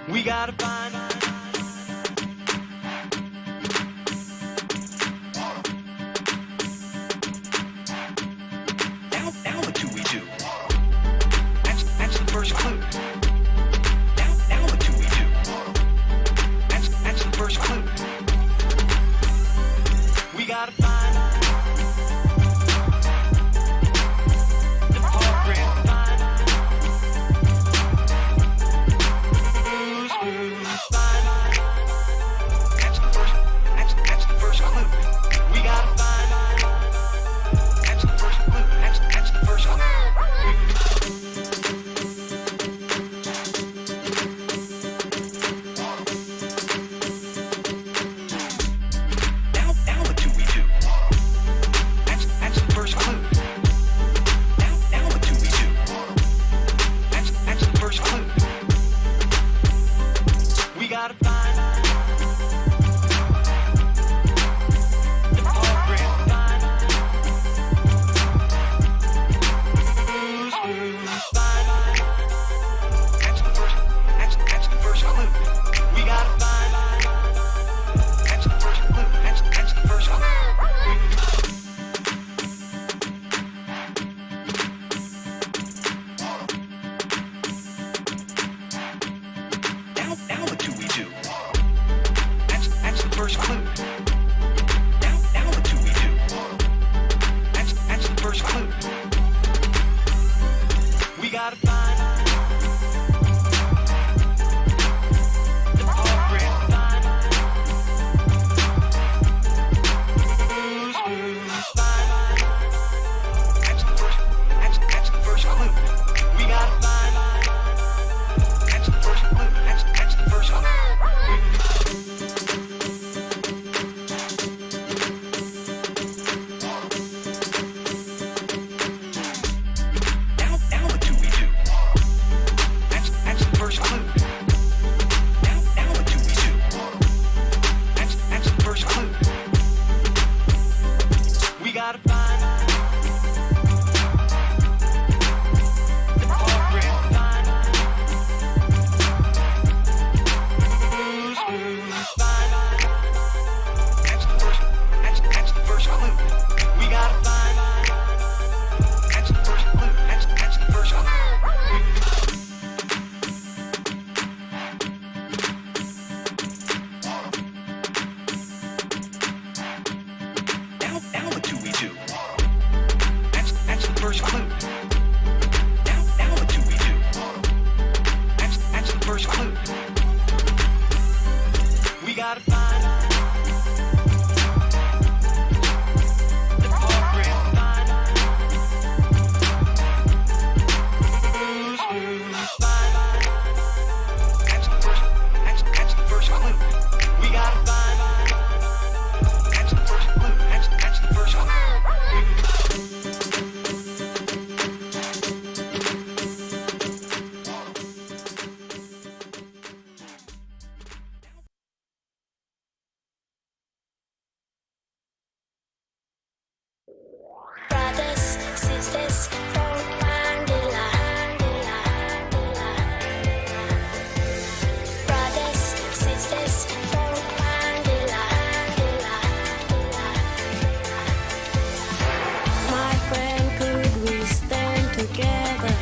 We gotta find. Now what do we do? That's the first clue. Now what do we do? That's the first clue. We gotta find. The program find. That's the first clue. We gotta find. That's the first clue. That's the first clue. Now what do we do? That's the first clue. Now what do we do? That's the first clue. We gotta find. The program find. That's the first clue. We gotta find. That's the first clue. That's the first clue. Now what do we do? That's the first clue. Now what do we do? That's the first clue. We gotta find. The program find. That's the first clue. We gotta find. That's the first clue. That's the first clue. Now what do we do? That's the first clue. Now what do we do? That's the first clue. We gotta find. The program find. That's the first clue. We gotta find. That's the first clue. That's the first clue. Now what do we do? That's the first clue. Now what do we do? That's the first clue. We gotta find. The program find. That's the first clue. We gotta find. That's the first clue. That's the first clue. Brothers, sisters, Mandela. Brothers, sisters, Mandela. My friend, could we stand together?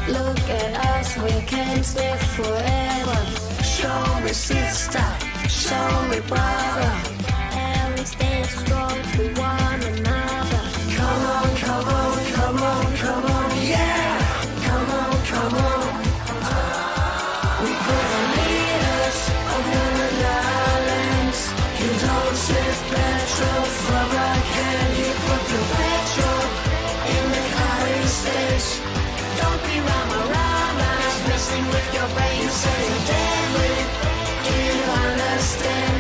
Look at us, we can stay forever. Show me sister, show me brother, and we stay strong for one another. Come on, come on, come on, come on, yeah! Come on, come on. We put the leaders over the islands. You don't save petrol for a can. You put the petrol in the carry stage. Don't be rama-rama, messing with your brain. Say deadly, do you understand?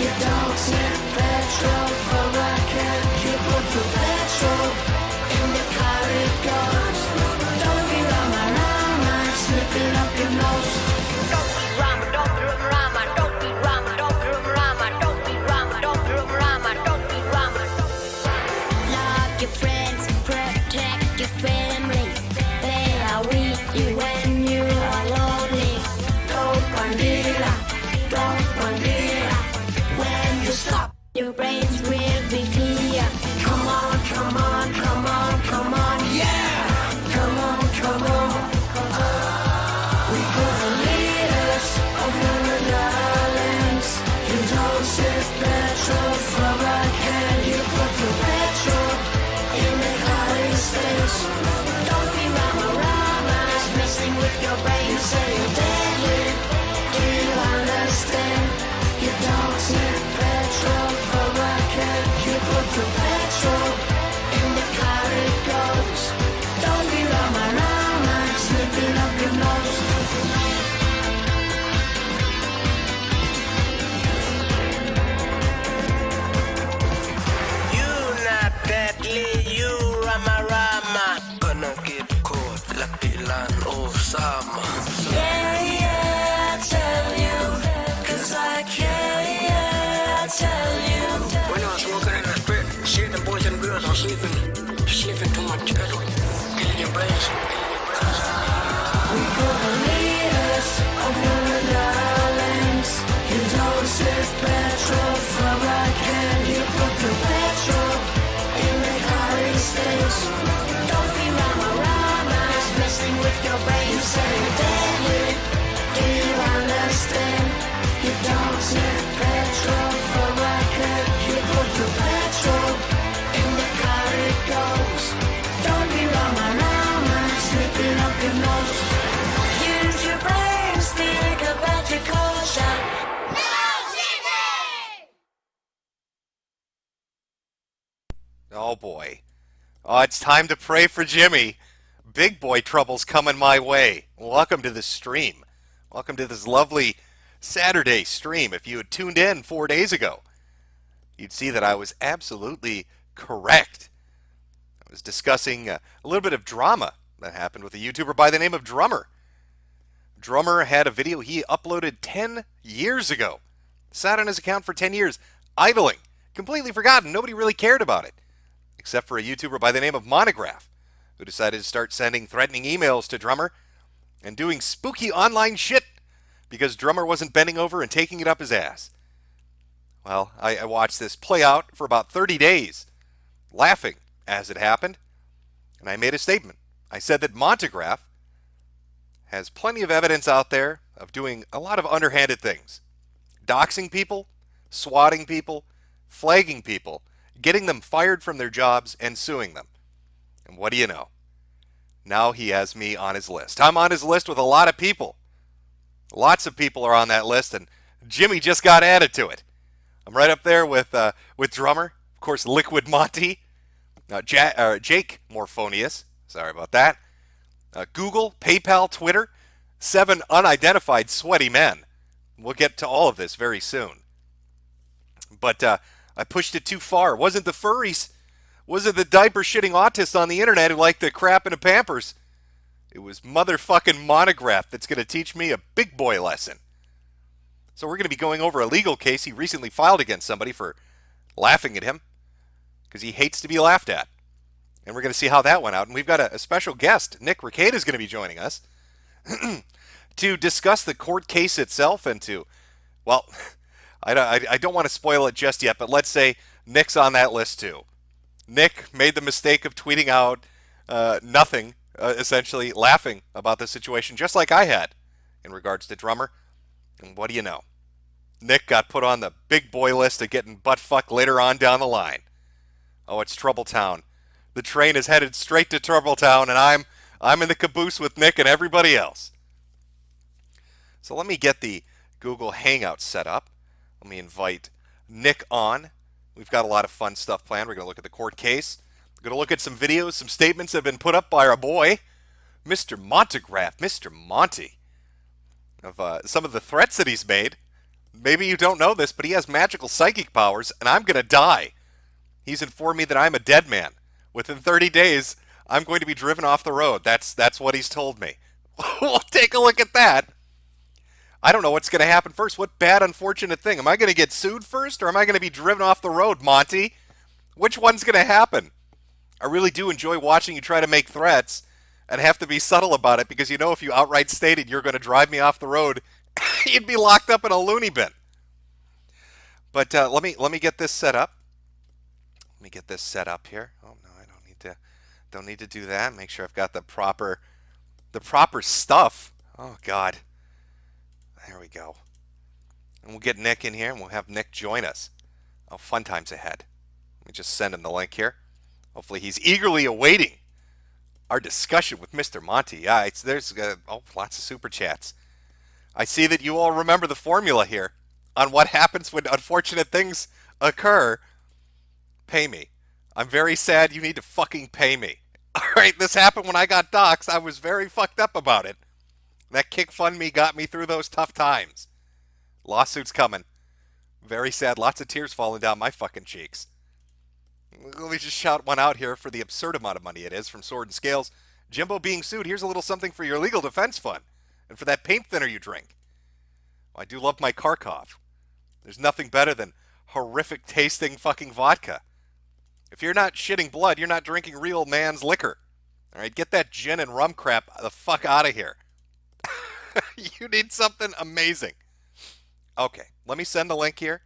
You don't save petrol for a can. You put the petrol in the carry goes. Don't be rama-rama, sniffing up your nose. Don't be rama, don't be rama, don't be rama, don't be rama, don't be rama, don't be rama, don't be rama. Love your friends, protect your family. They are with you when you are lonely. Don't find it say you're deadly. Do you understand? You don't need petrol for rocket. You put the petrol in the car it goes. Don't be Rama Rama, sniffing up your nose. You not deadly, you Rama Rama. Gonna get caught like Dylan Osama. Yeah, I tell you, 'cause I care, yeah, I tell you. When I was smoking in the street, seeing the boys and girls are sniffing too much petrol. Killing your brains, killing your brains. We could be leaders of your darlings. You don't sniff petrol for rocket. You put the petrol in the car it stays. Don't be Rama Rama, it's messing with your brain. You say you're deadly. Do you understand? You don't sniff petrol for rocket. You put the petrol in the car it goes. Don't be Rama Rama, sniffing up your nose. Use your brains, think about your culture. Oh boy. Oh, it's time to pray for Jimmy. Big boy trouble's coming my way. Welcome to the stream. Welcome to this lovely Saturday stream. If you had tuned in 4 days ago, you'd see that I was absolutely correct. I was discussing a little bit of drama that happened with a YouTuber by the name of Drummer. Drummer had a video he uploaded 10 years ago. Sat on his account for 10 years, idling, completely forgotten. Nobody really cared about it, except for a YouTuber by the name of Montagraph, who decided to start sending threatening emails to Drummer and doing spooky online shit because Drummer wasn't bending over and taking it up his ass. Well, I watched this play out for about 30 days, laughing as it happened, and I made a statement. I said that Montagraph has plenty of evidence out there of doing a lot of underhanded things. Doxing people, swatting people, flagging people, getting them fired from their jobs, and suing them. And what do you know? Now he has me on his list. I'm on his list with a lot of people. Lots of people are on that list, and Jimmy just got added to it. I'm right up there with Drummer, of course, Liquid Monty, Jake Morphonius, sorry about that, Google, PayPal, Twitter, 7 unidentified sweaty men. We'll get to all of this very soon. But I pushed it too far. It wasn't the furries. Was it the diaper-shitting autists on the internet who like to crap in a Pampers? It was motherfucking Montagraph that's going to teach me a big boy lesson. So we're going to be going over a legal case he recently filed against somebody for laughing at him because he hates to be laughed at. And we're going to see how that went out. And we've got a special guest. Nick Rekieta is going to be joining us to discuss the court case itself and to, well, I don't want to spoil it just yet, but let's say Nick's on that list too. Nick made the mistake of tweeting out nothing, essentially laughing about the situation, just like I had in regards to Drummer. And what do you know? Nick got put on the big boy list of getting butt-fucked later on down the line. Oh, it's Trouble Town. The train is headed straight to Trouble Town, and I'm in the caboose with Nick and everybody else. So let me get the Google Hangout set up. Let me invite Nick on. We've got a lot of fun stuff planned. We're going to look at the court case. We're going to look at some videos, some statements that have been put up by our boy, Mr. Montagraph, Mr. Monty, of some of the threats that he's made. Maybe you don't know this, but he has magical psychic powers, and I'm going to die. He's informed me that I'm a dead man. Within 30 days, I'm going to be driven off the road. That's what he's told me. We'll take a look at that. I don't know what's going to happen first. What bad, unfortunate thing? Am I going to get sued first, or am I going to be driven off the road, Monty? Which one's going to happen? I really do enjoy watching you try to make threats and have to be subtle about it because you know if you outright stated you're going to drive me off the road, you'd be locked up in a loony bin. But let me get this set up. Let me get this set up here. Oh no, I don't need to do that. Make sure I've got the proper stuff. Oh God. There we go. And we'll get Nick in here and we'll have Nick join us. Oh, fun times ahead. Let me just send him the link here. Hopefully he's eagerly awaiting Our discussion with Mr. Monty. Yeah, there's lots of super chats. I see that you all remember the formula here on what happens when unfortunate things occur. Pay me. I'm very sad. You need to fucking pay me. All right, this happened when I got doxxed. I was very fucked up about it. That kickfund got me through those tough times. Lawsuits coming. Very sad. Lots of tears falling down my fucking cheeks. Let me just shout one out here for the absurd amount of money it is from Sword and Scales. Jimbo being sued. Here's a little something for your legal defense fund. And for that paint thinner you drink. Well, I do love my Kharkov. There's nothing better than horrific tasting fucking vodka. If you're not shitting blood, you're not drinking real man's liquor. All right, get that gin and rum crap the fuck out of here. You need something amazing. Okay, let me send the link here.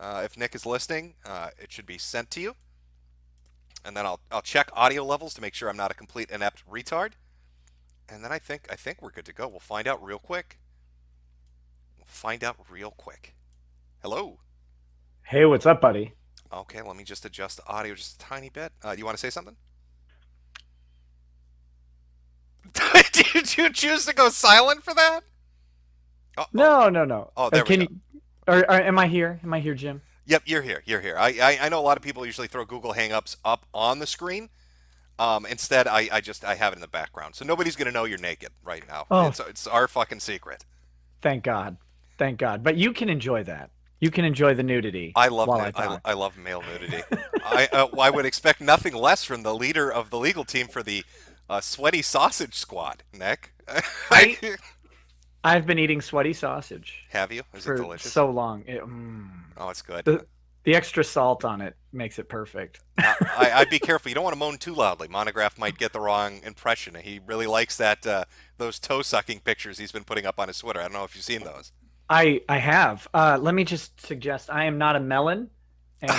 If Nick is listening, it should be sent to you. And then I'll check audio levels to make sure I'm not a complete inept retard. And then I think we're good to go. We'll find out real quick. Hello. Hey, what's up, buddy? Okay, let me just adjust the audio just a tiny bit. You want to say something? Did you choose to go silent for that? No. Oh, there we go. Am I here? Am I here, Jim? Yep, you're here. I know a lot of people usually throw Google Hangouts up on the screen. Instead, I have it in the background, so nobody's gonna know you're naked right now. Oh. It's our fucking secret. Thank God. But you can enjoy that. You can enjoy the nudity. I love I love male nudity. I would expect nothing less from the leader of the legal team for the Sweaty Sausage Squad, Nick. I've been eating sweaty sausage. Have you? Is it delicious? So long. Oh, it's good. The extra salt on it makes it perfect. I'd be careful. You don't want to moan too loudly. Montagraph might get the wrong impression. He really likes those toe-sucking pictures he's been putting up on his Twitter. I don't know if you've seen those. I have. Let me just suggest I am not a melon, and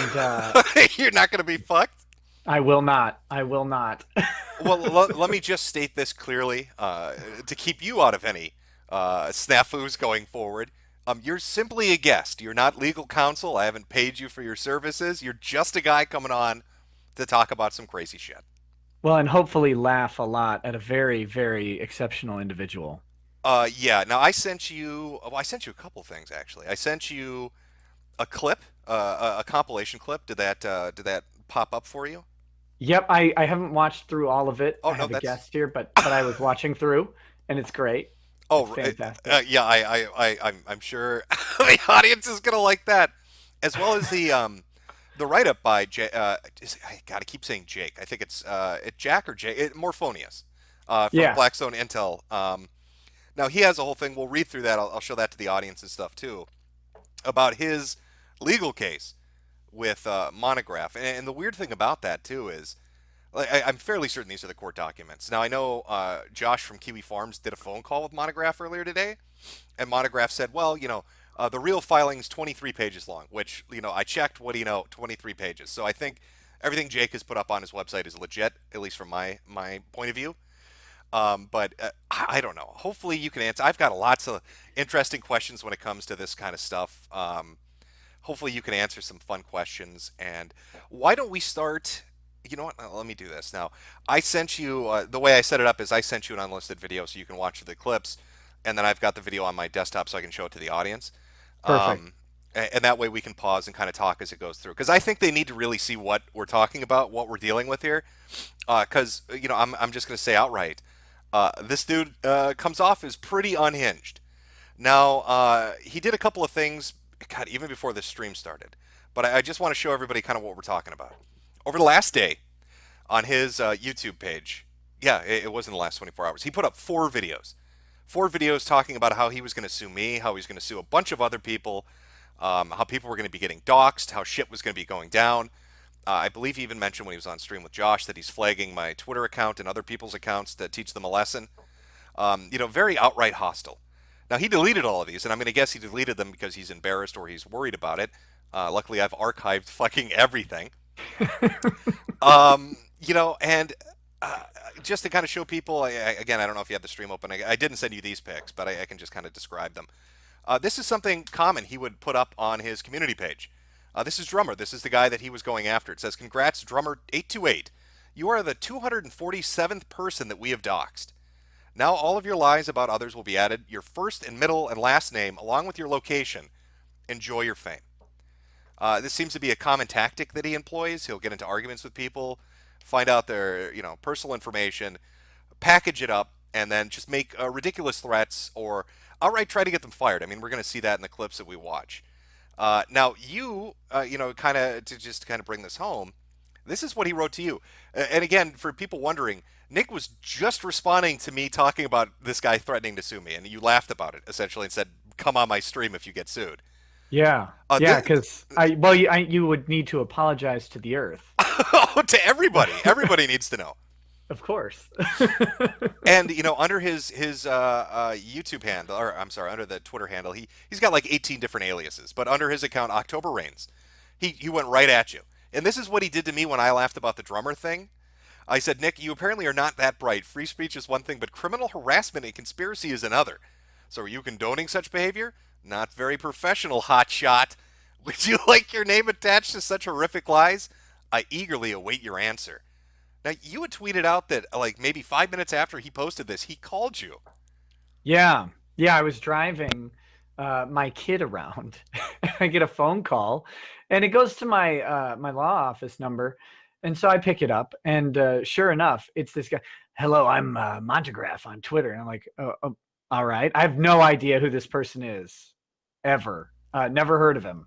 you're not going to be fucked? I will not. Well, let me just state this clearly to keep you out of any snafus going forward. You're simply a guest. You're not legal counsel. I haven't paid you for your services. You're just a guy coming on to talk about some crazy shit. Well, and hopefully laugh a lot at a very, very exceptional individual. Yeah. Now I sent you a couple things actually. I sent you a clip, a compilation clip. Did that pop up for you? Yep. I haven't watched through all of it. Oh, I have no, a guest here, but I was watching through, and it's great. Oh, it's fantastic. Yeah. I'm sure the audience is gonna like that, as well as the write-up by I gotta keep saying Jake. I think it's Jack or Jake. Morphonius from Blackstone Intel. Now he has a whole thing. We'll read through that. I'll show that to the audience and stuff too, about his legal case with Montagraph. And the weird thing about that too is, I'm fairly certain these are the court documents. Now I know Josh from Kiwi Farms did a phone call with Montagraph earlier today, and Montagraph said, well, the real filing's 23 pages long, which, I checked. What do you know? 23 pages. So I think everything Jake has put up on his website is legit, at least from my point of view. But I don't know. Hopefully you can answer. I've got lots of interesting questions when it comes to this kind of stuff. Hopefully you can answer some fun questions. And why don't we start? You know what? Let me do this. Now, I sent you, the way I set it up is I sent you an unlisted video so you can watch the clips. And then I've got the video on my desktop so I can show it to the audience. Perfect. And that way we can pause and kind of talk as it goes through. Because I think they need to really see what we're talking about, what we're dealing with here. Because, I'm just going to say outright, this dude comes off as pretty unhinged. Now, he did a couple of things, God, even before this stream started. But I just want to show everybody kind of what we're talking about. Over the last day, on his YouTube page, it was in the last 24 hours, he put up 4 videos. 4 videos talking about how he was going to sue me, how he was going to sue a bunch of other people, how people were going to be getting doxxed, how shit was going to be going down. I believe he even mentioned when he was on stream with Josh that he's flagging my Twitter account and other people's accounts to teach them a lesson. Very outright hostile. Now, he deleted all of these, and I'm going to guess he deleted them because he's embarrassed or he's worried about it. Luckily, I've archived fucking everything. And just to kind of show people, again, I don't know if you have the stream open. I didn't send you these pics, but I can just kind of describe them. This is something common he would put up on his community page. This is Drummer. This is the guy that he was going after. It says, "Congrats, Drummer 828. You are the 247th person that we have doxed. Now all of your lies about others will be added, your first and middle and last name, along with your location. Enjoy your fame. This seems to be a common tactic that he employs. He'll get into arguments with people, find out their personal information, package it up, and then just make ridiculous threats or outright try to get them fired. I mean, we're going to see that in the clips that we watch. Now, kind of to just kind of bring this home, this is what he wrote to you. And again, for people wondering, Nick was just responding to me talking about this guy threatening to sue me, and you laughed about it essentially and said, "Come on my stream if you get sued." Yeah, because you would need to apologize to the Earth. Oh, to everybody. Everybody needs to know. Of course. And under his YouTube handle, or I'm sorry, under the Twitter handle, he's got like 18 different aliases. But under his account, October Reigns, he went right at you. And this is what he did to me when I laughed about the drummer thing. I said, "Nick, you apparently are not that bright. Free speech is one thing, but criminal harassment and conspiracy is another. So are you condoning such behavior? Not very professional, hotshot. Would you like your name attached to such horrific lies? I eagerly await your answer." Now, you had tweeted out that, like, maybe 5 minutes after he posted this, he called you. Yeah, I was driving my kid around. I get a phone call, and it goes to my my law office number, and so I pick it up, and sure enough, it's this guy. "Hello, I'm Montagraph on Twitter," and I'm like, oh, all right. I have no idea who this person is, ever. Never heard of him.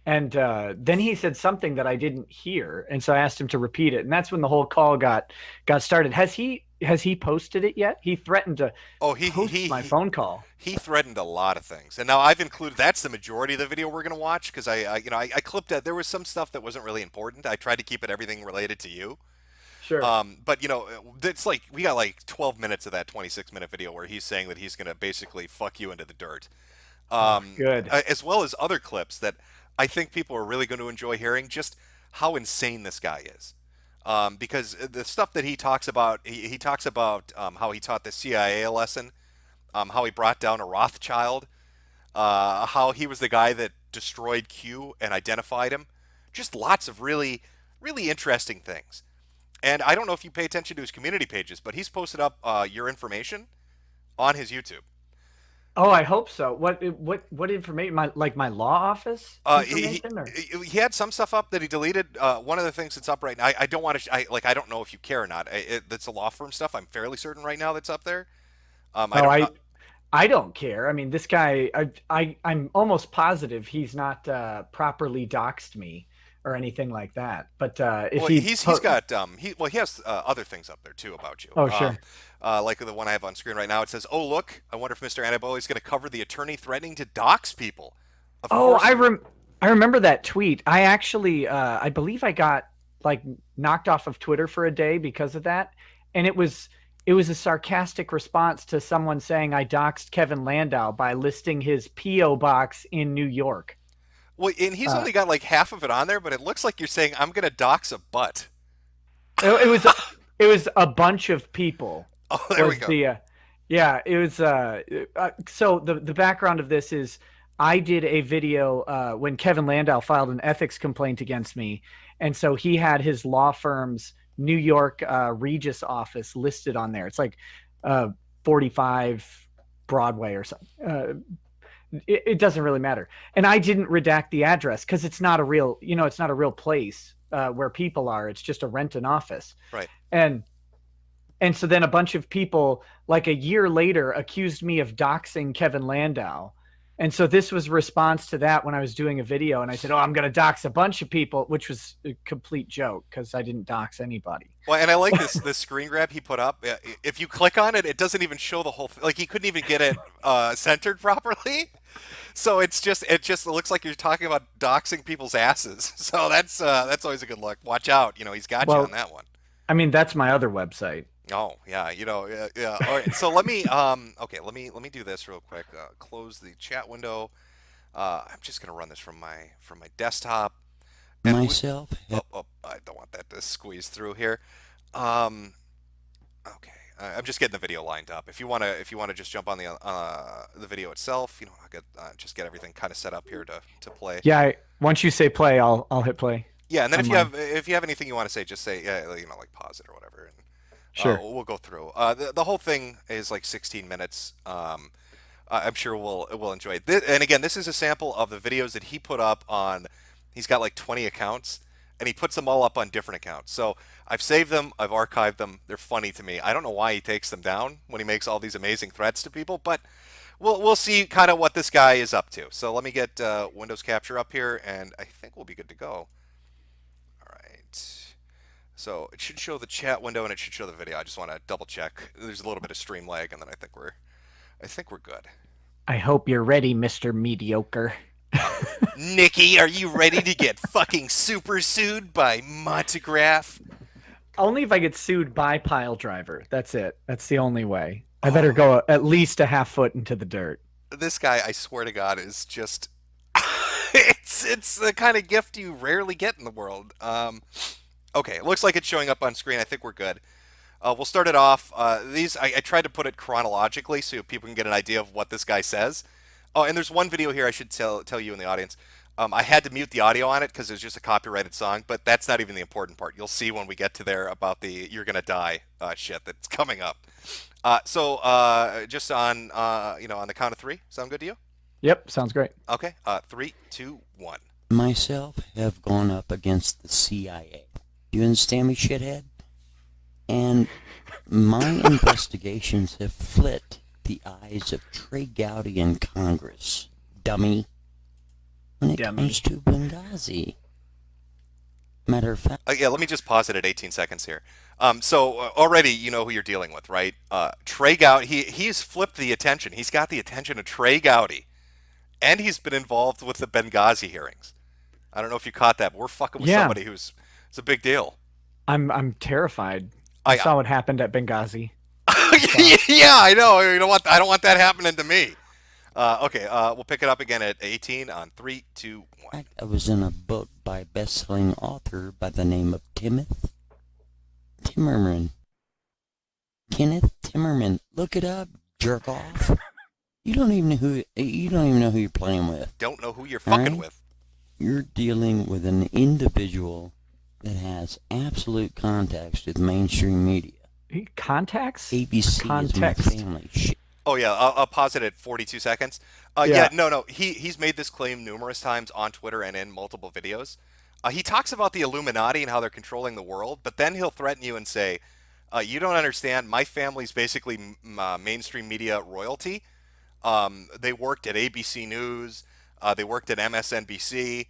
And then he said something that I didn't hear, and so I asked him to repeat it, and that's when the whole call got started. Has he posted it yet? He threatened to post my phone call. He threatened a lot of things, and now I've included. That's the majority of the video we're going to watch because I clipped that. There was some stuff that wasn't really important. I tried to keep everything related to you. Sure. But it's like we got like 12 minutes of that 26-minute video where he's saying that he's going to basically fuck you into the dirt. Good. As well as other clips that I think people are really going to enjoy hearing just how insane this guy is. Because the stuff that he talks about, he talks about how he taught the CIA a lesson, how he brought down a Rothschild, how he was the guy that destroyed Q and identified him. Just lots of really, really interesting things. And I don't know if you pay attention to his community pages, but he's posted up your information on his YouTube. Oh, I hope so. What information? My law office information? He had some stuff up that he deleted. One of the things that's up right now, I don't want to. I don't know if you care or not. That's a law firm stuff. I'm fairly certain right now that's up there. I don't care. I mean, this guy. I'm almost positive he's not properly doxed me or anything like that. But if he has other things up there too about you. Oh, sure. Like the one I have on screen right now, it says, "Oh look, I wonder if Mr. Annabelle is going to cover the attorney threatening to dox people." I remember that tweet. I actually, I believe I got like knocked off of Twitter for a day because of that, and it was a sarcastic response to someone saying I doxed Kevin Landau by listing his PO box in New York. Well, and he's only got like half of it on there, but it looks like you're saying I'm going to dox a butt. It was a bunch of people. Oh, there we go. It was. So the background of this is I did a video when Kevin Landau filed an ethics complaint against me, and so he had his law firm's New York Regis office listed on there. It's like 45 Broadway or something. It doesn't really matter. And I didn't redact the address because it's not a real, it's not a real place where people are. It's just a rent an office. Right. And so then a bunch of people, like a year later, accused me of doxing Kevin Landau. And so this was a response to that when I was doing a video. And I said, "Oh, I'm going to dox a bunch of people," which was a complete joke because I didn't dox anybody. Well, and I like this screen grab he put up. If you click on it, it doesn't even show the whole thing. Like he couldn't even get it centered properly. So it just looks like you're talking about doxing people's asses. So that's always a good look. Watch out. He's got you on that one. I mean, that's my other website. Oh yeah, yeah. All right, so let me let me do this real quick. Close the chat window. I'm just gonna run this from my desktop. And myself. I don't want that to squeeze through here. Okay, I'm just getting the video lined up. If you wanna just jump on the video itself, I'll just get everything kind of set up here to play. Yeah, once you say play, I'll hit play. Yeah, and then online. if you have anything you want to say, just say like pause it or whatever, and Sure. we'll go through. The whole thing is like 16 minutes. I'm sure we'll enjoy it. And again, this is a sample of the videos that he put up on. He's got like 20 accounts, and he puts them all up on different accounts. So I've saved them, I've archived them. They're funny to me. I don't know why he takes them down when he makes all these amazing threats to people, but we'll see kind of what this guy is up to. So let me get Windows Capture up here, and I think we'll be good to go. All right. So it should show the chat window and it should show the video. I just want to double check. There's a little bit of stream lag, and then I think we're good. I hope you're ready, Mr. Mediocre. Nikki, are you ready to get fucking super sued by Montagraph? Only if I get sued by Pile Driver. That's it. That's the only way. I better go at least a half foot into the dirt. This guy, I swear to God, is just it's the kind of gift you rarely get in the world. Okay, it looks like it's showing up on screen. I think we're good. We'll start it off. I tried to put it chronologically so people can get an idea of what this guy says. Oh, and there's one video here I should tell you in the audience. I had to mute the audio on it because it's just a copyrighted song, but that's not even the important part. You'll see when we get to there about the "you're gonna die" shit that's coming up. Just on on the count of three. Sound good to you? Yep, sounds great. Okay. 3, 2, 1. Myself have gone up against the CIA. You understand me, shithead? And my investigations have flit the eyes of Trey Gowdy in Congress, dummy, when it comes to Benghazi. Matter of fact... Yeah, let me just pause it at 18 seconds here. Already you know who you're dealing with, right? Trey Gowdy, he's flipped the attention. He's got the attention of Trey Gowdy, and he's been involved with the Benghazi hearings. I don't know if you caught that, but we're fucking with somebody it's a big deal. I'm terrified. I saw what happened at Benghazi. Yeah, I know. You know what? I don't want that happening to me. Okay, we'll pick it up again at 18 on 3, 2, 1. I was in a book by a best-selling author by the name of Kenneth Timmerman. Kenneth Timmerman. Look it up, jerk off. You don't even know who you're playing with. Don't know who you're fucking with. You're dealing with an individual that has absolute context with mainstream media. Contacts? ABC is my family. Shit. Oh yeah, I'll pause it at 42 seconds. No, he's made this claim numerous times on Twitter and in multiple videos. He talks about the Illuminati and how they're controlling the world, but then he'll threaten you and say, "You don't understand. My family's basically mainstream media royalty. They worked at ABC News. They worked at MSNBC.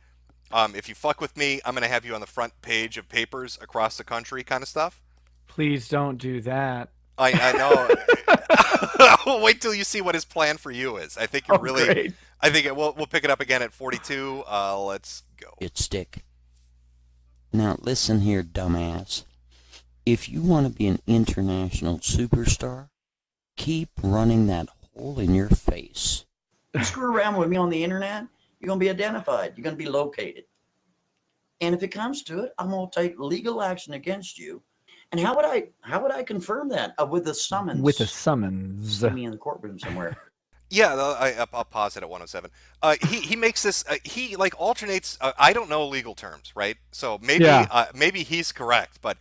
If you fuck with me, I'm gonna have you on the front page of papers across the country," kind of stuff. Please don't do that. I know. Wait till you see what his plan for you is. I think you're really. Great. I think we'll pick it up again at 42. Let's go. It's stick. Now listen here, dumbass. If you want to be an international superstar, keep running that hole in your face. You screw around with me on the internet, you're going to be identified. You're going to be located. And if it comes to it, I'm going to take legal action against you. And how would I confirm that? With a summons. With a summons. See me in the courtroom somewhere. Yeah, I'll pause it at 107. He makes this. He like alternates. I don't know legal terms, right? So maybe he's correct, but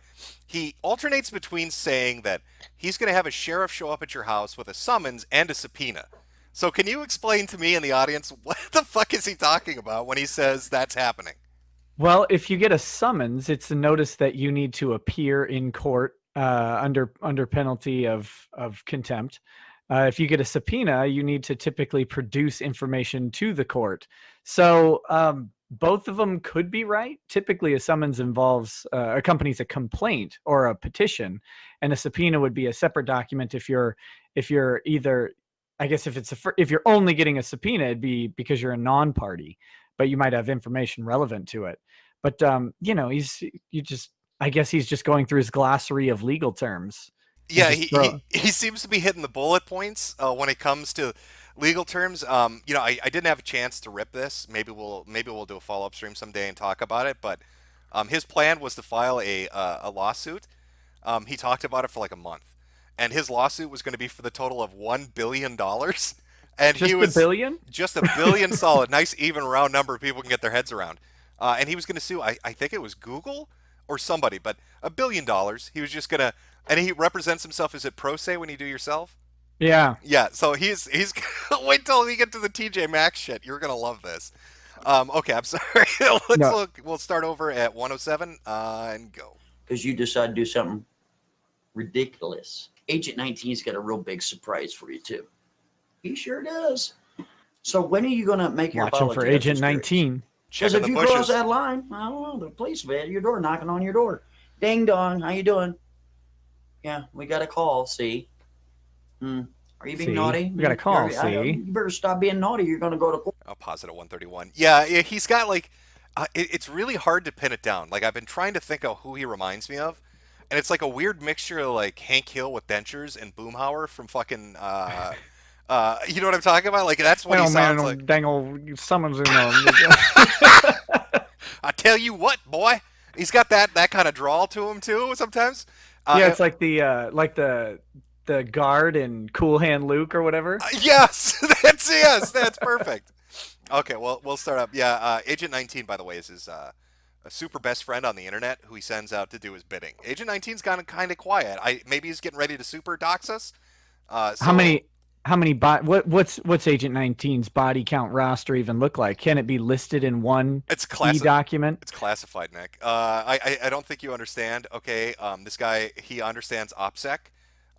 he alternates between saying that he's going to have a sheriff show up at your house with a summons and a subpoena. So can you explain to me and the audience what the fuck is he talking about when he says that's happening? Well, if you get a summons, it's a notice that you need to appear in court under penalty of contempt. If you get a subpoena, you need to typically produce information to the court. So both of them could be right. Typically, a summons involves accompanies a complaint or a petition, and a subpoena would be a separate document. If you're either, I guess if you're only getting a subpoena, it'd be because you're a non-party, but you might have information relevant to it. But I guess he's just going through his glossary of legal terms. Yeah, he seems to be hitting the bullet points when it comes to legal terms. I didn't have a chance to rip this. Maybe we'll do a follow-up stream someday and talk about it. But his plan was to file a lawsuit. He talked about it for like a month, and his lawsuit was going to be for the total of $1 billion. And just $1 billion? Just $1 billion solid. Nice even round number people can get their heads around. and he was going to sue. I think it was Google or somebody, but $1 billion. He was just gonna, and he represents himself as a pro se when you do yourself. Yeah. Yeah, so he's wait till we get to the TJ Maxx shit. You're gonna love this. Okay, I'm sorry. Let's No. look. We'll start over at 107 and go. Because you decide to do something ridiculous. Agent 19's got a real big surprise for you, too. He sure does. So when are you going to make your Watching for apology? Agent 19. Because Checking if the you cross bushes. that line, I don't know, the police will be at your door, knocking on your door. Ding dong, how you doing? Yeah, we got a call, see? Are you being See? naughty? We got a call, see? You better stop being naughty. You're going to go to court. I'll pause it at 131. Yeah, he's got like, it's really hard to pin it down. Like I've been trying to think of who he reminds me of, and it's like a weird mixture of like Hank Hill with dentures and Boomhauer from fucking, you know what I'm talking about? Like that's what he sounds like. Dang old summons in I tell you what, boy, he's got that kind of drawl to him too. Sometimes. Yeah, it's like the guard in Cool Hand Luke or whatever. Yes, that's perfect. Okay, well, we'll start up. Yeah, Agent 19, by the way, is his a super best friend on the internet who he sends out to do his bidding. Agent 19's gone kind of quiet. Maybe he's getting ready to super dox us. How many what's Agent 19's body count roster even look like? Can it be listed in one It's document? It's classified, Nick. I don't think you understand. Okay, this guy, he understands OPSEC.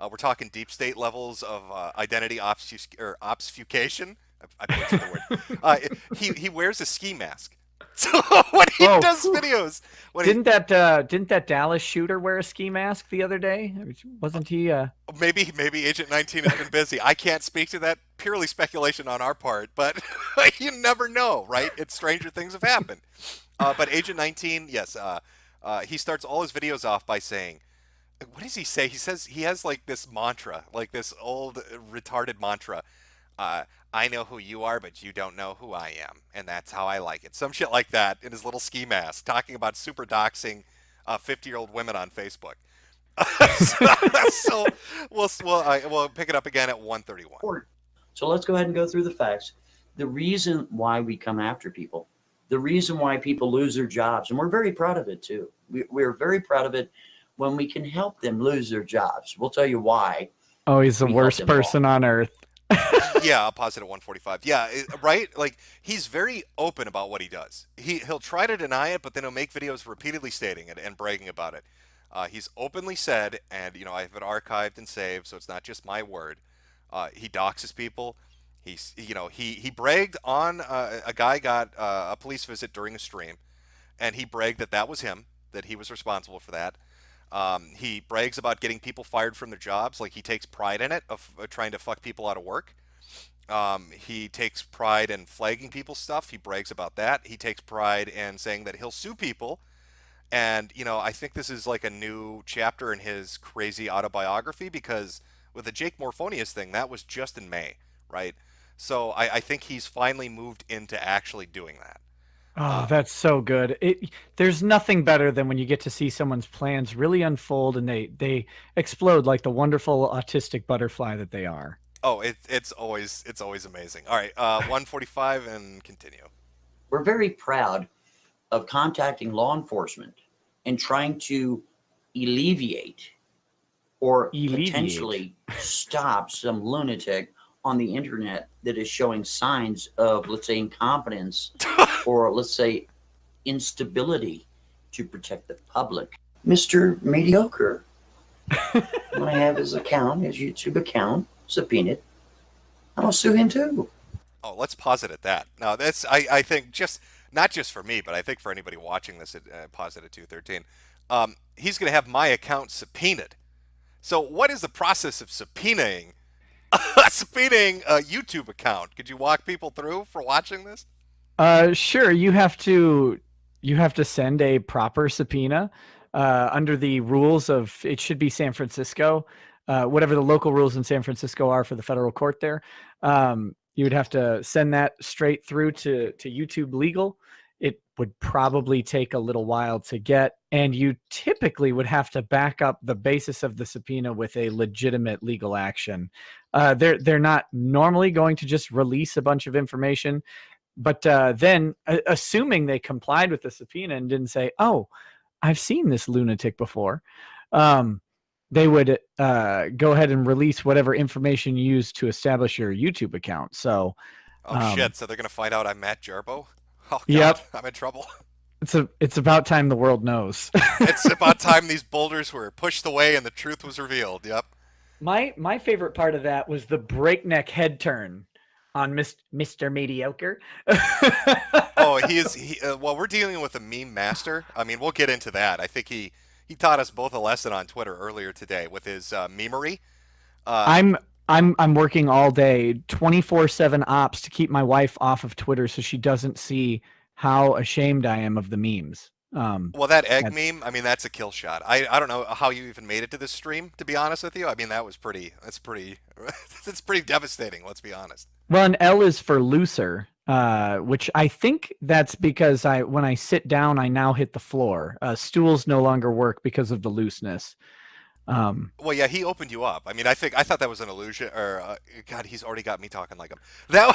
We're talking deep state levels of identity obfuscation. I butchered the word. He wears a ski mask. So when he does videos, didn't that Dallas shooter wear a ski mask the other day? Wasn't he? Maybe Agent 19 has been busy. I can't speak to that. Purely speculation on our part, but you never know, right? It's stranger things have happened. But Agent 19, yes, he starts all his videos off by saying, what does he say? He says he has like this mantra, like this old retarded mantra. I know who you are, but you don't know who I am, and that's how I like it. Some shit like that in his little ski mask, talking about super doxing 50-year-old women on Facebook. So we'll pick it up again at 131. So let's go ahead and go through the facts. The reason why we come after people, the reason why people lose their jobs, and we're very proud of it too. We're very proud of it when we can help them lose their jobs. We'll tell you why. Oh, he's the worst person on earth. Yeah, I'll pause it at 145. Yeah, right? Like, he's very open about what he does. He'll try to deny it, but then he'll make videos repeatedly stating it and bragging about it. He's openly said, and, I have it archived and saved, so it's not just my word. He doxes people. He bragged on a guy got a police visit during a stream, and he bragged that was him, that he was responsible for that. He brags about getting people fired from their jobs, like he takes pride in it, of trying to fuck people out of work. He takes pride in flagging people's stuff. He brags about that. He takes pride in saying that he'll sue people. And, I think this is like a new chapter in his crazy autobiography, because with the Jake Morphonius thing, that was just in May, right? So I think he's finally moved into actually doing that. Oh, that's so good. There's nothing better than when you get to see someone's plans really unfold and they explode like the wonderful autistic butterfly that they are. Oh, it's always amazing. All right, 145 and continue. We're very proud of contacting law enforcement and trying to alleviate or potentially stop some lunatic on the internet that is showing signs of, let's say, incompetence or, let's say, instability to protect the public. Mr. Mediocre, when I have his account, his YouTube account, subpoenaed, I'm going to sue him too. Oh, let's pause it at that. Now, that's, I think, not just for me, but I think for anybody watching this, pause it at 213, he's going to have my account subpoenaed. So what is the process of subpoenaing a YouTube account? Could you walk people through for watching this? Sure. You have to send a proper subpoena under the rules of, it should be San Francisco, whatever the local rules in San Francisco are for the federal court there. You would have to send that straight through to YouTube Legal. It would probably take a little while to get, and you typically would have to back up the basis of the subpoena with a legitimate legal action. They're not normally going to just release a bunch of information. But then, assuming they complied with the subpoena and didn't say, "Oh, I've seen this lunatic before," they would go ahead and release whatever information you used to establish your YouTube account. So, Oh shit! So they're gonna find out I'm Matt Jarbo? Oh god, yep, I'm in trouble. it's about time the world knows. It's about time these boulders were pushed away and the truth was revealed. Yep. My favorite part of that was the breakneck head turn on Mr. Mediocre. Oh, well, we're dealing with a meme master. I mean, we'll get into that. I think he taught us both a lesson on Twitter earlier today with his memery. I'm working all day, 24/7 ops to keep my wife off of Twitter so she doesn't see how ashamed I am of the memes. Well, that egg meme, I mean, that's a kill shot. I don't know how you even made it to this stream, to be honest with you. I mean, that's pretty it's pretty devastating, let's be honest. Well, and L is for looser, which I think that's because when I sit down, I now hit the floor. Stools no longer work because of the looseness. Well, yeah, he opened you up. I mean, I thought that was an illusion. Or God, he's already got me talking like him. That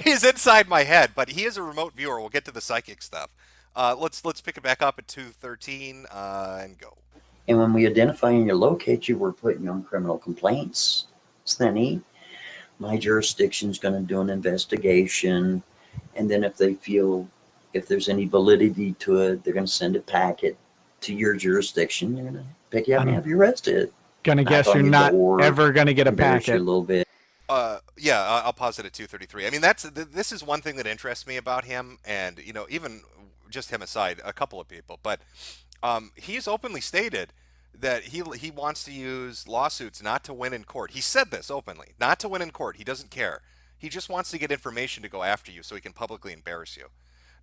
he's inside my head, but he is a remote viewer. We'll get to the psychic stuff. Let's pick it back up at 2:13 and go. And when we identify and you locate you, we're putting you on criminal complaints. Isn't that neat? My jurisdiction's going to do an investigation, and then if they feel if there's any validity to it, they're going to send a packet to your jurisdiction. They're going to pick you up and have you arrested. Gonna guess you're not ever gonna get a packet. A little bit. Yeah, I'll pause it at 2:33. I mean, this is one thing that interests me about him, and even just him aside, a couple of people, but he's openly stated that he wants to use lawsuits not to win in court. He said this openly, not to win in court. He doesn't care. He just wants to get information to go after you so he can publicly embarrass you.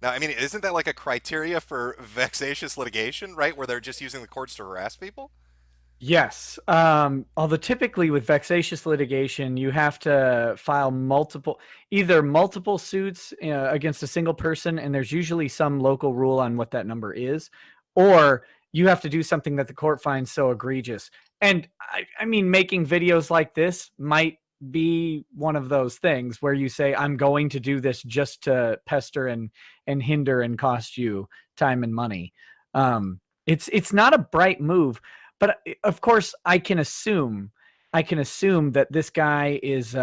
Now, I mean, isn't that like a criteria for vexatious litigation, right? Where they're just using the courts to harass people? Yes. Although typically with vexatious litigation, you have to file multiple suits against a single person, and there's usually some local rule on what that number is, or you have to do something that the court finds so egregious. And I mean, making videos like this might be one of those things where you say, I'm going to do this just to pester and hinder and cost you time and money. It's not a bright move. But of course, I can assume that this guy is,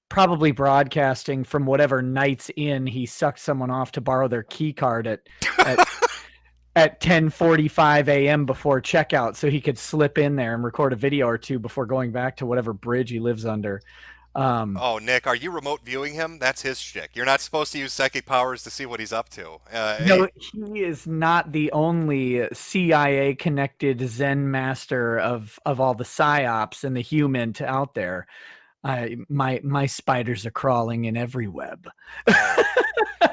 probably broadcasting from whatever Night's Inn he sucked someone off to borrow their key card at 10:45 a.m. before checkout, so he could slip in there and record a video or two before going back to whatever bridge he lives under. Oh, Nick, are you remote viewing him? That's his shtick. You're not supposed to use psychic powers to see what he's up to. No, he is not the only CIA-connected Zen master of all the psyops and the human out there. My spiders are crawling in every web.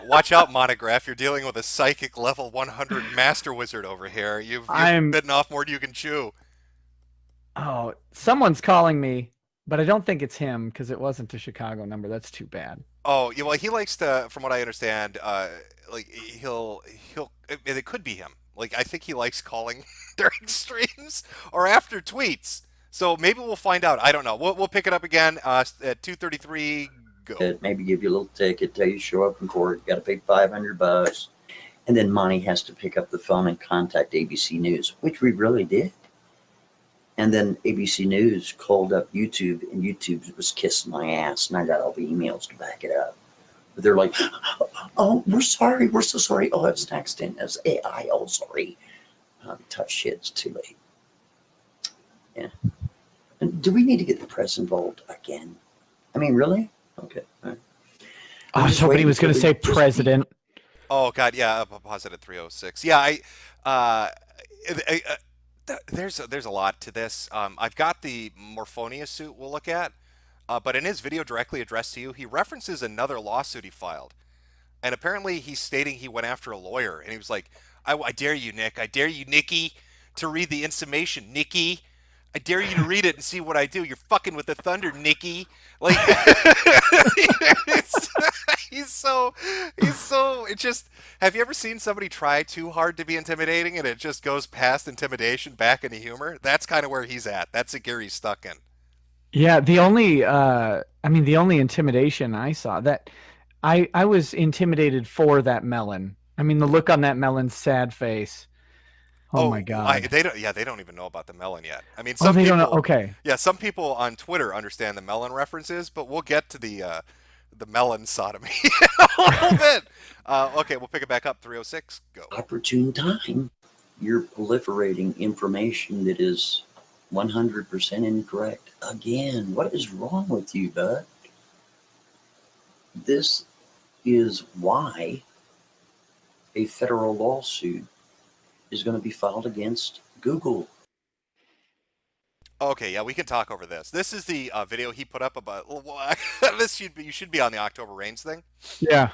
Watch out, Montagraph. You're dealing with a psychic level 100 master wizard over here. You've bitten off more than you can chew. Oh, someone's calling me. But I don't think it's him because it wasn't a Chicago number. That's too bad. Oh, yeah, well, he likes to, from what I understand, it could be him. Like, I think he likes calling during streams or after tweets. So maybe we'll find out. I don't know. We'll pick it up again at 2:33. Go. Maybe give you a little ticket, tell you show up in court, you got to pay $500, and then Monty has to pick up the phone and contact ABC News, which we really did. And then ABC News called up YouTube, and YouTube was kissing my ass, and I got all the emails to back it up. But they're like, "Oh, we're sorry, we're so sorry. Oh, it was an accident. It was AI. Oh, sorry." Tough shit. It's too late. Yeah. And do we need to get the press involved again? I mean, really? Okay. All right. I was hoping he was going to say president. Oh God, yeah. Positive 306. Yeah, there's a lot to this. I've got the Morphonia suit we'll look at, but in his video directly addressed to you, he references another lawsuit he filed, and apparently he's stating he went after a lawyer, and he was like, "I dare you, Nick. I dare you, Nikki, to read the information, Nikki. I dare you to read it and see what I do. You're fucking with the thunder, Nikki." Like, he's so. It just. Have you ever seen somebody try too hard to be intimidating and it just goes past intimidation back into humor? That's kind of where he's at. That's the gear he's stuck in. Yeah, the only the only intimidation I saw, that I was intimidated for that melon. I mean, the look on that melon's sad face. Oh my God. They don't. Yeah, they don't even know about the melon yet. I mean, Oh, some they don't know. people. Okay. Yeah, some people on Twitter understand the melon references, but we'll get to the melon sodomy in a little bit. Okay, we'll pick it back up. 306. Go. Opportune time. You're proliferating information that is 100% incorrect. Again, what is wrong with you, bud? This is why a federal lawsuit is going to be filed against Google. Okay, yeah, we can talk over this. This is the video he put up about. This you should be on the October Rains thing. Yeah.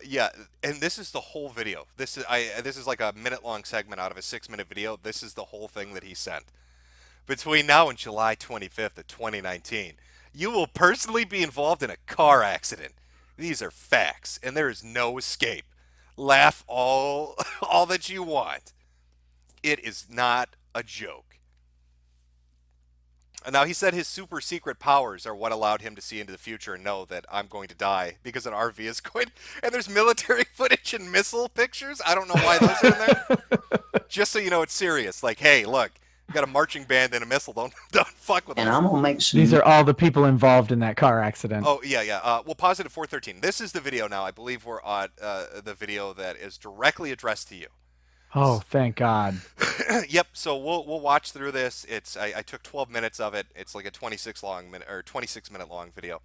Yeah, and this is the whole video. This is like a minute-long segment out of a 6-minute video. This is the whole thing that he sent. Between now and July 25th of 2019, you will personally be involved in a car accident. These are facts, and there is no escape. Laugh all all that you want. It is not a joke. Now, he said his super secret powers are what allowed him to see into the future and know that I'm going to die because an RV is going. And there's military footage and missile pictures. I don't know why those are in there. Just so you know, it's serious. Like, hey, look, you got a marching band and a missile. Don't fuck with And us. I'm going to make some. These are all the people involved in that car accident. Oh, yeah. We'll pause it at 413. This is the video now. I believe we're on the video that is directly addressed to you. Oh, thank God. Yep. So we'll watch through this. I took 12 minutes of it. It's like a 26 minute long video.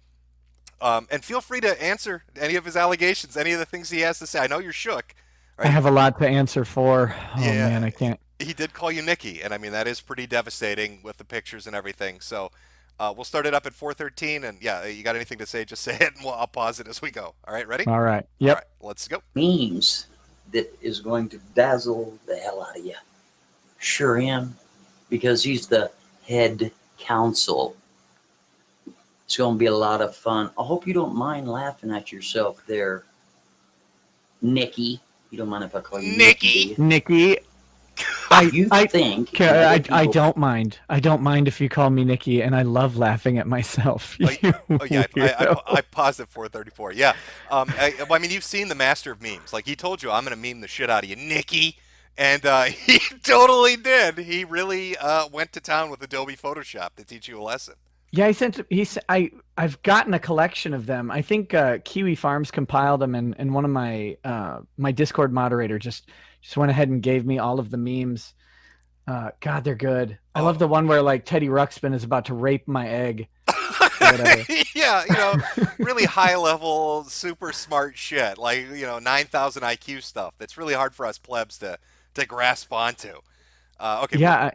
And feel free to answer any of his allegations, any of the things he has to say. I know you're shook. I have a lot to answer for. Oh Yeah. man, I can't. He did call you Nikki, and I mean that is pretty devastating with the pictures and everything. So we'll start it up at 413, and yeah, you got anything to say? Just say it, and I'll pause it as we go. All right, ready? All right. Yep. All right, let's go. Memes that is going to dazzle the hell out of you. Sure am, because he's the head counsel. It's going to be a lot of fun. I hope you don't mind laughing at yourself there, Nikki. You don't mind if I call you Nikki? Do you? Nikki. You think I people- don't mind. I don't mind if you call me Nikki, and I love laughing at myself. Oh yeah, I paused at 434. Yeah, I mean you've seen the master of memes. Like he told you, I'm gonna meme the shit out of you, Nikki, and he totally did. He really went to town with Adobe Photoshop to teach you a lesson. Yeah, I've gotten a collection of them. I think Kiwi Farms compiled them, and one of my my Discord moderator just went ahead and gave me all of the memes. God, they're good. I love the one where like Teddy Ruxpin is about to rape my egg. Yeah, you know, really high level, super smart shit. Like 9,000 IQ stuff. That's really hard for us plebs to grasp onto. Okay. Yeah.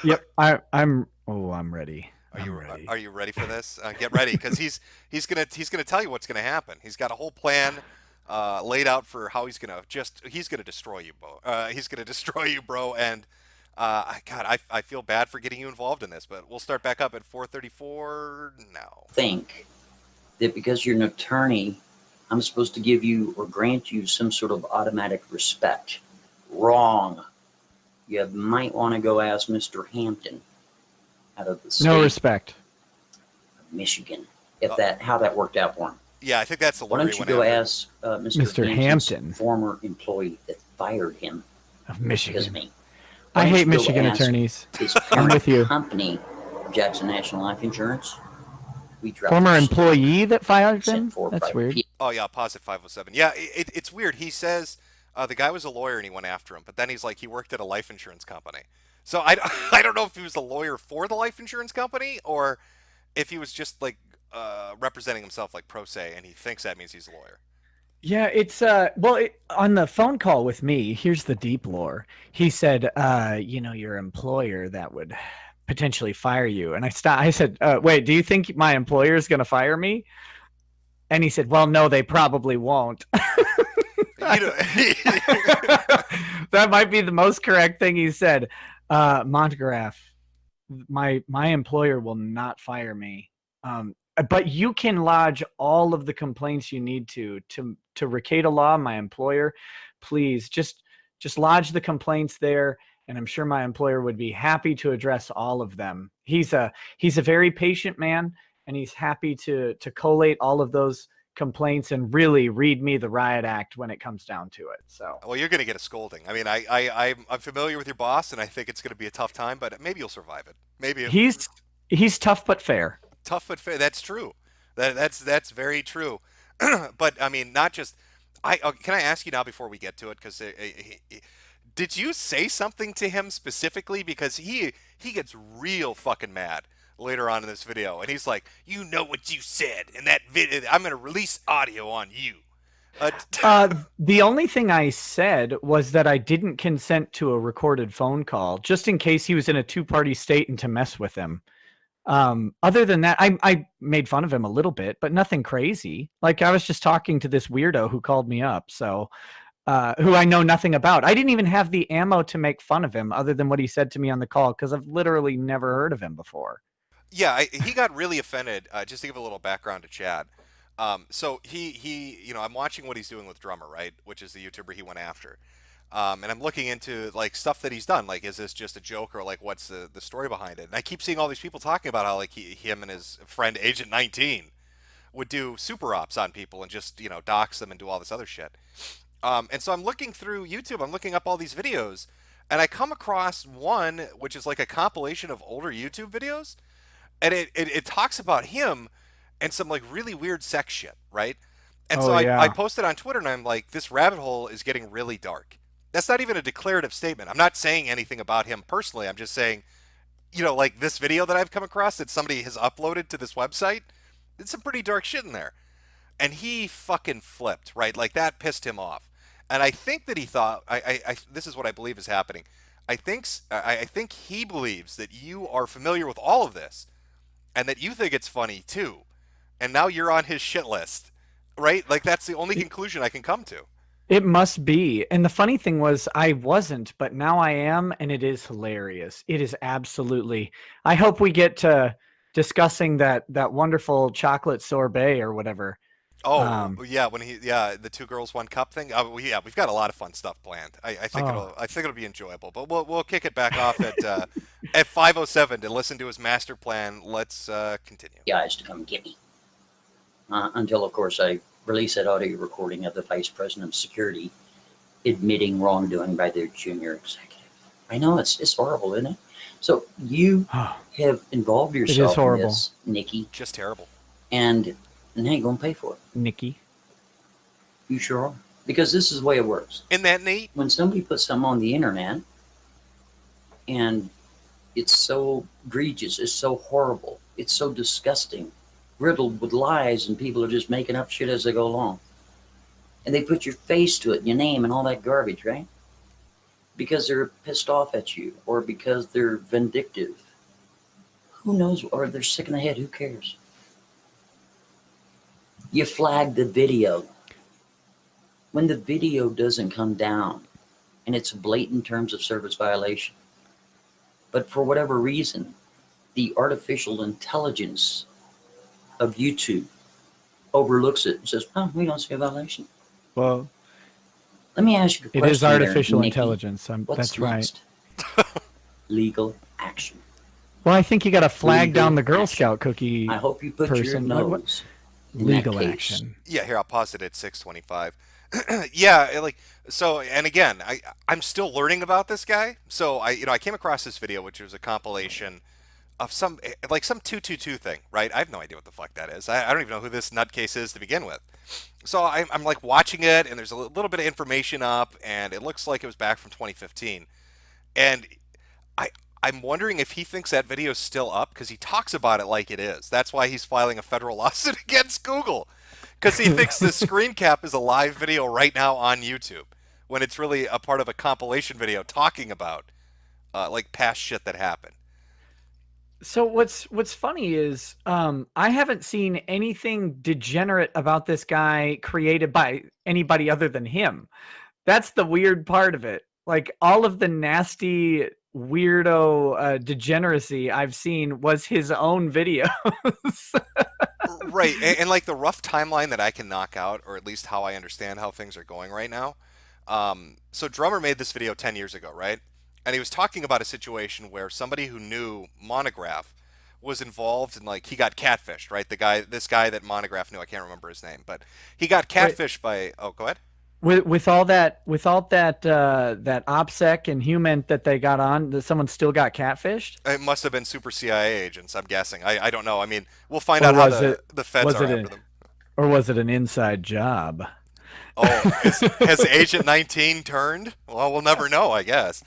Yep. I'm ready. Are you ready for this? Get ready, because he's gonna tell you what's gonna happen. He's got a whole plan laid out for how he's gonna destroy you, bro. He's gonna destroy you, bro. And God, I feel bad for getting you involved in this, but we'll start back up at 434 now. Think that because you're an attorney, I'm supposed to give you or grant you some sort of automatic respect. Wrong. You might want to go ask Mr. Hampton out of the state No respect. of Michigan, how that worked out for him. Yeah, I think that's the Why don't you go ask Mr. Hampton, former employee that fired him of Michigan. because of me. I hate Michigan attorneys. His I'm with you. company, Jackson National Life Insurance. We dropped Former the employee that fired sent him? for That's private weird. people. Oh yeah, pause at 507. Yeah, it's weird. He says the guy was a lawyer and he went after him, but then he's like he worked at a life insurance company. So I don't know if he was a lawyer for the life insurance company or if he was just like representing himself like pro se and he thinks that means he's a lawyer. Yeah, it's on the phone call with me, here's the deep lore. He said, your employer that would potentially fire you. And I said, wait, do you think my employer is going to fire me? And he said, well, no, they probably won't. That might be the most correct thing he said. Montagraph, my employer will not fire me. But you can lodge all of the complaints you need to Rekieta Law, my employer. Please just lodge the complaints there, and I'm sure my employer would be happy to address all of them. He's a very patient man, and he's happy to collate all of those complaints and really read me the riot act when it comes down to it. So, Well, you're going to get a scolding. I mean, I'm familiar with your boss, and I think it's going to be a tough time, but maybe you'll survive it. Maybe he's tough but fair. tough but fair. That's true. That's very true. But I mean, not just. Can I ask you now before we get to it? Because did you say something to him specifically? Because he gets real fucking mad later on in this video, and he's like, "You know what you said in that video? I'm going to release audio on you." The only thing I said was that I didn't consent to a recorded phone call, just in case he was in a two-party state and to mess with him. Other than that, I made fun of him a little bit, but nothing crazy. Like, I was just talking to this weirdo who called me up, so who I know nothing about. I didn't even have the ammo to make fun of him other than what he said to me on the call, because I've literally never heard of him before. Yeah, he got really offended. Just to give a little background to Chad. So he, I'm watching what he's doing with Drummer, right? Which is the YouTuber he went after. And I'm looking into like stuff that he's done. Like, is this just a joke, or like what's the story behind it? And I keep seeing all these people talking about how like him and his friend Agent 19 would do super ops on people and just dox them and do all this other shit. And so I'm looking through YouTube. I'm looking up all these videos, and I come across one which is like a compilation of older YouTube videos, and it talks about him and some like really weird sex shit, right? And so I posted on Twitter, and I'm like, this rabbit hole is getting really dark. That's not even a declarative statement. I'm not saying anything about him personally. I'm just saying, like this video that I've come across that somebody has uploaded to this website, it's some pretty dark shit in there. And he fucking flipped, right? Like, that pissed him off. And I think that he thought, this is what I believe is happening. I think he believes that you are familiar with all of this, and that you think it's funny too. And now you're on his shit list, right? Like, that's the only conclusion I can come to. It must be. And the funny thing was, I wasn't, but now I am, and it is hilarious. It is absolutely. I hope we get to discussing that wonderful chocolate sorbet or whatever. Oh, yeah, the 2 girls 1 cup thing. We've got a lot of fun stuff planned. I think it'll be enjoyable. But we'll kick it back off at 5:07 to listen to his master plan. Let's continue. Guys to come get me. Until, of course, I release that audio recording of the Vice President of Security admitting wrongdoing by their junior executive. I know, it's horrible, isn't it? So you have involved yourself in this, Nikki. Just terrible. And now you're going to pay for it. Nikki. You sure are. Because this is the way it works. Isn't that neat? When somebody puts something on the internet and it's so egregious, it's so horrible, it's so disgusting, riddled with lies, and people are just making up shit as they go along. And they put your face to it, your name, and all that garbage, right? Because they're pissed off at you, or because they're vindictive. Who knows? Or they're sick in the head. Who cares? You flag the video. When the video doesn't come down, and it's a blatant terms of service violation, but for whatever reason, the artificial intelligence of YouTube overlooks it and says, "Oh, we don't see a violation." Well, let me ask you a question. It is artificial Nikki. Intelligence. What's that's next? right. Legal action. Well, I think you got to flag Legal down the Girl action. Scout cookie. I hope you put your person. nose in Legal that case. action. Yeah, here, I'll pause it at 6:25. Yeah, so, and again, I'm still learning about this guy. So I came across this video, which was a compilation of some 222 thing, right? I have no idea what the fuck that is. I don't even know who this nutcase is to begin with. So I'm like watching it, and there's a little bit of information up, and it looks like it was back from 2015. And I'm wondering if he thinks that video is still up, because he talks about it like it is. That's why he's filing a federal lawsuit against Google, because he thinks the screen cap is a live video right now on YouTube, when it's really a part of a compilation video talking about like past shit that happened. So what's funny is I haven't seen anything degenerate about this guy created by anybody other than him. That's the weird part of it. Like, all of the nasty weirdo degeneracy I've seen was his own videos. Right, and like the rough timeline that I can knock out, or at least how I understand how things are going right now. So Drummer made this video 10 years ago, right? and he was talking about a situation where somebody who knew Montagraph was involved in, like, he got catfished, right? This guy that Montagraph knew, I can't remember his name, but he got Wait, catfished by. Oh, go ahead. with all that, that OPSEC and human that they got on, that someone still got catfished, It must have been super CIA agents, I'm guessing. I don't know. I mean, we'll find or out how was it the feds was are it after a, them. or was it an inside job? Oh, has Agent 19 turned? Well, we'll never know, I guess.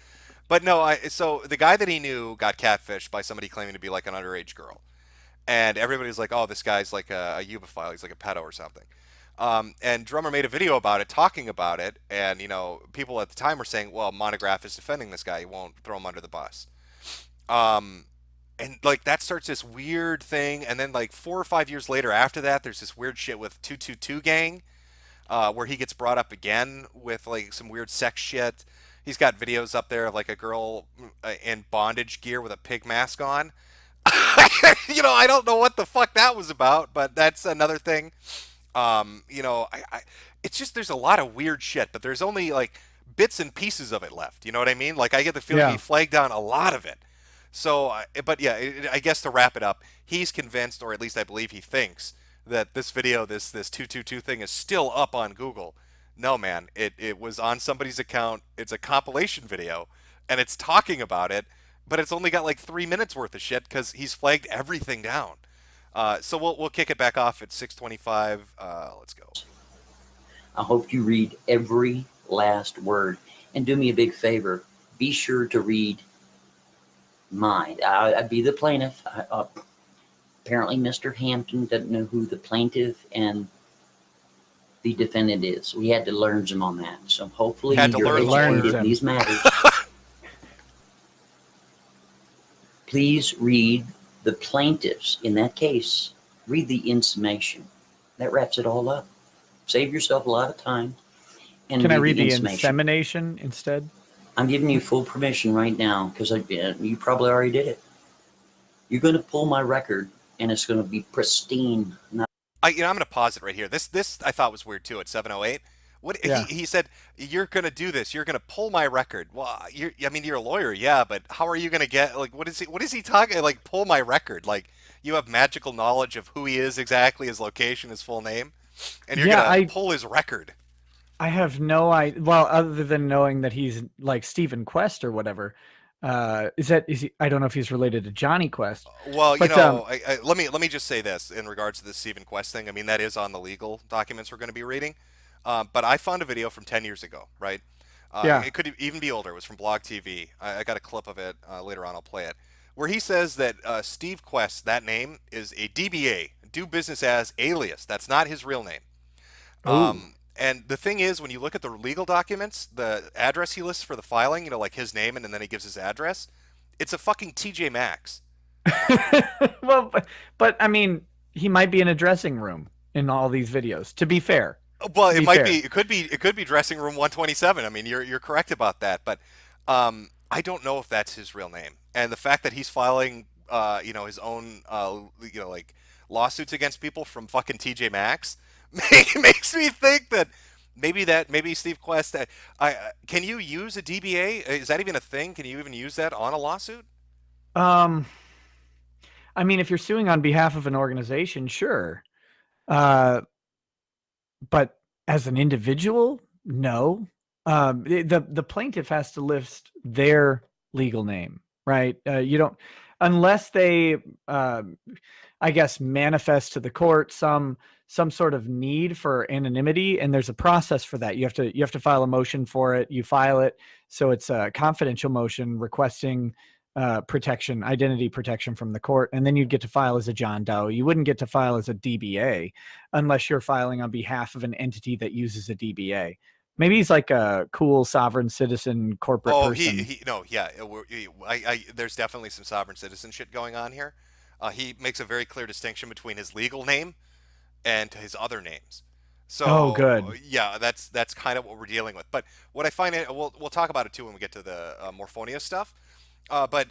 But no, so the guy that he knew got catfished by somebody claiming to be like an underage girl. And everybody's like, oh, this guy's like a eubophile. He's like a pedo or something. And Drummer made a video about it, talking about it. And, people at the time were saying, well, Montagraph is defending this guy. He won't throw him under the bus. And like that starts this weird thing. And then like 4 or 5 years later after that, there's this weird shit with 222 Gang. Where he gets brought up again with like some weird sex shit. He's got videos up there of like a girl in bondage gear with a pig mask on. I don't know what the fuck that was about, but that's another thing. It's just there's a lot of weird shit, but there's only like bits and pieces of it left. You know what I mean? Like I get the feeling he flagged down a lot of it. So, but yeah, I guess to wrap it up, he's convinced, or at least I believe he thinks, that this video, this 222 thing is still up on Google. No, man, it was on somebody's account. It's a compilation video, and it's talking about it, but it's only got like 3 minutes worth of shit because he's flagged everything down. So we'll kick it back off at 6:25. Let's go. I hope you read every last word. And do me a big favor. Be sure to read mine. I'd be the plaintiff. Apparently, Mr. Hampton doesn't know who the plaintiff and the defendant is. We had to learn some on that. So hopefully you're educated in these matters. Please read the plaintiffs in that case. Read the insummation. That wraps it all up. Save yourself a lot of time. And can I read the insemination instead? I'm giving you full permission right now because you probably already did it. You're going to pull my record, and it's going to be pristine. I'm going to pause it right here. This I thought was weird too. At 7:08, he said, "You're going to do this. You're going to pull my record." Well, you're a lawyer, yeah, but how are you going to get like what is he talking like? Pull my record? Like you have magical knowledge of who he is exactly, his location, his full name, and you're going to pull his record. I have no idea. Well, other than knowing that he's like Stephen Quest or whatever. Is he? I don't know if he's related to Johnny Quest. Well, but, let me just say this in regards to the Stephen Quest thing. I mean, that is on the legal documents we're going to be reading. But I found a video from 10 years ago, right? It could even be older. It was from Blog TV. I got a clip of it later on. I'll play it. Where he says that Steve Quest, that name, is a DBA, do business as alias. That's not his real name. And the thing is, when you look at the legal documents, the address he lists for the filing, like his name and then he gives his address, it's a fucking TJ Maxx. Well, but I mean, he might be in a dressing room in all these videos, to be fair. Well, it could be dressing room 127. I mean, you're correct about that, but I don't know if that's his real name. And the fact that he's filing, his own, like lawsuits against people from fucking TJ Maxx makes me think that maybe Steve Quest. Can you use a DBA? Is that even a thing? Can you even use that on a lawsuit? I mean, if you're suing on behalf of an organization, sure. But as an individual, no. The plaintiff has to list their legal name, right? You don't, unless they, I guess, manifest to the court some sort of need for anonymity, and there's a process for that. You have to file a motion for it. You file it, so it's a confidential motion requesting identity protection from the court, and then you'd get to file as a John Doe. You wouldn't get to file as a DBA unless you're filing on behalf of an entity that uses a DBA. Maybe he's like a cool sovereign citizen corporate person. There's definitely some sovereign citizen shit going on here. He makes a very clear distinction between his legal name and his other names. So, good. Yeah, that's kind of what we're dealing with. But what I find, we'll talk about it too when we get to the Morphonia stuff. But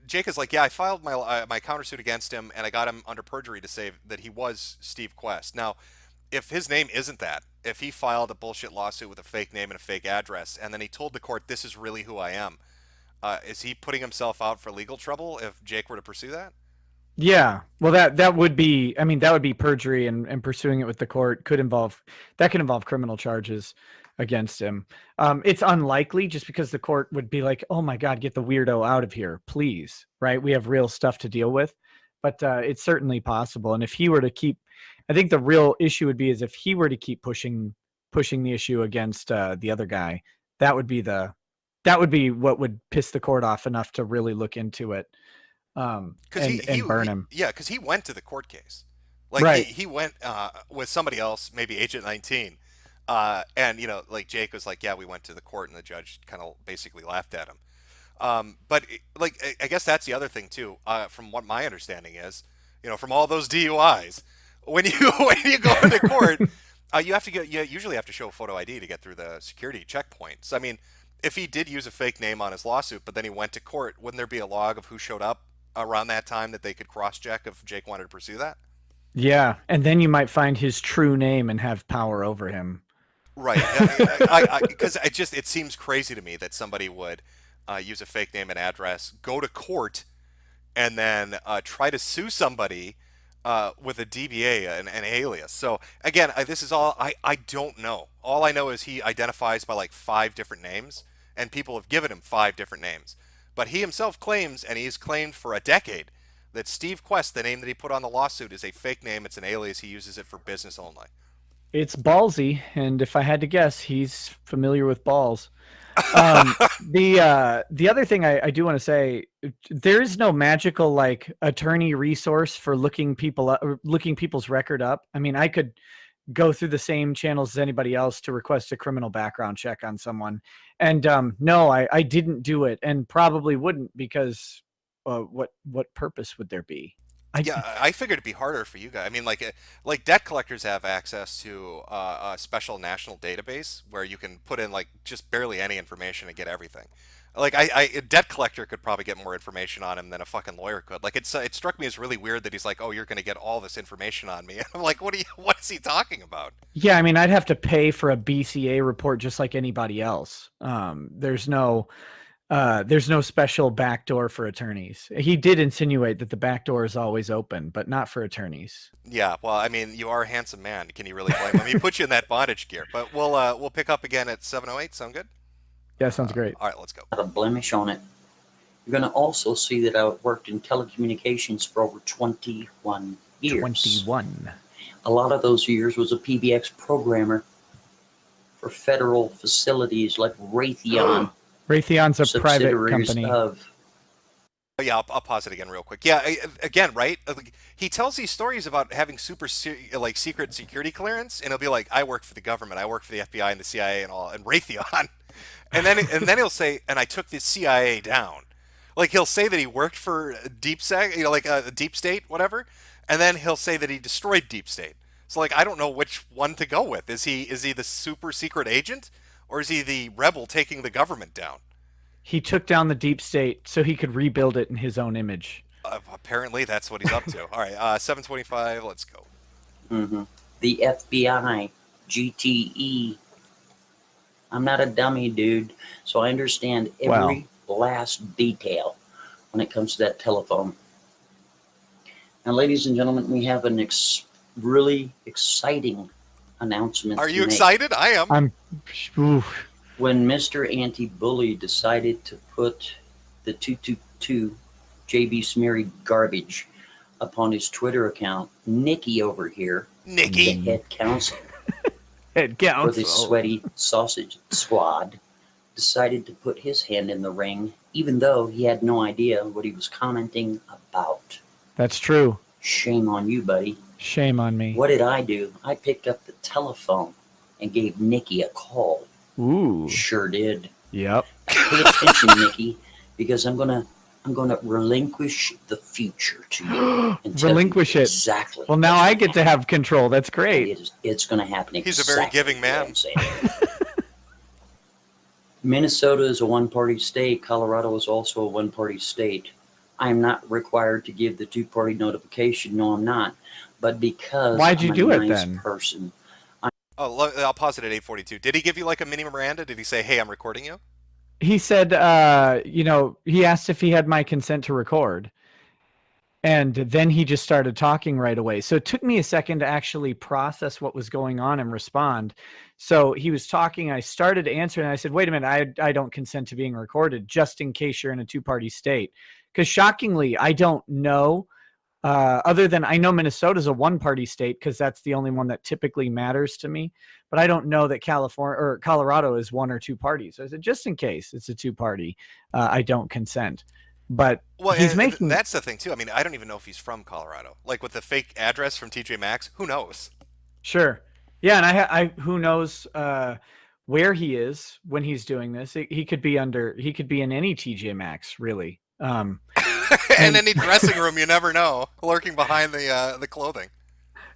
Jake is like, yeah, I filed my countersuit against him, and I got him under perjury to say that he was Steve Quest. Now, if his name isn't that, if he filed a bullshit lawsuit with a fake name and a fake address, and then he told the court, this is really who I am, is he putting himself out for legal trouble if Jake were to pursue that? Yeah. Well, that would be, I mean, that would be perjury, and pursuing it with the court could involve criminal charges against him. It's unlikely, just because the court would be like, oh my God, get the weirdo out of here, please. Right. We have real stuff to deal with, but it's certainly possible. And if he were to keep, I think the real issue would be is if he were to keep pushing the issue against the other guy, that would be what would piss the court off enough to really look into it. And burn him. Yeah, because he went to the court case. Like right. he went with somebody else, maybe Agent 19. And, you know, like Jake was like, yeah, we went to the court, and the judge kind of basically laughed at him. But like, I guess that's the other thing too, from what my understanding is, you know, from all those DUIs, when you go into court, you usually have to show a photo ID to get through the security checkpoints. I mean, if he did use a fake name on his lawsuit, but then he went to court, wouldn't there be a log of who showed up around that time that they could cross-check if Jake wanted to pursue that? Yeah, and then you might find his true name and have power over him. Right. Because it seems crazy to me that somebody would use a fake name and address, go to court, and then try to sue somebody with a DBA, an alias. So again, this is all I don't know. All I know is he identifies by like 5 different names, and people have given him 5 different names. But he himself claims, and he's claimed for a decade, that Steve Quest, the name that he put on the lawsuit, is a fake name. It's an alias. He uses it for business only. It's ballsy, and if I had to guess, he's familiar with balls. The other thing I do want to say, there is no magical like attorney resource for looking people's record up. I mean, I could go through the same channels as anybody else to request a criminal background check on someone, and no, I didn't do it, and probably wouldn't, because what purpose would there be? I figured it'd be harder for you guys. I mean, like debt collectors have access to a special national database where you can put in like just barely any information and get everything. Like a debt collector could probably get more information on him than a fucking lawyer could. Like it struck me as really weird that he's like, oh, you're going to get all this information on me. And I'm like, what is he talking about? Yeah, I mean, I'd have to pay for a BCA report just like anybody else. There's no special backdoor for attorneys. He did insinuate that the backdoor is always open, but not for attorneys. Yeah, well, I mean, you are a handsome man. Can you really blame him? He put you in that bondage gear. But we'll pick up again at 7:08. Sound good? Yeah, sounds great. All right, let's go. Not a blemish on it. You're going to also see that I worked in telecommunications for over 21 years. 21. A lot of those years was a PBX programmer for federal facilities like Raytheon. Raytheon's a private company. Yeah, I'll pause it again real quick. Yeah, again, right? He tells these stories about having secret security clearance, and he'll be like, "I work for the government. I work for the FBI and the CIA and all, and Raytheon." And then he'll say, "And I took the CIA down." Like he'll say that he worked for DeepSec, like a Deep State, whatever, and then he'll say that he destroyed Deep State. So like, I don't know which one to go with. Is he the super secret agent, or is he the rebel taking the government down? He took down the Deep State so he could rebuild it in his own image. Apparently, that's what he's up to. All right, 7:25. Let's go. Mm-hmm. The FBI, GTE. I'm not a dummy, dude, so I understand every last detail when it comes to that telephone. Now, ladies and gentlemen, we have an really exciting announcement. Are you excited? I am. Oof. When Mr. Anti-Bully decided to put the 222 JB Smeary garbage upon his Twitter account, Nikki over here, the head counsel for the Sweaty Sausage Squad, decided to put his hand in the ring, even though he had no idea what he was commenting about. That's true. Shame on you, buddy. Shame on me. What did I do? I picked up the telephone and gave Nikki a call. Ooh. Sure did. Yep. Pay attention, Nikki, because I'm gonna relinquish the future to you. And relinquish it. Exactly. Well, now I get to have control. That's great. It's going to happen. He's a very giving man. Minnesota is a one-party state. Colorado is also a one-party state. I'm not required to give the two-party notification. No, I'm not. But because why'd you I'm do a it nice then? Person. I'll pause it at 8:42. Did he give you like a mini Miranda? Did he say, "Hey, I'm recording you"? he said, he asked if he had my consent to record. And then he just started talking right away. So it took me a second to actually process what was going on and respond. So he was talking. I started answering. And I said, wait a minute, I don't consent to being recorded, just in case you're in a two-party state. Because shockingly, I don't know. Other than I know Minnesota's a one-party state because that's the only one that typically matters to me. But I don't know that California or Colorado is one or two parties. So I said, just in case it's a two-party, I don't consent. But he's making... That's the thing too. I mean, I don't even know if he's from Colorado. Like with the fake address from TJ Maxx, who knows? Sure. Yeah, and I who knows where he is when he's doing this. He could be in any TJ Maxx, really. And any dressing room, you never know, lurking behind the clothing.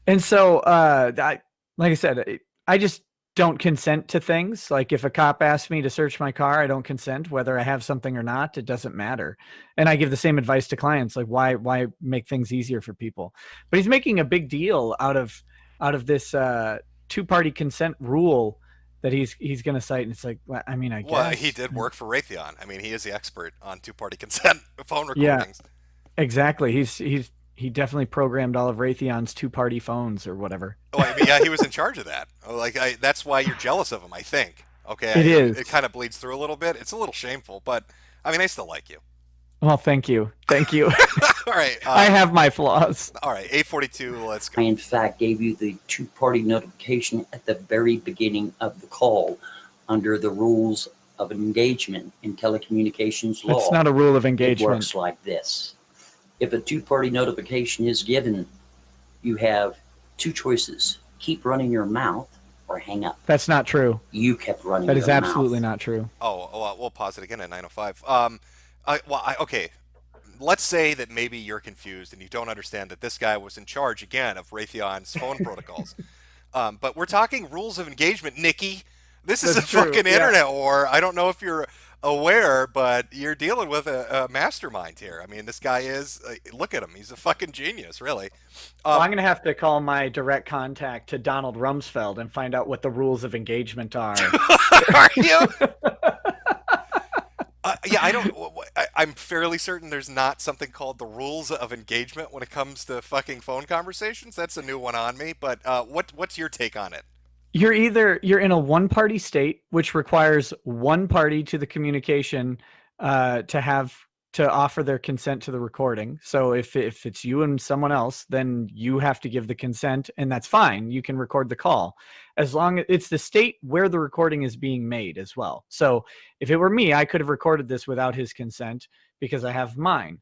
And so, like I said, I just don't consent to things. Like if a cop asks me to search my car, I don't consent. Whether I have something or not, it doesn't matter. And I give the same advice to clients, like why make things easier for people? But he's making a big deal out of this two-party consent rule that he's going to cite. And it's like, I mean, I guess. Well, he did work for Raytheon. I mean, he is the expert on two-party consent phone recordings. Yeah, exactly. He definitely programmed all of Raytheon's two-party phones or whatever. Oh, I mean, yeah, he was in charge of that. Like, that's why you're jealous of him, I think. Okay, it is. It kind of bleeds through a little bit. It's a little shameful, but I mean, I still like you. Well, thank you. All right. I have my flaws. All right, 842. Let's go. I, in fact, gave you the two-party notification at the very beginning of the call under the rules of engagement in telecommunications law. It's not a rule of engagement. It works like this. If a two-party notification is given, you have two choices. Keep running your mouth or hang up. That's not true. You kept running your mouth. That is absolutely not true. Oh, we'll pause it again at 9:05. Okay. Let's say that maybe you're confused and you don't understand that this guy was in charge again of Raytheon's phone protocols. But we're talking rules of engagement, Nikki. This is That's a true. fucking internet war. I don't know if you're aware, but you're dealing with a mastermind here. I mean, this guy is, look at him. He's a fucking genius, really. Well, I'm going to have to call my direct contact to Donald Rumsfeld and find out what the rules of engagement are. Are you? Yeah, I'm fairly certain there's not something called the rules of engagement when it comes to fucking phone conversations. That's a new one on me. But what's your take on it? You're in a one-party state, which requires one party to the communication to offer their consent to the recording. So if it's you and someone else, then you have to give the consent, and that's fine. You can record the call as long as it's the state where the recording is being made as well. So if it were me, I could have recorded this without his consent because I have mine.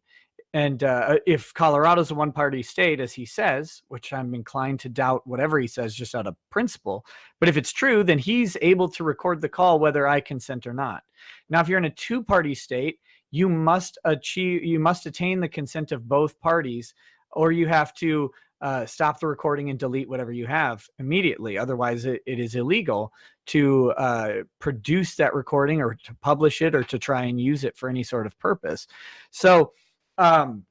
And if Colorado's a one-party state, as he says, which I'm inclined to doubt whatever he says just out of principle, but if it's true, then he's able to record the call whether I consent or not. Now, if you're in a two-party state, you must attain the consent of both parties, or you have to stop the recording and delete whatever you have immediately. Otherwise, it is illegal to produce that recording or to publish it or to try and use it for any sort of purpose. So, and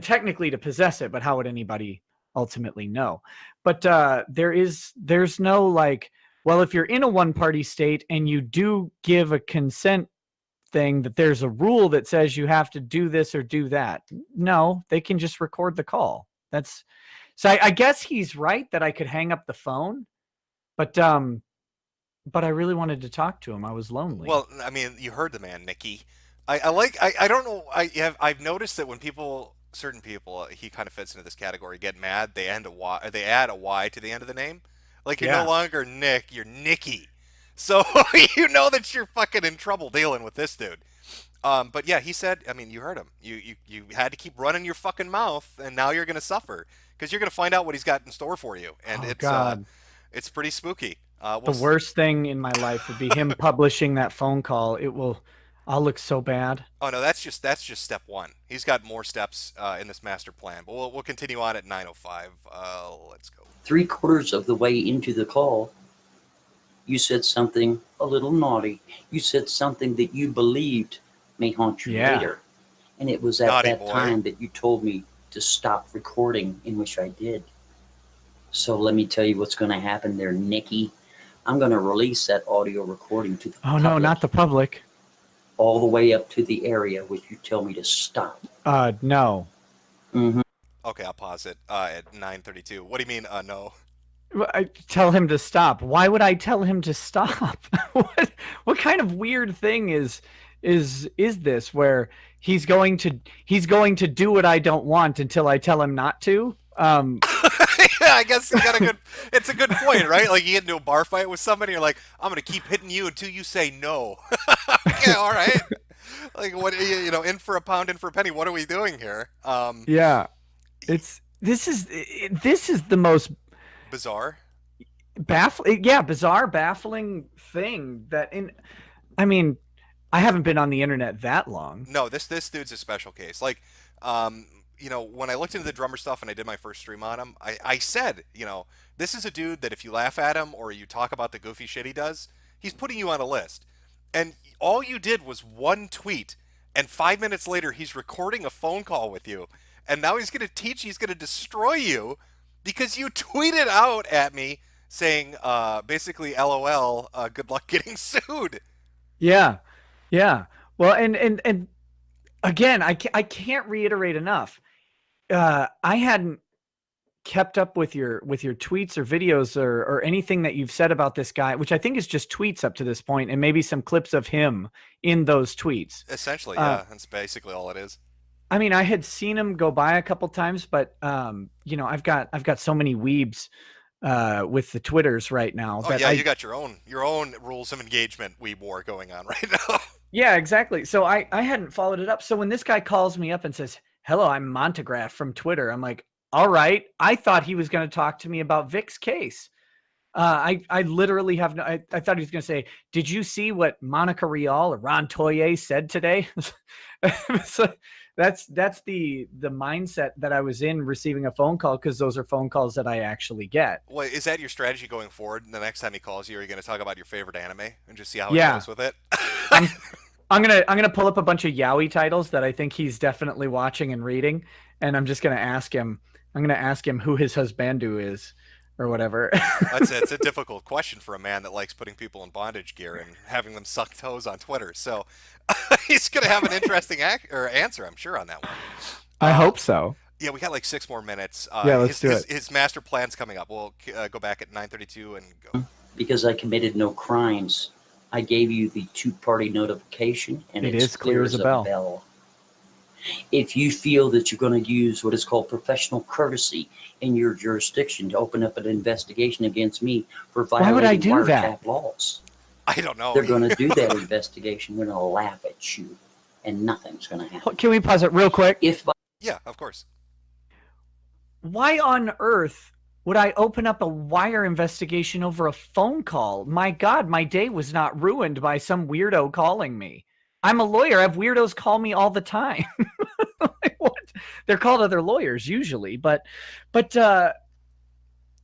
technically to possess it, but how would anybody ultimately know? But there's no like, well, if you're in a one-party state and you do give a consent thing, that there's a rule that says you have to do this or do that. No, they can just record the call. So I guess he's right that I could hang up the phone, but I really wanted to talk to him. I was lonely. Well, I mean, you heard the man, Nikki. I don't know. I've noticed that when certain people, he kind of fits into this category, get mad, they add a Y to the end of the name. Like you're no longer Nick, you're Nikki. So you know that you're fucking in trouble dealing with this dude. But yeah, he said, I mean, you heard him. You had to keep running your fucking mouth, and now you're going to suffer because you're going to find out what he's got in store for you. And it's pretty spooky. The worst thing in my life would be him publishing that phone call. I'll look so bad. Oh no, that's just step one. He's got more steps in this master plan, but we'll continue on at 9:05. Let's go. 3/4 of the way into the call, you said something a little naughty. You said something that you believed may haunt you later, and it was at Naughty that boy. time that you told me to stop recording, in which I did. So let me tell you what's going to happen there, Nikki. I'm going to release that audio recording to the public. Oh no, not the public. all the way up to the area where you tell me to stop. No. Mm-hmm. Okay, I'll pause it at 9:32. What do you mean, no? I tell him to stop. Why would I tell him to stop? What kind of weird thing is this where he's going to do what I don't want until I tell him not to? Yeah, I guess you got a good. It's a good point, right? Like you get into a bar fight with somebody, you're like, I'm gonna keep hitting you until you say no. Okay, all right. Like what in for a pound, in for a penny. What are we doing here? Yeah, this is the most Bizarre. baffling. Yeah, bizarre, baffling thing that I mean, I haven't been on the internet that long. No, this dude's a special case. Like, when I looked into the drummer stuff and I did my first stream on him, I said, this is a dude that if you laugh at him or you talk about the goofy shit he does, he's putting you on a list. And all you did was one tweet, and 5 minutes later he's recording a phone call with you, and now he's going to destroy you because you tweeted out at me saying, basically, LOL, good luck getting sued. Yeah. Well, and again, I can't reiterate enough. I hadn't kept up with your tweets or videos or anything that you've said about this guy, which I think is just tweets up to this point, and maybe some clips of him in those tweets. Essentially, yeah, that's basically all it is. I mean, I had seen him go by a couple times, but I've got so many weebs with the Twitters right now. Oh yeah, you got your own rules of engagement weeb war going on right now. Yeah, exactly. So I hadn't followed it up. So when this guy calls me up and says, "Hello, I'm Montagraph from Twitter," I'm like, all right. I thought he was going to talk to me about Vic's case. I literally have no. I thought he was going to say, "Did you see what Monica Rial or Ron Toye said today?" So that's the mindset that I was in receiving a phone call, because those are phone calls that I actually get. Well, is that your strategy going forward? The next time he calls you, are you going to talk about your favorite anime and just see how he goes with it? I'm gonna pull up a bunch of yaoi titles that I think he's definitely watching and reading, and I'm just gonna ask him. I'm gonna ask him who his husbandu is, or whatever. It's a difficult question for a man that likes putting people in bondage gear and having them suck toes on Twitter. So he's gonna have an interesting answer, I'm sure, on that one. I hope so. Yeah, we got like 6 more minutes. Yeah, let's do it. His master plan's coming up. We'll go back at 9:32 and go. Because I committed no crimes, I gave you the two-party notification, and It it's is clear as a bell. If you feel that you're going to use what is called professional courtesy in your jurisdiction to open up an investigation against me for Why would I violating do that? wiretap laws, I don't know. they're going to do that investigation. They're going to laugh at you, and nothing's going to happen. Can we pause it real quick? Yeah, of course. Why on earth would I open up a wire investigation over a phone call? My God, my day was not ruined by some weirdo calling me. I'm a lawyer. I have weirdos call me all the time. Like, what? They're called other lawyers usually, but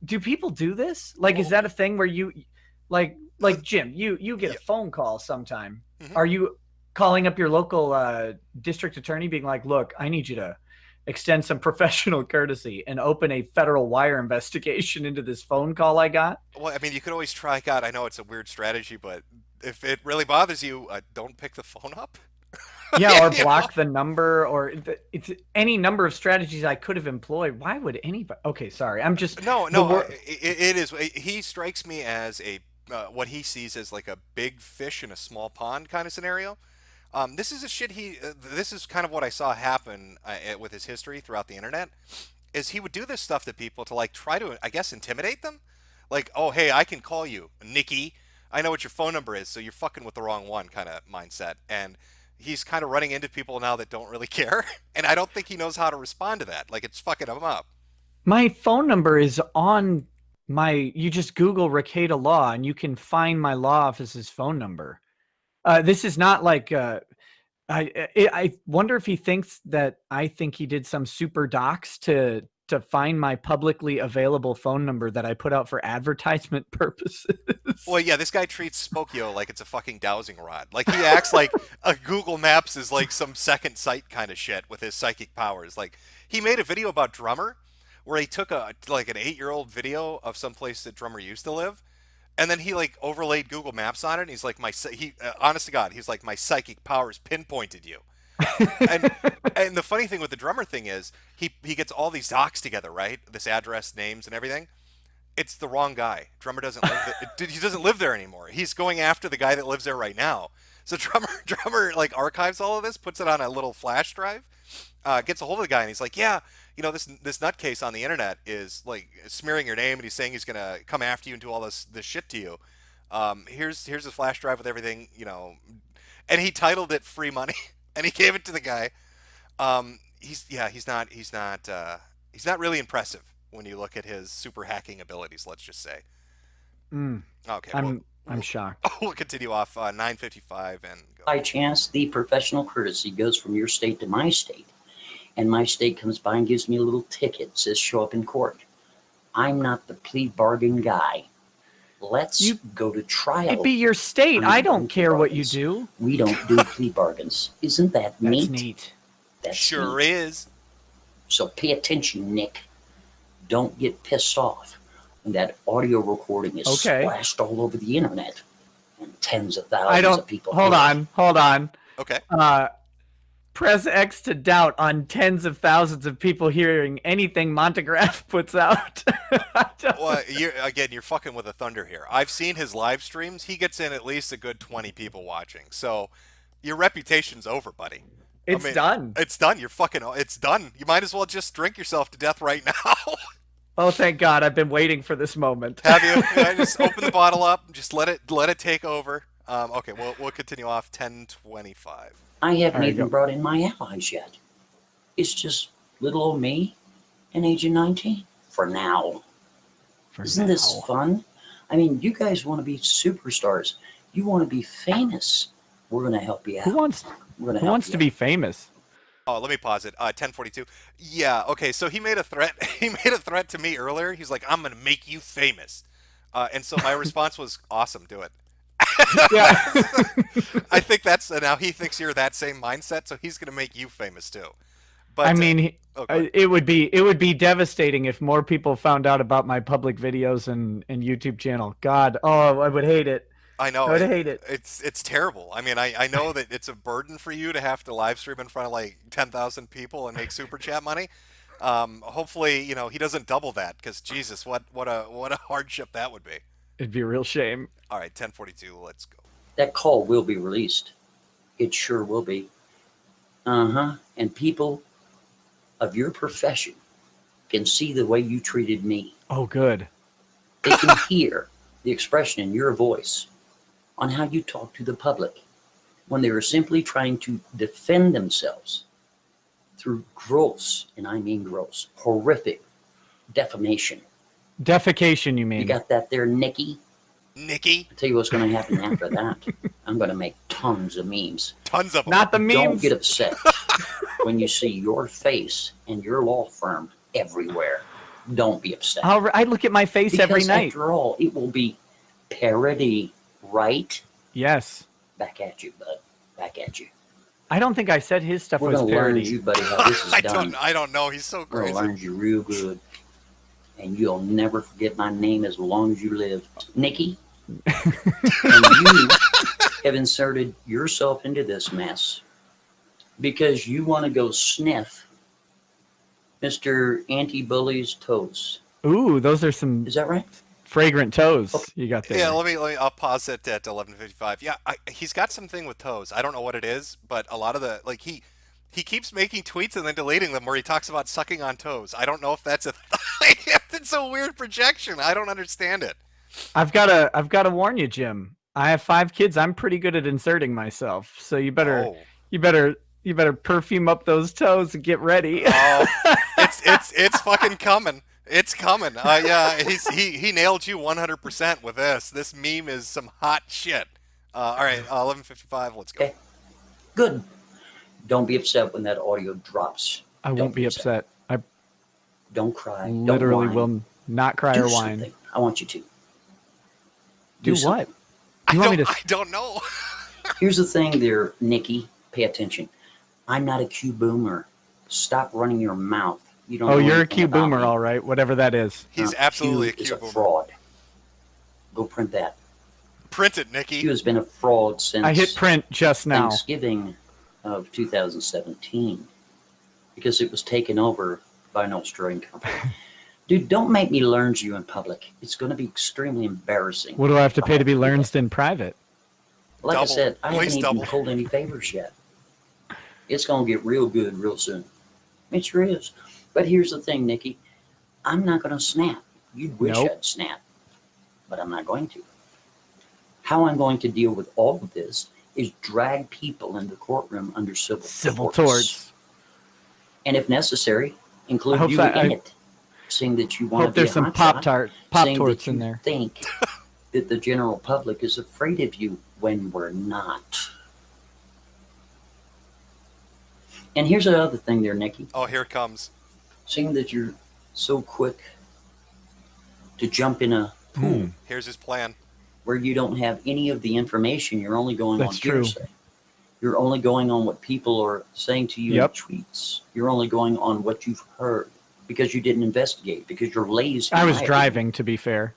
do people do this? Like, is that a thing where you, like Jim, you get a phone call sometime. Mm-hmm. Are you calling up your local district attorney being like, look, I need you to extend some professional courtesy and open a federal wire investigation into this phone call I got? Well, I mean, you could always try. God, I know it's a weird strategy, but if it really bothers you, don't pick the phone up. Yeah, or block the number, or it's any number of strategies I could have employed. Why would anybody? Okay, sorry. I'm just No, it is. He strikes me as a what he sees as like a big fish in a small pond kind of scenario. This is a shit this is kind of what I saw happen with his history throughout the internet. Is he would do this stuff to people to like try to, I guess, intimidate them. Like, oh, hey, I can call you, Nikki. I know what your phone number is, so you're fucking with the wrong one kind of mindset. And he's kind of running into people now that don't really care. And I don't think he knows how to respond to that. Like, it's fucking him up. My phone number is on you just Google Rekieta Law and you can find my law office's phone number. This is not like, I wonder if he thinks that I think he did some super docs to find my publicly available phone number that I put out for advertisement purposes. Well, yeah, this guy treats Spokio like it's a fucking dowsing rod. Like, he acts like a Google Maps is like some second sight kind of shit with his psychic powers. Like, he made a video about Drummer where he took an 8-year-old video of some place that Drummer used to live And then he like overlaid Google Maps on it, and he's like, honest to God, he's like, my psychic powers pinpointed you. And and the funny thing with the drummer thing is, he gets all these docs together, right? This address, names, and everything. It's the wrong guy. Drummer doesn't live he doesn't live there anymore. He's going after the guy that lives there right now. So drummer like archives all of this, puts it on a little flash drive, gets a hold of the guy, and he's like, yeah, this nutcase on the internet is like smearing your name, and he's saying he's gonna come after you and do all this shit to you. Here's a flash drive with everything, and he titled it "Free Money," and he gave it to the guy. He's not really impressive when you look at his super hacking abilities. Let's just say. Okay, I'm shocked. We'll continue off 9:55 and go. By chance, the professional courtesy goes from your state to my state, and my state comes by and gives me a little ticket, says show up in court. I'm not the plea bargain guy. Let's go to trial. It'd be your state. I don't care what you do. We don't do plea bargains. Isn't that neat? That's neat. That's Sure neat. is. So pay attention, Nick. Don't get pissed off when that audio recording is splashed all over the internet and tens of thousands of people. Hold on. Okay. Press X to doubt on tens of thousands of people hearing anything Montagraph puts out. Well, you're fucking with a thunder here. I've seen his live streams. He gets in at least a good 20 people watching. So your reputation's over, buddy. It's done. It's done. It's done. You might as well just drink yourself to death right now. Oh, thank God. I've been waiting for this moment. Have you? Yeah, just open the bottle up. Just let it take over. Okay, we'll continue off 10:25. I haven't even brought in my allies yet. It's just little old me and Agent 19 for now. Isn't this fun? I mean, you guys want to be superstars. You want to be famous. We're going to help you out. Who wants to be famous? Oh, let me pause it. 10:42. Yeah. Okay. So he made a threat. He made a threat to me earlier. He's like, "I'm gonna make you famous," and so my response was, "Awesome, do it." Yeah. I think that's now he thinks you're that same mindset, so he's gonna make you famous too. But I mean, it would be devastating if more people found out about my public videos and YouTube channel. God, I would hate it. I know. I would hate it. It's terrible. I mean, I know that it's a burden for you to have to live stream in front of like 10,000 people and make super chat money. Hopefully, he doesn't double that, because Jesus, what a hardship that would be. It'd be a real shame. All right, 10:42. Let's go. That call will be released. It sure will be. And people of your profession can see the way you treated me. Oh, good. They can hear the expression in your voice on how you talk to the public when they were simply trying to defend themselves through gross, and I mean gross, horrific defamation. Defecation, you mean? You got that there, Nikki? Nikki? I'll tell you what's going to happen after that. I'm going to make tons of memes. Tons of them. Not the memes. Don't get upset when you see your face and your law firm everywhere. Don't be upset. I look at my face every night. After all, it will be parody, right? Yes. Back at you, bud. Back at you. I don't think I said his stuff We're was going to learn parody. you, buddy, how this is done. I don't know. He's so We're going crazy. to learn you real good. And you'll never forget my name as long as you live. Nikki. And you have inserted yourself into this mess because you want to go sniff Mr. Anti-Bully's toes. Ooh, those are some Is that right? fragrant toes you got there. Yeah, let me. I'll pause it at 11:55. Yeah, he's got something with toes. I don't know what it is, but a lot of the he keeps making tweets and then deleting them where he talks about sucking on toes. I don't know if that's a it's a weird projection. I don't understand it. I've got to warn you, Jim. I have 5 kids. I'm pretty good at inserting myself. So you better perfume up those toes and get ready. Oh, it's fucking coming. It's coming. Yeah, he nailed you 100% with this. This meme is some hot shit. All right, 11:55. Let's go. Okay. Good. Don't be upset when that audio drops. I won't be upset. I Don't cry. literally Don't whine. will not cry Do or whine. something. I want you to. Do something. what? You want me to? I don't know. Here's the thing there, Nikki. Pay attention. I'm not a Q boomer. Stop running your mouth. You don't Oh, know you're a anything Q about boomer, me. all right. Whatever that is. He's Now, absolutely a Q is Q a boomer. fraud. Go print that. Print it, Nikki. Q has been a fraud since I hit print just now. Thanksgiving of 2017 because it was taken over by an Australian company. Dude, don't make me learn you in public. It's going to be extremely embarrassing. What do I have to pay to be learned in private? Like I Double. said, I At haven't least even double. pulled any favors yet. It's going to get real good real soon. It sure is. But here's the thing, Nikki. I'm not going to snap. You'd wish Nope. I'd snap, but I'm not going to. How I'm going to deal with all of this is drag people in the courtroom under civil torts. And if necessary, include hope you that- in it. Seeing that you want Hope to be there's a some hotshot, Pop saying Tarts that in you there. think that the general public is afraid of you when we're not. And here's the other thing there, Nikki. Oh, here it comes. Seeing that you're so quick to jump in a pool Here's his plan. where you don't have any of the information, you're only going That's on true. hearsay. You're only going on what people are saying to you Yep. in tweets. You're only going on what you've heard because you didn't investigate, because you're lazy. I in was my opinion. driving, to be fair.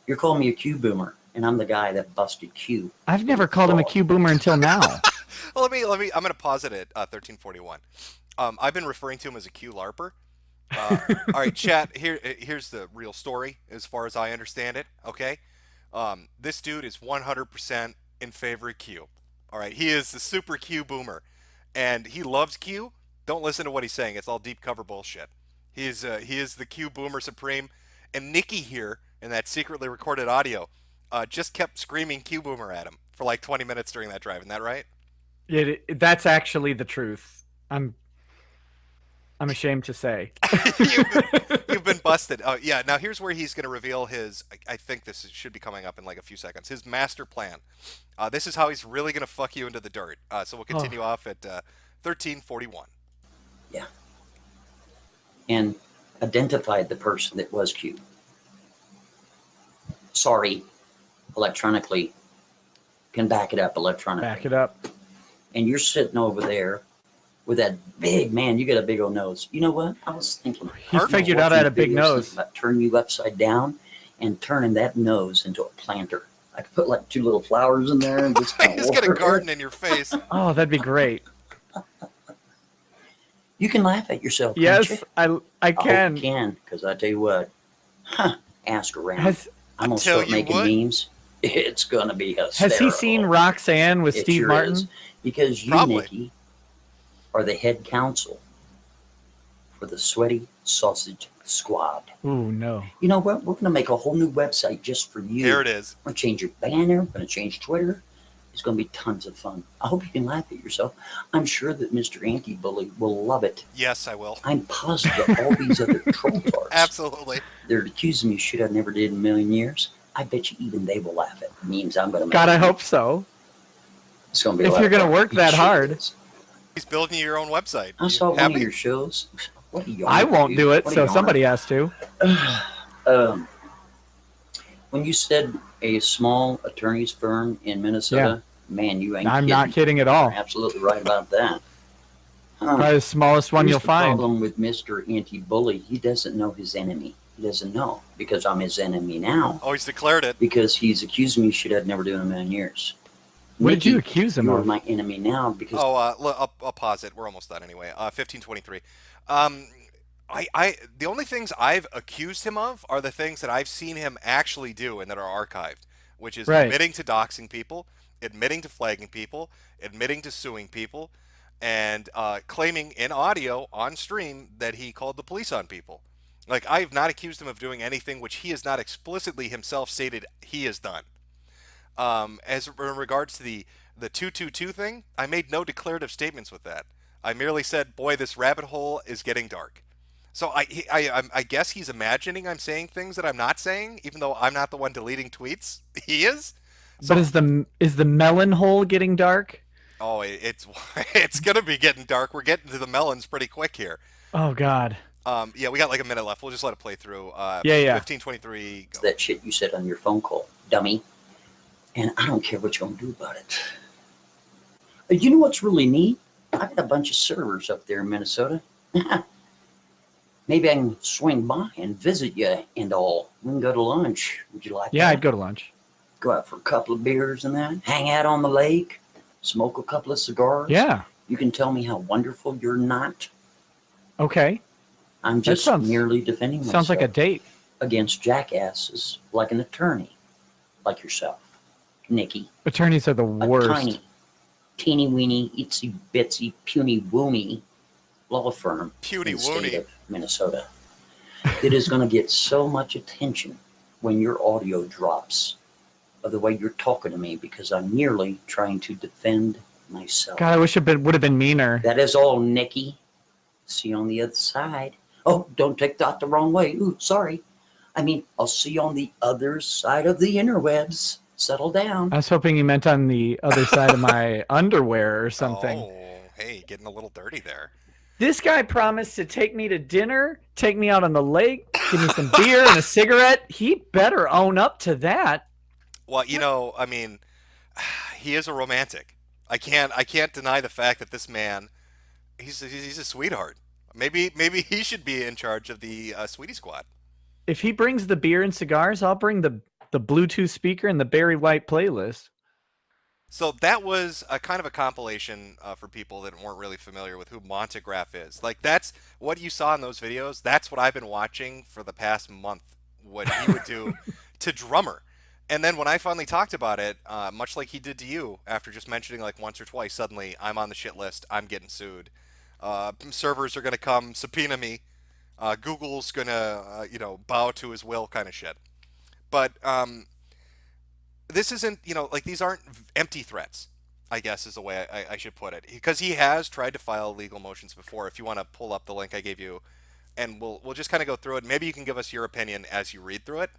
You're calling me a Q boomer, and I'm the guy that busted Q. I've never called him a Q boomer until now. Well, let me. I'm going to pause it at 1341. I've been referring to him as a Q LARPer. All right, chat. Here's the real story, as far as I understand it. Okay, this dude is 100% in favor of Q. All right, he is the super Q boomer, and he loves Q. Don't listen to what he's saying; it's all deep cover bullshit. He is the Q boomer supreme, and Nikki here in that secretly recorded audio just kept screaming Q boomer at him for like 20 minutes during that drive. Isn't that right? That's actually the truth. I'm ashamed to say. You've been busted. Oh yeah. Now here's where he's going to reveal his. I think this should be coming up in like a few seconds. His master plan. This is how he's really going to fuck you into the dirt. So we'll continue off at 1341. Yeah. And identified the person that was Q. Sorry, electronically. Can back it up electronically. Back it up. And you're sitting over there with that big man. You got a big old nose. You know what? I was thinking. He I was figured out I had a watching big videos nose. About turning you upside down and turning that nose into a planter. I could put like 2 little flowers in there and just. He's going to garden in your face. Oh, that'd be great. You can laugh at yourself. Can't Yes, you? I I hope can. you can, because I tell you what. Ask around. Has I'm gonna tell start you making what. memes. It's gonna be hysterical. has he seen Roxanne with It Steve sure Martin? is. Because you, Probably. Nikki, are the head counsel for the Sweaty Sausage Squad. Ooh, no. You know what? We're gonna make a whole new website just for you. There it is. We're gonna change your banner. We're gonna change Twitter. It's gonna be tons of fun. I hope you can laugh at yourself. I'm sure that Mr. Anti-Bully will love it. Yes, I will. I'm positive all these other troll tarts. Absolutely. They're accusing me of shit I never did in a million years. I bet you even they will laugh at memes I'm going to make. God, I hope so. It's going to be a if lot you're of gonna fun. work You that sure hard. is. He's building you your own website. I You saw one happy? of your shows. What a yarn, I won't dude. do it, What a so yarn. somebody has to. When you said a small attorney's firm in Minnesota, man, you ain't I'm kidding. not kidding at all. You're absolutely right about that. Probably the smallest one Here's you'll the find. problem with Mr. Anti-Bully. He doesn't know his enemy. He doesn't know, because I'm his enemy now. Oh, he's declared it. Because he's accused me of shit I'd never do in a million years. What did you Nikki, accuse him you're of? my enemy now because Oh, I'll pause it. We're almost done anyway. 1523. The only things I've accused him of are the things that I've seen him actually do and that are archived, which is Right. admitting to doxing people, admitting to flagging people, admitting to suing people, and claiming in audio on stream that he called the police on people. Like, I have not accused him of doing anything which he has not explicitly himself stated he has done. As in regards to the 222 thing, I made no declarative statements with that. I merely said, boy, this rabbit hole is getting dark. So I guess he's imagining I'm saying things that I'm not saying, even though I'm not the one deleting tweets. He is. But is the melon hole getting dark? Oh, it's gonna be getting dark. We're getting to the melons pretty quick here. Oh God. Yeah, we got like a minute left. We'll just let it play through. Yeah. 1523. Go. that shit you said on your phone call, dummy. And I don't care what you're going to do about it. You know what's really neat? I got a bunch of servers up there in Minnesota. Maybe I can swing by and visit you and all. We can go to lunch. Would you like Yeah, that? I'd go to lunch. Go out for a couple of beers and that. Hang out on the lake. Smoke a couple of cigars. Yeah. You can tell me how wonderful you're not. Okay. I'm just merely defending myself. Sounds like a date. Against jackasses like an attorney, like yourself, Nikki. Attorneys are the worst. A tiny, teeny weeny, itsy bitsy, puny woomy law firm in the state of Minnesota. It is going to get so much attention when your audio drops of the way you're talking to me because I'm merely trying to defend myself. God, I wish it would have been meaner. That is all, Nikki. See you on the other side. Oh, don't take that the wrong way. Ooh, sorry. I mean, I'll see you on the other side of the interwebs. Settle down. I was hoping you meant on the other side of my underwear or something. Oh, hey, getting a little dirty there. This guy promised to take me to dinner, take me out on the lake, give me some beer and a cigarette. He better own up to that. Well, you know, I mean, he is a romantic. I can't deny the fact that this man, he's a sweetheart. Maybe he should be in charge of the Sweetie Squad. If he brings the beer and cigars, I'll bring the Bluetooth speaker and the Barry White playlist. So that was a kind of a compilation for people that weren't really familiar with who Montagraph is. Like, that's what you saw in those videos. That's what I've been watching for the past month, what he would do to Drummer. And then when I finally talked about it, much like he did to you, after just mentioning like once or twice, suddenly I'm on the shit list. I'm getting sued. Servers are going to come subpoena me. Google's going to, bow to his will kind of shit. But this isn't, like, these aren't empty threats, I guess is the way I should put it. Because he has tried to file legal motions before. If you want to pull up the link I gave you, and we'll just kind of go through it. Maybe you can give us your opinion as you read through it.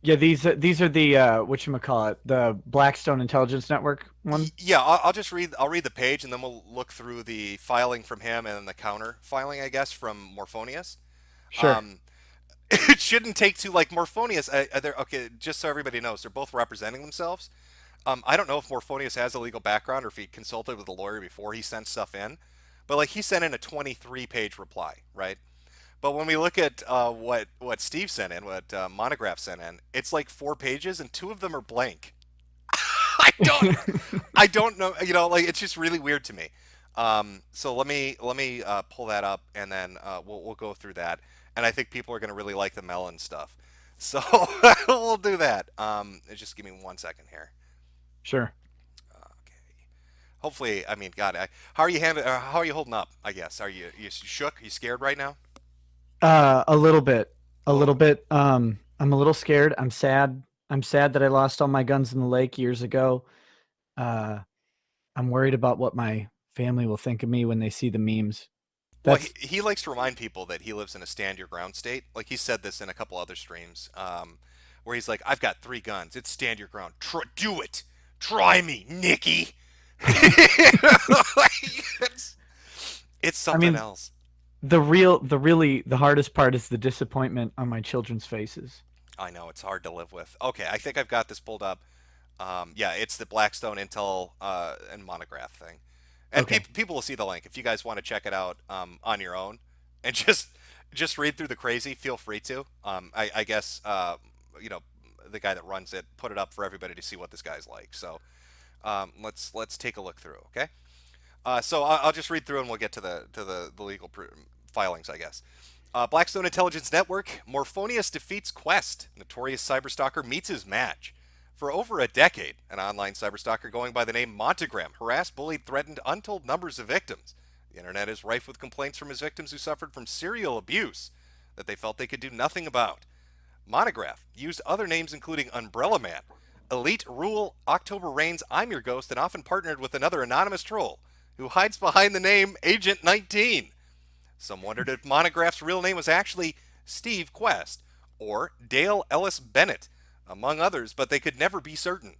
Yeah, these are the whatchamacallit, the Blackstone Intelligence Network one. Yeah, I'll read the page, and then we'll look through the filing from him and then the counter filing, I guess, from Morphonius. Sure. It shouldn't take too, like, Morphonius, okay, just so everybody knows, they're both representing themselves. I don't know if Morphonius has a legal background or if he consulted with a lawyer before he sent stuff in, but, like, he sent in a 23-page reply, right? But when we look at what Steve sent in, what Montagraph sent in, it's like 4 pages and 2 of them are blank. I don't know, like, it's just really weird to me. So let me pull that up, and then we'll go through that. And I think people are going to really like the melon stuff. So we'll do that. Just give me 1 second here. Sure. Okay. Hopefully, I mean, God, how are you holding up? I guess you shook? You scared right now? A little bit. I'm a little scared. I'm sad. I'm sad that I lost all my guns in the lake years ago. I'm worried about what my family will think of me when they see the memes. Well, he likes to remind people that he lives in a stand your ground state. Like, he said this in a couple other streams, where he's like, I've got 3 guns. It's stand your ground. Do it. Try me, Nikki. It's something else. The hardest part is the disappointment on my children's faces. I know, it's hard to live with. Okay, I think I've got this pulled up. Yeah, it's the Blackstone Intel and Montagraph thing. And okay. People will see the link. If you guys want to check it out on your own and just read through the crazy, feel free to. I guess, the guy that runs it put it up for everybody to see what this guy's like. So let's take a look through, okay? So I'll just read through and we'll get to the legal filings, I guess. Blackstone Intelligence Network, Morphonius defeats Quest. Notorious cyberstalker meets his match. For over a decade, an online cyberstalker going by the name Montagraph harassed, bullied, threatened untold numbers of victims. The internet is rife with complaints from his victims who suffered from serial abuse that they felt they could do nothing about. Montagraph used other names including Umbrella Man, Elite Rule, October Rains, I'm Your Ghost, and often partnered with another anonymous troll who hides behind the name Agent 19. Some wondered if Montagraph's real name was actually Steve Quest or Dale Ellis Bennett, among others, but they could never be certain.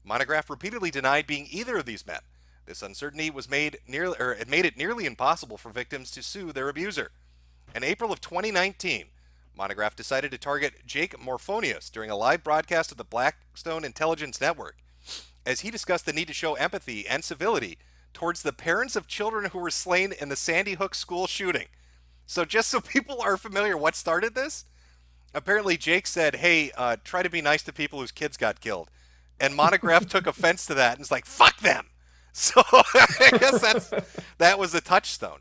Montagraph repeatedly denied being either of these men. This uncertainty made it nearly impossible for victims to sue their abuser. In April of 2019, Montagraph decided to target Jake Morphonius during a live broadcast of the Blackstone Intelligence Network, as he discussed the need to show empathy and civility towards the parents of children who were slain in the Sandy Hook school shooting. So just so people are familiar, what started this? Apparently, Jake said, "Hey, try to be nice to people whose kids got killed," and Montagraph took offense to that and was like, "Fuck them." So I guess that was the touchstone.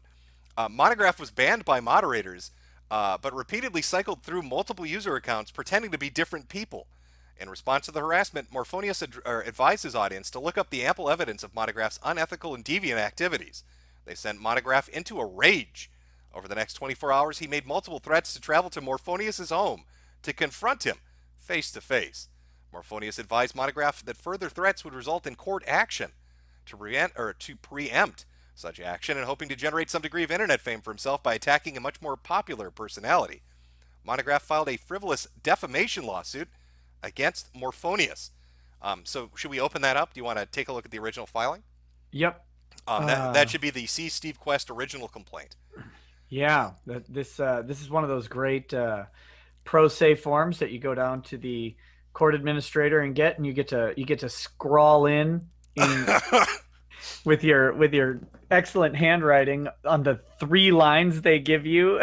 Montagraph was banned by moderators, but repeatedly cycled through multiple user accounts pretending to be different people. In response to the harassment, Morphonius advised his audience to look up the ample evidence of Montagraph's unethical and deviant activities. They sent Montagraph into a rage. Over the next 24 hours, he made multiple threats to travel to Morphonius' home to confront him face to face. Morphonius advised Montagraph that further threats would result in court action to preempt such action, and hoping to generate some degree of internet fame for himself by attacking a much more popular personality. Montagraph filed a frivolous defamation lawsuit against Morphonius. So should we open that up? Do you want to take a look at the original filing? Yep. That should be the C. Steve Quest original complaint. Yeah, this is one of those great pro se forms that you go down to the court administrator and you get to scrawl in with your excellent handwriting on the 3 lines they give you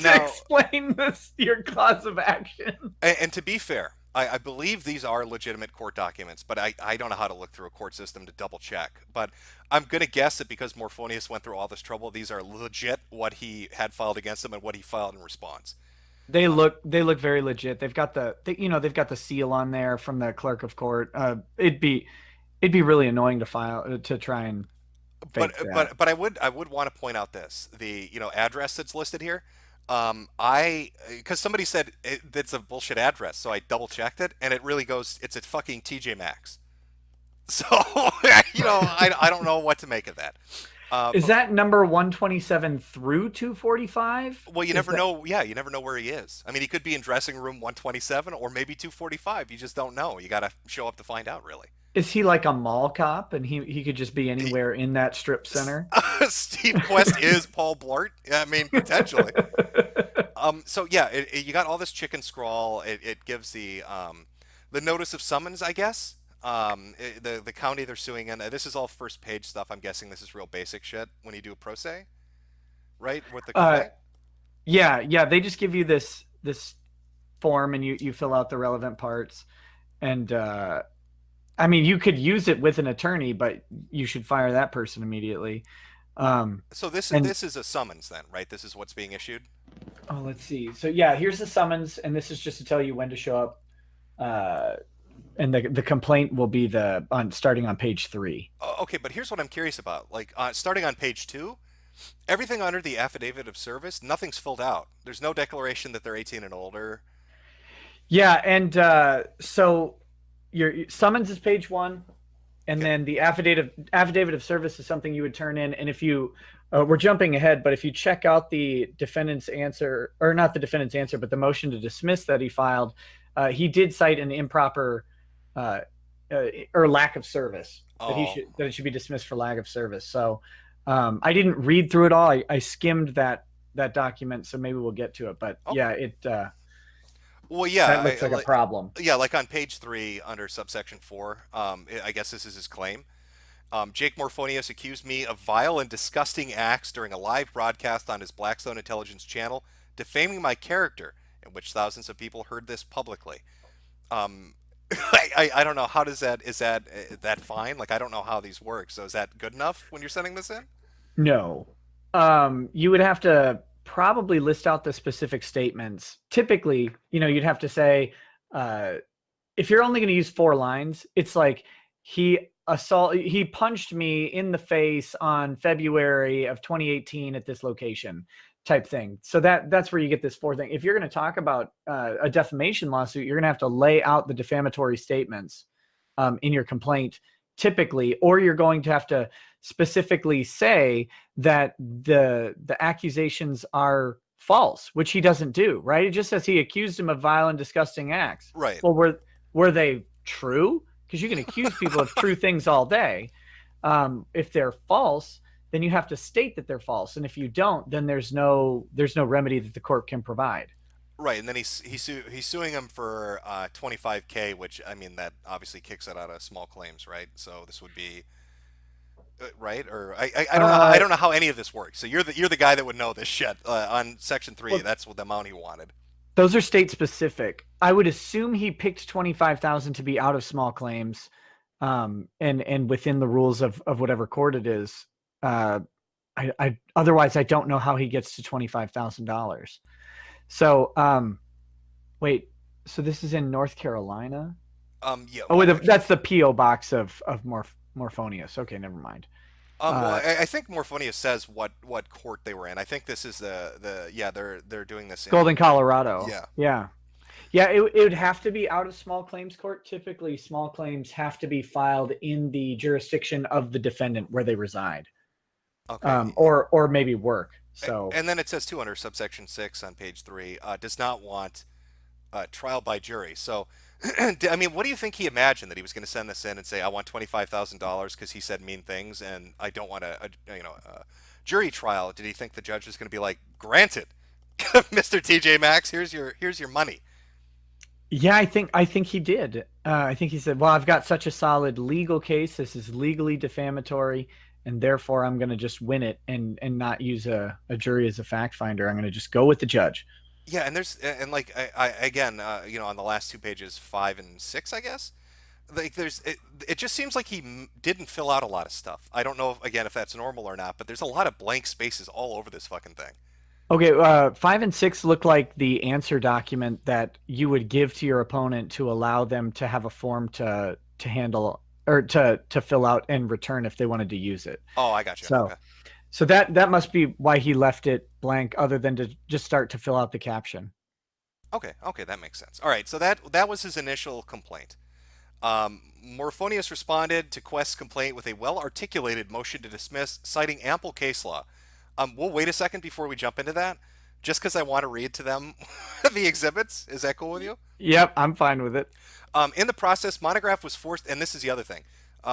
to explain your cause of action. And to be fair, I believe these are legitimate court documents, but I don't know how to look through a court system to double check. But I'm going to guess that because Morphonius went through all this trouble, these are legit what he had filed against him and what he filed in response. They look very legit. They've got they've got the seal on there from the clerk of court. It'd be really annoying to try and fake that. But I would want to point out this, the address that's listed here. Because somebody said that's a bullshit address, so I double checked it, and it really goes, it's at fucking TJ Maxx. So I don't know what to make of that. Is that number 127 through 245? Well, you never know. Yeah, you never know where he is. I mean, he could be in dressing room 127 or maybe 245. You just don't know. You got to show up to find out, really. Is he like a mall cop, and he could just be anywhere in that strip center? Steve Quest is Paul Blart. I mean, potentially. So yeah, you got all this chicken scrawl. It gives the notice of summons, I guess. The county they're suing in. This is all first page stuff. I'm guessing this is real basic shit when you do a pro se, right? With the complaint. Yeah. They just give you this form, and you fill out the relevant parts, and I mean, you could use it with an attorney, but you should fire that person immediately. So this is a summons then, right? This is what's being issued. Oh, let's see. So yeah, here's the summons, and this is just to tell you when to show up. And the complaint will be starting on page 3. Okay, but here's what I'm curious about. Like starting on page 2, everything under the affidavit of service, nothing's filled out. There's no declaration that they're 18 and older. Yeah, and so your summons is page 1, and then the affidavit of service is something you would turn in. And if you we're jumping ahead, but if you check out the defendant's answer, or not the defendant's answer, but the motion to dismiss that he filed, he did cite an improper or lack of service, that it should be dismissed for lack of service. So I didn't read through it all. I skimmed that document, so maybe we'll get to it. But yeah, well, yeah, that looks like a problem. Yeah, like on page 3 under subsection 4, I guess this is his claim. Jake Morphonius accused me of vile and disgusting acts during a live broadcast on his Blackstone Intelligence channel, defaming my character, in which thousands of people heard this publicly. I don't know, how does is that fine? Like, I don't know how these work. So is that good enough when you're sending this in? No. You would have to probably list out the specific statements. Typically, you'd have to say, if you're only going to use 4 lines, it's like he punched me in the face on February of 2018 at this location type thing. So that's where you get this 4 thing. If you're going to talk about a defamation lawsuit, you're going to have to lay out the defamatory statements in your complaint typically, or you're going to have to specifically say that the accusations are false, which he doesn't do, right? It just says he accused him of vile and disgusting acts. Right. Well, were they true? Because you can accuse people of true things all day. If they're false, then you have to state that they're false. And if you don't, then there's no remedy that the court can provide. Right, and then he's suing him for $25K, which, I mean, that obviously kicks it out of small claims, right? So this would be right? Or I don't know. I don't know how any of this works. So you're the guy that would know this shit. On Section 3, Well, that's what the amount he wanted. those are state specific. I would assume he picked 25,000 to be out of small claims, and within the rules of whatever court it is. I otherwise I don't know how he gets to $25,000. So wait, so this is in North Carolina? Yeah. Oh, wait, that's the PO box of Morphonius. Okay, never mind. Well, I think Morphonius says what court they were in. I think this is they're doing this in Golden, Colorado. Yeah. Yeah. It would have to be out of small claims court. Typically, small claims have to be filed in the jurisdiction of the defendant where they reside. Okay. Or maybe work. So and then it says too under subsection 6 on page 3 does not want trial by jury. So I mean, what do you think he imagined, that he was going to send this in and say, I want $25,000 because he said mean things and I don't want a jury trial? Did he think the judge was going to be like, granted, Mr. TJ Maxx, here's your money? yeah, I think he did. I think he said, well, I've got such a solid legal case. This is legally defamatory, and therefore I'm going to just win it and not use a jury as a fact finder. I'm going to just go with the judge. Yeah, and like I again, on the last 2 pages, 5 and 6, I guess, like it just seems like he didn't fill out a lot of stuff. I don't know if that's normal or not, but there's a lot of blank spaces all over this fucking thing. Okay, 5 and 6 look like the answer document that you would give to your opponent to allow them to have a form to handle or to fill out and return if they wanted to use it. Oh, I got you. So, okay. So that must be why he left it blank, other than to just start to fill out the caption. Okay, that makes sense. All right, so that was his initial complaint. Morphonius responded to Quest's complaint with a well-articulated motion to dismiss, citing ample case law. We'll wait a second before we jump into that, just because I want to read to them the exhibits. Is that cool with you? Yep, I'm fine with it. In the process, Montagraph was forced, and this is the other thing,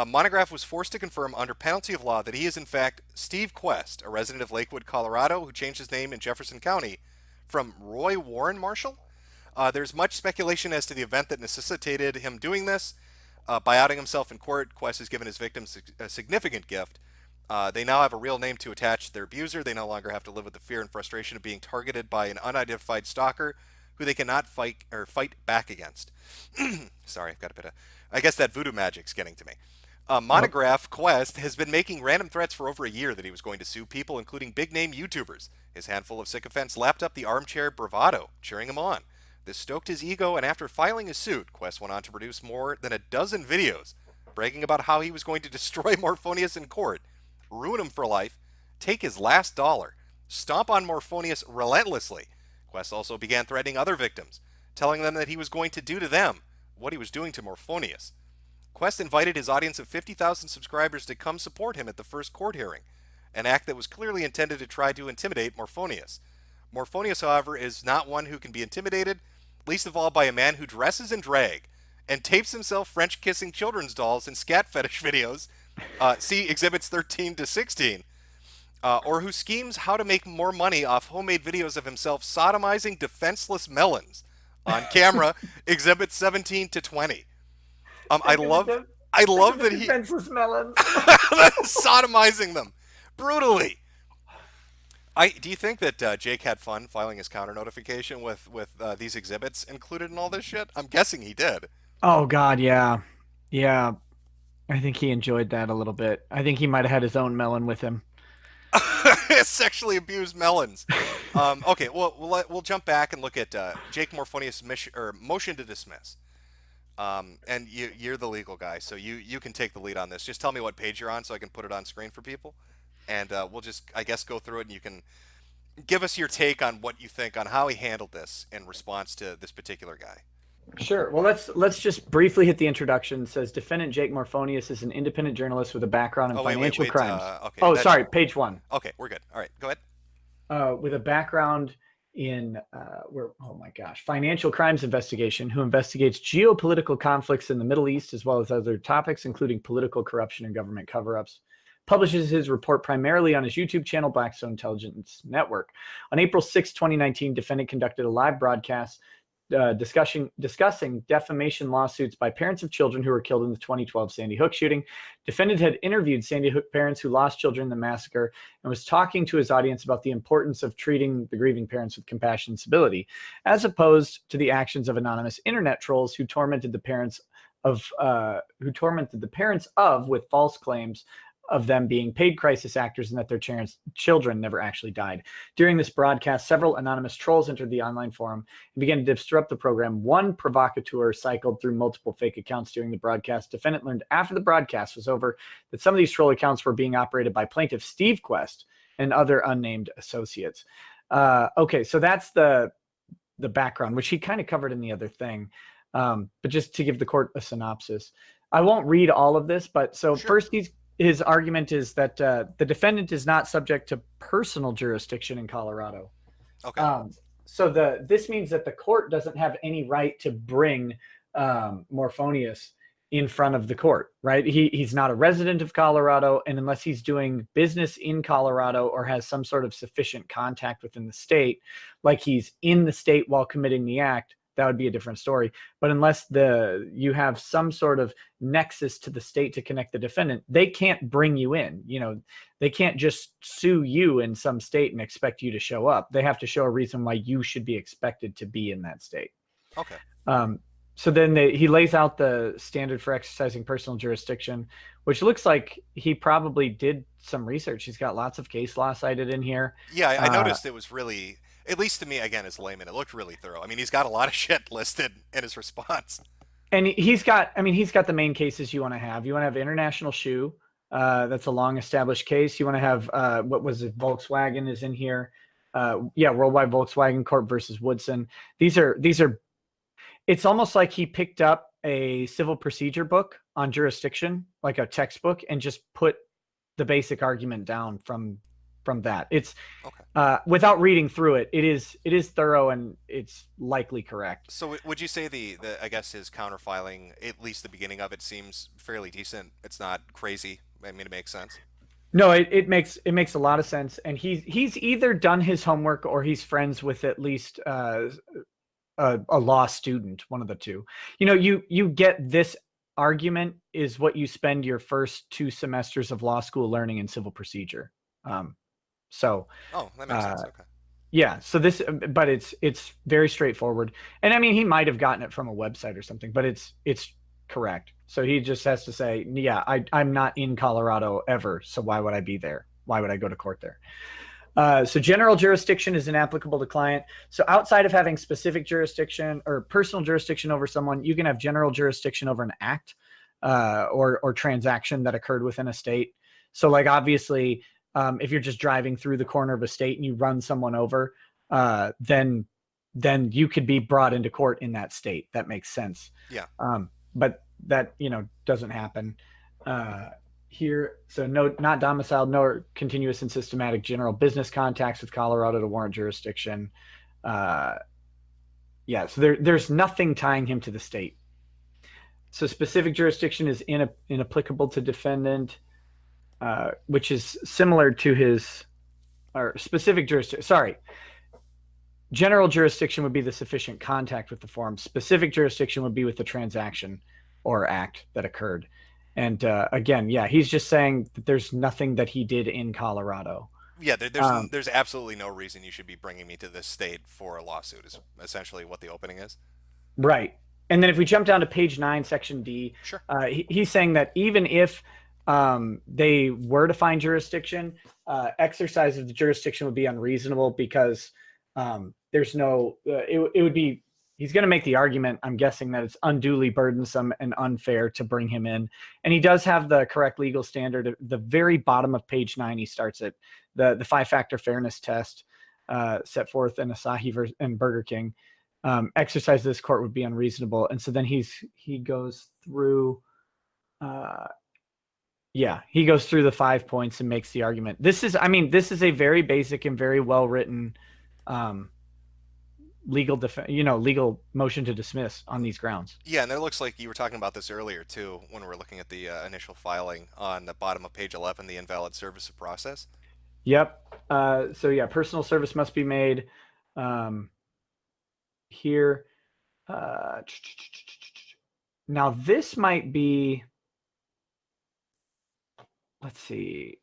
Montagraph was forced to confirm under penalty of law that he is in fact Steve Quest, a resident of Lakewood, Colorado, who changed his name in Jefferson County from Roy Warren Marshall. There's much speculation as to the event that necessitated him doing this. By outing himself in court, Quest has given his victims a significant gift. They now have a real name to attach to their abuser. They no longer have to live with the fear and frustration of being targeted by an unidentified stalker who they cannot fight back against. Sorry, I've got a bit of... I guess that voodoo magic's getting to me. Montagraph Quest has been making random threats for over a year that he was going to sue people, including big-name YouTubers. His handful of sycophants lapped up the armchair bravado, cheering him on. This stoked his ego, and after filing his suit, Quest went on to produce more than a dozen videos, bragging about how he was going to destroy Morphonius in court, ruin him for life, take his last dollar, stomp on Morphonius relentlessly. Quest also began threatening other victims, telling them that he was going to do to them what he was doing to Morphonius. Quest invited his audience of 50,000 subscribers to come support him at the first court hearing, an act that was clearly intended to try to intimidate Morphonius. Morphonius, however, is not one who can be intimidated, least of all by a man who dresses in drag and tapes himself French-kissing children's dolls in scat fetish videos, see Exhibits 13 to 16, or who schemes how to make more money off homemade videos of himself sodomizing defenseless melons on camera, Exhibits 17 to 20. I love that he defenseless melons. sodomizing them brutally. Do you think that Jake had fun filing his counter notification with these exhibits included in all this shit? I'm guessing he did. Oh God, yeah. I think he enjoyed that a little bit. I think he might have had his own melon with him. Sexually abused melons. Okay, well, we'll jump back and look at Jake Morphonius' motion to dismiss. And you're the legal guy, so you can take the lead on this. Just tell me what page you're on so I can put it on screen for people. And we'll just, I guess, go through it, and you can give us your take on what you think on how he handled this in response to this particular guy. Sure. Well, let's just briefly hit the introduction. It says defendant Jake Morphonius is an independent journalist with a background in financial crimes. Okay, sorry, page 1. Okay, we're good. All right, go ahead. With a background in financial crimes investigation, who investigates geopolitical conflicts in the Middle East as well as other topics, including political corruption and government cover-ups. Publishes his report primarily on his YouTube channel, Blackstone Intelligence Network. On April 6, 2019, defendant conducted a live broadcast discussing defamation lawsuits by parents of children who were killed in the 2012 Sandy Hook shooting. Defendant had interviewed Sandy Hook parents who lost children in the massacre and was talking to his audience about the importance of treating the grieving parents with compassion and civility, as opposed to the actions of anonymous internet trolls who tormented the parents of with false claims of them being paid crisis actors and that their children never actually died. During this broadcast, several anonymous trolls entered the online forum and began to disrupt the program. One provocateur cycled through multiple fake accounts during the broadcast. Defendant learned after the broadcast was over that some of these troll accounts were being operated by plaintiff Steve Quest and other unnamed associates. Okay, so that's the background, which he kind of covered in the other thing. But just to give the court a synopsis, I won't read all of this, but so Sure. first his argument is that the defendant is not subject to personal jurisdiction in Colorado. Okay. So this means that the court doesn't have any right to bring Morphonius in front of the court, right? He's not a resident of Colorado, and unless he's doing business in Colorado or has some sort of sufficient contact within the state, like he's in the state while committing the act, that would be a different story. But unless you have some sort of nexus to the state to connect the defendant, they can't bring you in. You know, they can't just sue you in some state and expect you to show up. They have to show a reason why you should be expected to be in that state. Okay. So then he lays out the standard for exercising personal jurisdiction, which looks like he probably did some research. He's got lots of case law cited in here. Yeah, I noticed it was really, at least to me, again, as a layman, it looked really thorough. I mean, he's got a lot of shit listed in his response. And he's got the main cases you want to have. You want to have International Shoe. That's a long established case. You want to have, what was it? Volkswagen is in here. Worldwide Volkswagen Corp versus Woodson. These are, it's almost like he picked up a civil procedure book on jurisdiction, like a textbook, and just put the basic argument down from that. It's okay. Without reading through it, it is thorough and it's likely correct. So would you say the I guess his counterfiling, at least the beginning of it, seems fairly decent? It's not crazy. I mean, it makes sense. No, it makes a lot of sense, and he's either done his homework or he's friends with at least a law student, one of the two. You know, you get this argument is what you spend your first 2 semesters of law school learning in civil procedure. So that makes sense. Okay. Yeah, so but it's very straightforward, and I mean he might have gotten it from a website or something, but it's correct. So he just has to say, yeah, I'm not in Colorado ever, so why would I be there? Why would I go to court there? So general jurisdiction is inapplicable to client. So outside of having specific jurisdiction or personal jurisdiction over someone, you can have general jurisdiction over an act or transaction that occurred within a state. So like obviously, if you're just driving through the corner of a state and you run someone over, then you could be brought into court in that state. That makes sense. Yeah. But that, doesn't happen here. So not domiciled, no continuous and systematic general business contacts with Colorado to warrant jurisdiction. So there's nothing tying him to the state. So specific jurisdiction is inapplicable to defendant, which is similar to his, or specific jurisdiction. Sorry. General jurisdiction would be the sufficient contact with the forum. Specific jurisdiction would be with the transaction or act that occurred. And again, he's just saying that there's nothing that he did in Colorado. Yeah, there's absolutely no reason you should be bringing me to this state for a lawsuit is essentially what the opening is. Right. And then if we jump down to page 9, section D, sure. He's saying that even if they were to find jurisdiction, exercise of the jurisdiction would be unreasonable because there's no, it would be, he's going to make the argument, I'm guessing, that it's unduly burdensome and unfair to bring him in. And he does have the correct legal standard. At the very bottom of page 9, he starts it, the 5-factor fairness test set forth in Asahi and Burger King. Exercise of this court would be unreasonable. And so then he goes through, he goes through the 5 points and makes the argument. This is a very basic and very well-written legal motion to dismiss on these grounds. Yeah, and it looks like you were talking about this earlier too when we were looking at the initial filing on the bottom of page 11, the invalid service of process. Yep. Personal service must be made here. Now this might be. Let's see.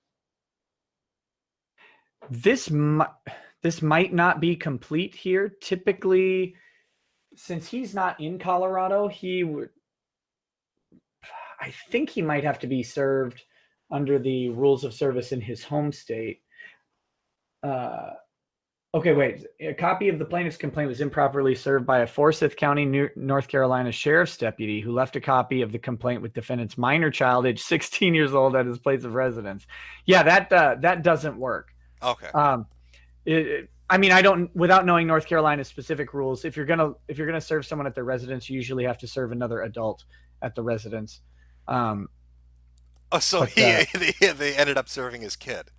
This might not be complete here. Typically, since he's not in Colorado, I think he might have to be served under the rules of service in his home state. Okay, wait. A copy of the plaintiff's complaint was improperly served by a Forsyth County, North Carolina sheriff's deputy who left a copy of the complaint with defendant's minor child, age 16 years old, at his place of residence. Yeah, that doesn't work. Okay. I mean, I don't. Without knowing North Carolina's specific rules, if you're gonna serve someone at their residence, you usually have to serve another adult at the residence. So they ended up serving his kid.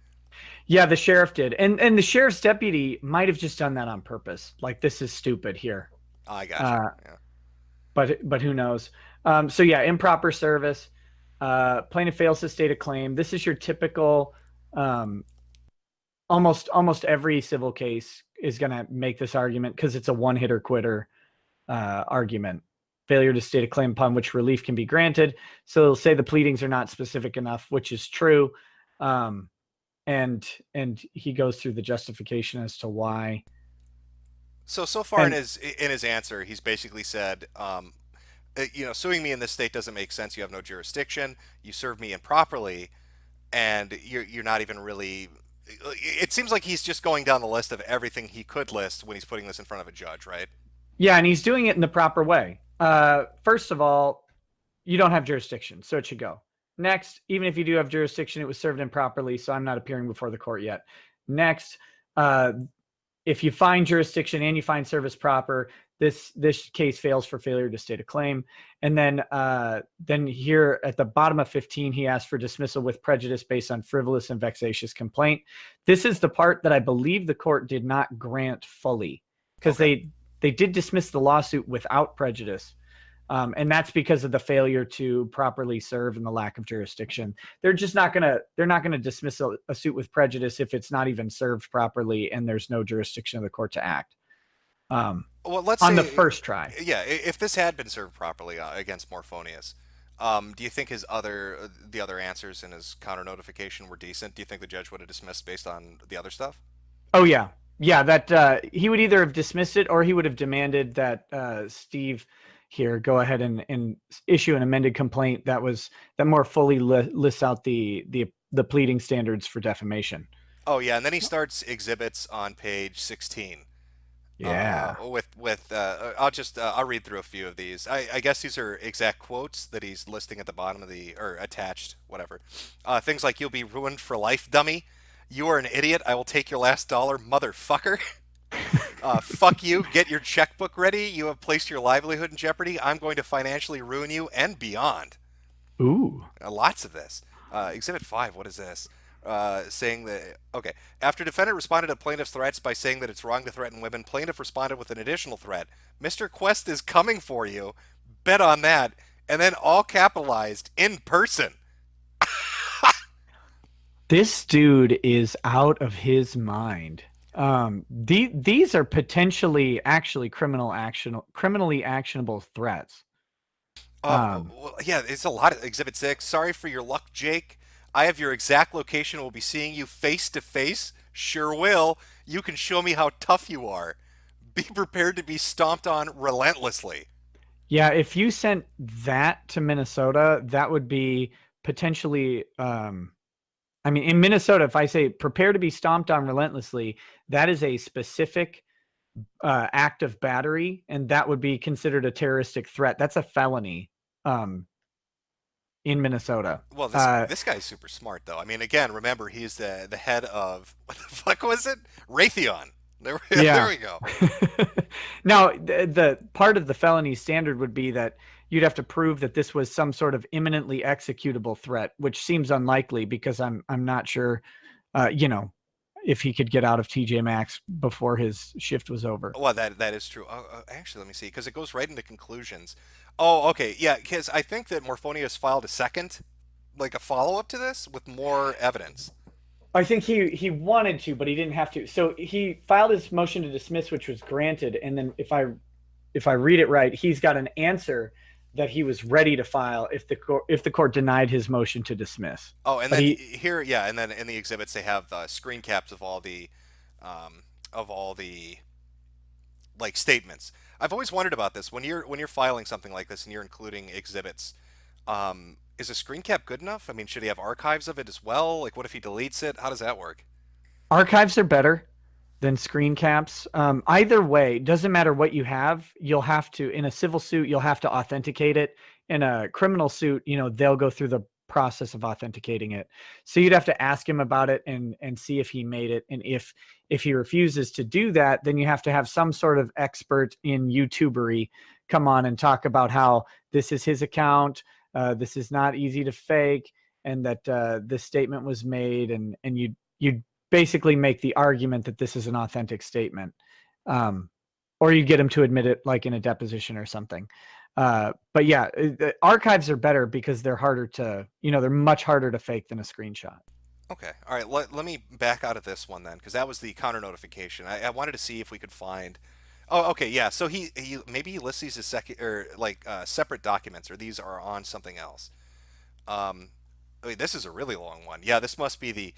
Yeah, the sheriff did, and the sheriff's deputy might have just done that on purpose. Like, this is stupid here. I gotcha. Yeah. But who knows? So yeah, improper service. Plaintiff fails to state a claim. This is your typical. Almost every civil case is going to make this argument because it's a one-hitter quitter argument. Failure to state a claim upon which relief can be granted. So they'll say the pleadings are not specific enough, which is true. And he goes through the justification as to why. So far in his answer, he's basically said, suing me in this state doesn't make sense. You have no jurisdiction. You served me improperly, and you're not even really. It seems like he's just going down the list of everything he could list when he's putting this in front of a judge, right? Yeah, and he's doing it in the proper way. First of all, you don't have jurisdiction, so it should go. Next, even if you do have jurisdiction, it was served improperly, so I'm not appearing before the court yet. Next, if you find jurisdiction and you find service proper, this case fails for failure to state a claim. And then here at the bottom of 15, he asked for dismissal with prejudice based on frivolous and vexatious complaint. This is the part that I believe the court did not grant fully, because they did dismiss the lawsuit without prejudice. And that's because of the failure to properly serve and the lack of jurisdiction. They're not going to dismiss a suit with prejudice if it's not even served properly and there's no jurisdiction of the court to act. Well, let's on say, the first try. Yeah, if this had been served properly against Morphonius, do you think the other answers in his counter notification were decent? Do you think the judge would have dismissed based on the other stuff? Oh yeah, that he would either have dismissed it or he would have demanded that Steve here go ahead and issue an amended complaint that more fully lists out the pleading standards for defamation. Oh yeah, and then he starts exhibits on page 16. Yeah. I'll read through a few of these. I guess these are exact quotes that he's listing at the bottom of or attached, whatever. Things like, "You'll be ruined for life, dummy. You are an idiot. I will take your last dollar, motherfucker." Fuck you. Get your checkbook ready. You have placed your livelihood in jeopardy. I'm going to financially ruin you and beyond. Ooh. Lots of this. Exhibit 5, what is this? Saying that, okay. After defendant responded to plaintiff's threats by saying that it's wrong to threaten women, plaintiff responded with an additional threat. "Mr. Quest is coming for you. Bet on that." And then all capitalized, "in person." This dude is out of his mind. These are potentially actually criminally actionable threats. Well, yeah, it's a lot of Exhibit 6. "Sorry for your luck, Jake. I have your exact location. We'll be seeing you face to face." "Sure will. You can show me how tough you are. Be prepared to be stomped on relentlessly." Yeah, if you sent that to Minnesota, that would be potentially in Minnesota, if I say "prepare to be stomped on relentlessly," that is a specific act of battery, and that would be considered a terroristic threat. That's a felony in Minnesota. Well, this guy's super smart, though. I mean, again, remember, he's the head of, what the fuck was it? Raytheon. There we go. Now, the part of the felony standard would be that you'd have to prove that this was some sort of imminently executable threat, which seems unlikely because I'm not sure, if he could get out of TJ Maxx before his shift was over. Well, that is true. Actually, let me see, because it goes right into conclusions. Oh, okay, yeah, because I think that Morphonius filed a second, like a follow-up to this with more evidence. I think he wanted to, but he didn't have to. So he filed his motion to dismiss, which was granted, and then if I if I read it right, he's got an answer that he was ready to file if the court denied his motion to dismiss. Oh, and But then and then in the exhibits they have screen caps of all the like statements. I've always wondered about this when you're filing something like this and you're including exhibits. Is a screen cap good enough? I mean, should he have archives of it as well? Like, what if he deletes it? How does that work? archives are better than screen caps. Either way, doesn't matter what you have. You'll have to, in a civil suit, you'll have to authenticate it. In a criminal suit, they'll go through the process of authenticating it. So you'd have to ask him about it and see if he made it. And if he refuses to do that, then you have to have some sort of expert in YouTubery come on and talk about how this is his account. This is not easy to fake, and that this statement was made, and you basically make the argument that this is an authentic statement, or you get him to admit it, like in a deposition or something. But yeah, the archives are better because they're harder to, they're much harder to fake than a screenshot. Okay, all right. Let me back out of this one then, because that was the counter notification. I wanted to see if we could find. Oh, okay, yeah. So he maybe he lists these as separate documents, or these are on something else. Wait, this is a really long one. Yeah, this must be the.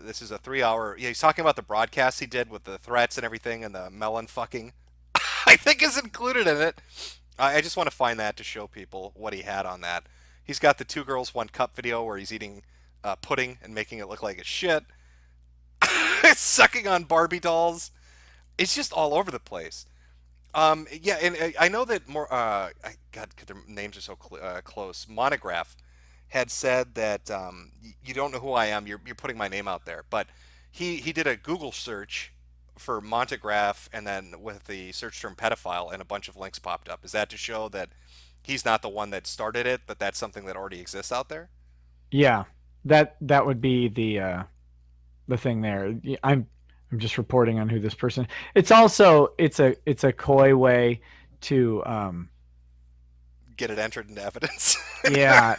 This is a 3-hour. Yeah, he's talking about the broadcast he did with the threats and everything, and the melon fucking. I think is included in it. I just want to find that to show people what he had on that. He's got the 2 girls 1 cup video where he's eating pudding and making it look like it's shit. Sucking on Barbie dolls. It's just all over the place. Yeah, and I know that more. God, their names are so close. Montagraph had said that you don't know who I am. You're putting my name out there, but he did a Google search for Montagraph, and then with the search term pedophile, and a bunch of links popped up. Is that to show that he's not the one that started it, but that's something that already exists out there? Yeah, that would be the thing there. I'm just reporting on who this person. It's also it's a coy way to get it entered into evidence. Yeah,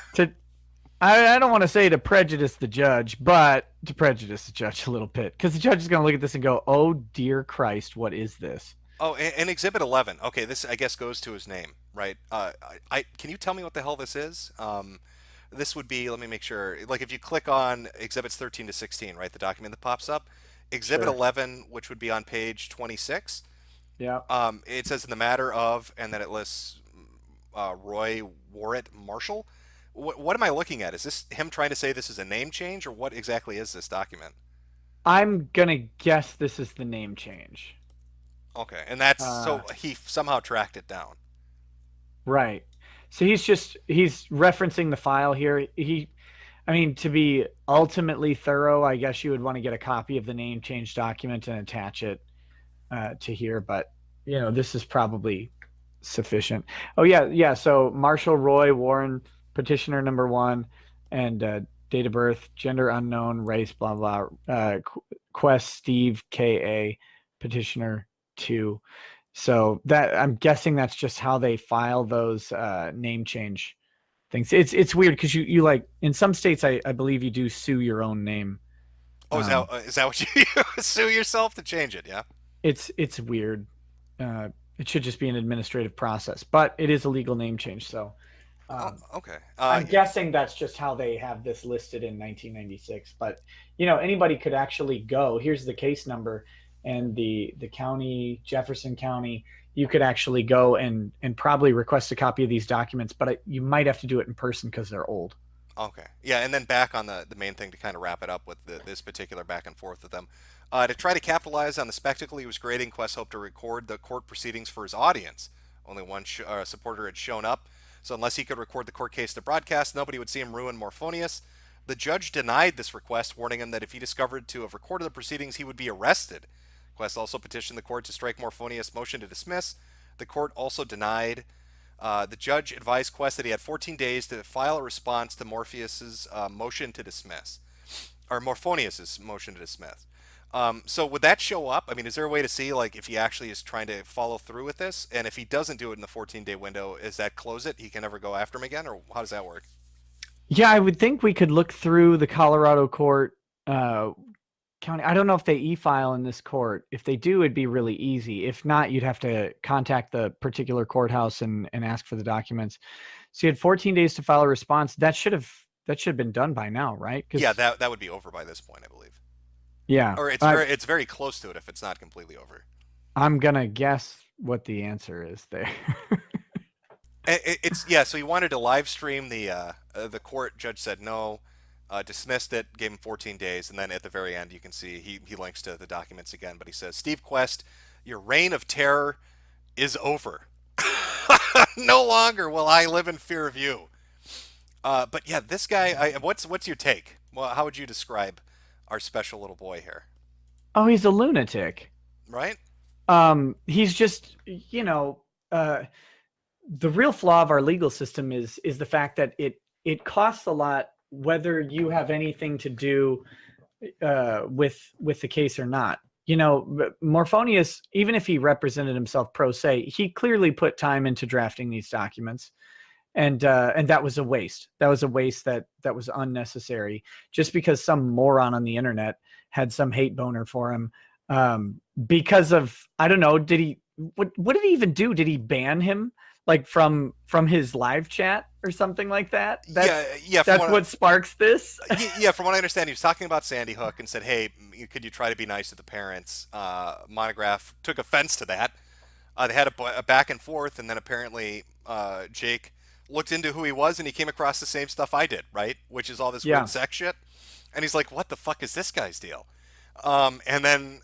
I don't want to say to prejudice the judge, but to prejudice the judge a little bit, because the judge is going to look at this and go, "Oh dear Christ, what is this?" Oh, and Exhibit 11. Okay, this I guess goes to his name, right? Can you tell me what the hell this is? This would be, let me make sure, like if you click on Exhibits 13 to 16, right, the document that pops up, Exhibit Sure. 11, which would be on page 26. Yeah. It says in the matter of, and then it lists Roy Warrett Marshall. What am I looking at? Is this him trying to say this is a name change, or what exactly is this document? I'm gonna guess this is the name change. Okay, and that's so he somehow tracked it down. Right. So he's referencing the file here. To be ultimately thorough, I guess you would want to get a copy of the name change document and attach it to here. But, this is probably sufficient. Oh, yeah. So Marshall Roy Warren, petitioner number 1, and date of birth, gender unknown, race, blah, blah. Quest Steve K.A., petitioner 2. So that, I'm guessing that's just how they file those name change things. It's weird because you like, in some states, I believe you do sue your own name. Oh, is that what you sue yourself to change it? Yeah. It's weird. It should just be an administrative process, but it is a legal name change. So okay. I'm guessing that's just how they have this listed in 1996. But anybody could actually go. Here's the case number. And the county, Jefferson County, you could actually go and probably request a copy of these documents, but you might have to do it in person because they're old. Okay. Yeah, and then back on the main thing to kind of wrap it up with this particular back and forth with them. To try to capitalize on the spectacle he was creating, Quest hoped to record the court proceedings for his audience. Only one supporter had shown up, so unless he could record the court case to broadcast, nobody would see him ruin Morphonius. The judge denied this request, warning him that if he discovered to have recorded the proceedings, he would be arrested. Quest also petitioned the court to strike Morphonius' motion to dismiss. The court also denied. The judge advised Quest that he had 14 days to file a response to Morpheus's motion to dismiss, or Morphonius's motion to dismiss. So would that show up? I mean, is there a way to see like if he actually is trying to follow through with this, and if he doesn't do it in the 14-day window, is that close it? He can never go after him again, or how does that work? Yeah, I would think we could look through the Colorado court County. I don't know if they e-file in this court. If they do, it'd be really easy. If not, you'd have to contact the particular courthouse and ask for the documents. So you had 14 days to file a response. That should have been done by now, right? Yeah, that would be over by this point, I believe. Yeah. Or it's very close to it if it's not completely over. I'm gonna guess what the answer is there. So he wanted to live stream the court judge said no, dismissed it, gave him 14 days, and then at the very end you can see he links to the documents again, but he says, Steve Quest, your reign of terror is over. No longer will I live in fear of you. But yeah, this guy, what's your take? Well, how would you describe our special little boy here? Oh, he's a lunatic. Right? He's just, the real flaw of our legal system is the fact that it costs a lot whether you have anything to do with the case or not. Morphonius, even if he represented himself pro se, he clearly put time into drafting these documents, and that was a waste. That was a waste that was unnecessary, just because some moron on the internet had some hate boner for him, because of, I don't know, what did he even do? Did he ban him like from his live chat or something like that? That's what sparks this. Yeah, from what I understand, he was talking about Sandy Hook and said, "Hey, could you try to be nice to the parents?" Montagraph took offense to that. They had a back and forth, and then apparently Jake looked into who he was, and he came across the same stuff I did, right? Which is all this weird sex shit. And he's like, "What the fuck is this guy's deal?" And then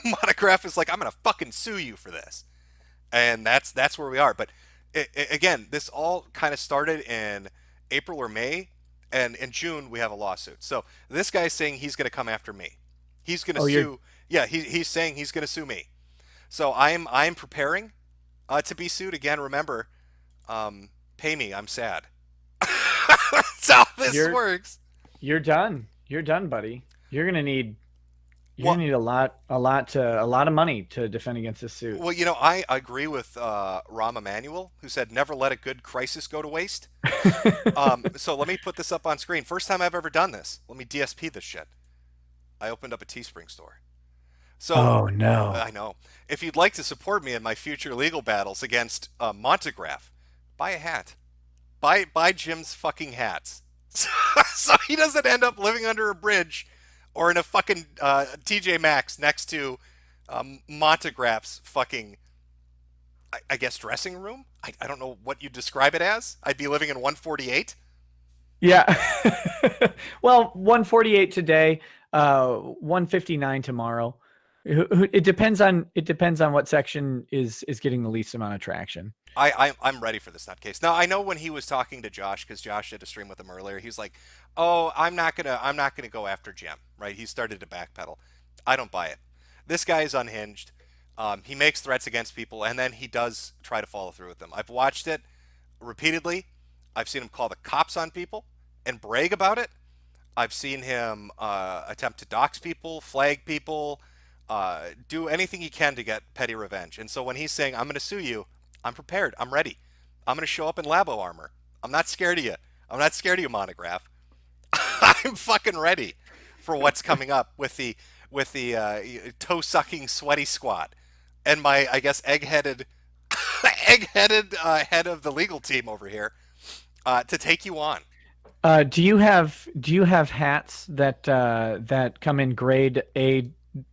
Montagraph is like, "I'm gonna fucking sue you for this." And that's where we are. But again, this all kind of started in April or May, and in June we have a lawsuit. So this guy's saying he's going to come after me. He's going to sue. Yeah, he's saying he's going to sue me. So I'm preparing to be sued again. Remember, pay me. I'm sad. That's how this works. You're done. You're done, buddy. You're gonna need. You're gonna need a lot of money to defend against this suit. Well, I agree with Rahm Emanuel, who said, "Never let a good crisis go to waste." So let me put this up on screen. First time I've ever done this. Let me DSP this shit. I opened up a Teespring store. So, oh no! I know. If you'd like to support me in my future legal battles against Montagraph, buy a hat. Buy Jim's fucking hats, so he doesn't end up living under a bridge or in a fucking TJ Maxx next to Montagraph's fucking, I guess, dressing room? I don't know what you describe it as. I'd be living in 148? Yeah. Well, 148 today, 159 tomorrow. It depends on what section is getting the least amount of traction. I'm ready for this nutcase. Now, I know when he was talking to Josh, because Josh did a stream with him earlier, he was like, "Oh, I'm not gonna go after Jim," right? He started to backpedal. I don't buy it. This guy is unhinged. He makes threats against people, and then he does try to follow through with them. I've watched it repeatedly. I've seen him call the cops on people and brag about it. I've seen him attempt to dox people, flag people, do anything he can to get petty revenge. And so when he's saying, "I'm going to sue you," I'm prepared. I'm ready. I'm going to show up in Labo armor. I'm not scared of you. I'm not scared of you, Montagraph. I'm fucking ready for what's coming up with the toe-sucking sweaty squad and my, I guess, egg-headed head of the legal team over here to take you on. Do you have hats that come in grade A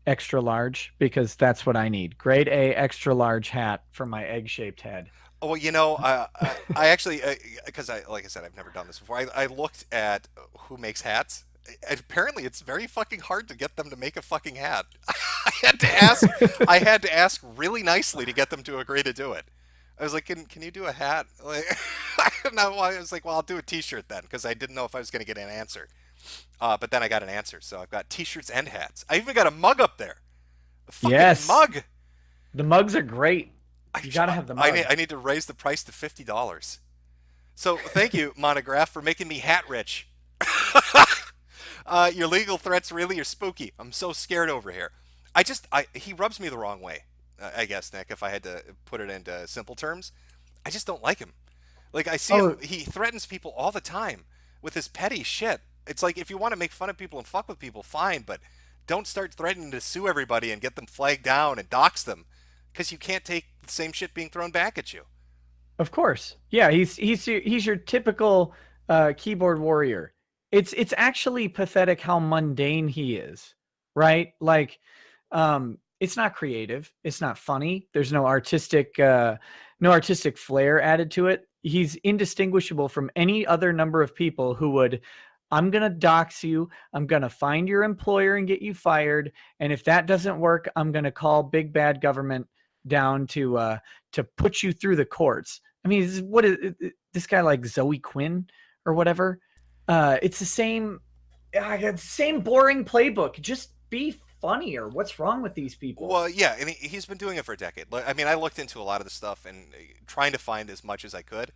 extra large? Because that's what I need. Grade A extra large hat for my egg-shaped head. Oh, well, I actually, because like I said, I've never done this before. I looked at who makes hats. And apparently, it's very fucking hard to get them to make a fucking hat. I had to ask really nicely to get them to agree to do it. I was like, "Can you do a hat?" Like, I don't know why. I was like, "Well, I'll do a T-shirt then," because I didn't know if I was going to get an answer. But then I got an answer, so I've got T-shirts and hats. I even got a mug up there. A fucking mug. The mugs are great. You gotta have the mug. I need to raise the price to $50. So thank you, Montagraph, for making me hat rich. Your legal threats really are spooky. I'm so scared over here. He rubs me the wrong way. I guess, Nick, if I had to put it into simple terms, I just don't like him. Like, I see him, he threatens people all the time with his petty shit. It's like, if you want to make fun of people and fuck with people, fine, but don't start threatening to sue everybody and get them flagged down and dox them, because you can't take the same shit being thrown back at you. Of course. Yeah, he's your typical keyboard warrior. It's actually pathetic how mundane he is, right? Like it's not creative, it's not funny. There's no artistic flair added to it. He's indistinguishable from any other number of people who would, I'm going to dox you, I'm going to find your employer and get you fired, and if that doesn't work, I'm going to call big bad government down to put you through the courts. I mean, what is this guy like Zoe Quinn or whatever? It's the same boring playbook. Just be funnier. What's wrong with these people? Well, yeah, and he's been doing it for a decade. I mean, I looked into a lot of the stuff and trying to find as much as I could.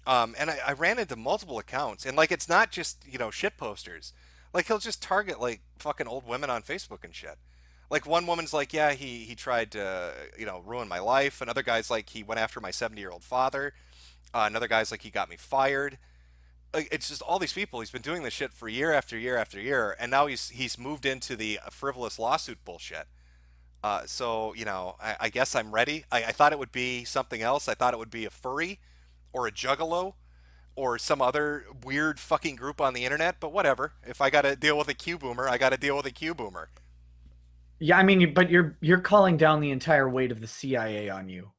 And I ran into multiple accounts, and like, it's not just, shit posters. Like, he'll just target like fucking old women on Facebook and shit. Like, one woman's like, yeah, he tried to, ruin my life. Another guy's like, he went after my 70-year-old father. Another guy's like, he got me fired. Like, it's just all these people. He's been doing this shit for year after year after year, and now he's moved into the frivolous lawsuit bullshit. So, I guess I'm ready. I thought it would be something else. I thought it would be a furry or a juggalo or some other weird fucking group on the internet, but whatever. If I got to deal with a Q boomer, I got to deal with a Q boomer. Yeah, I mean, but you're calling down the entire weight of the CIA on you.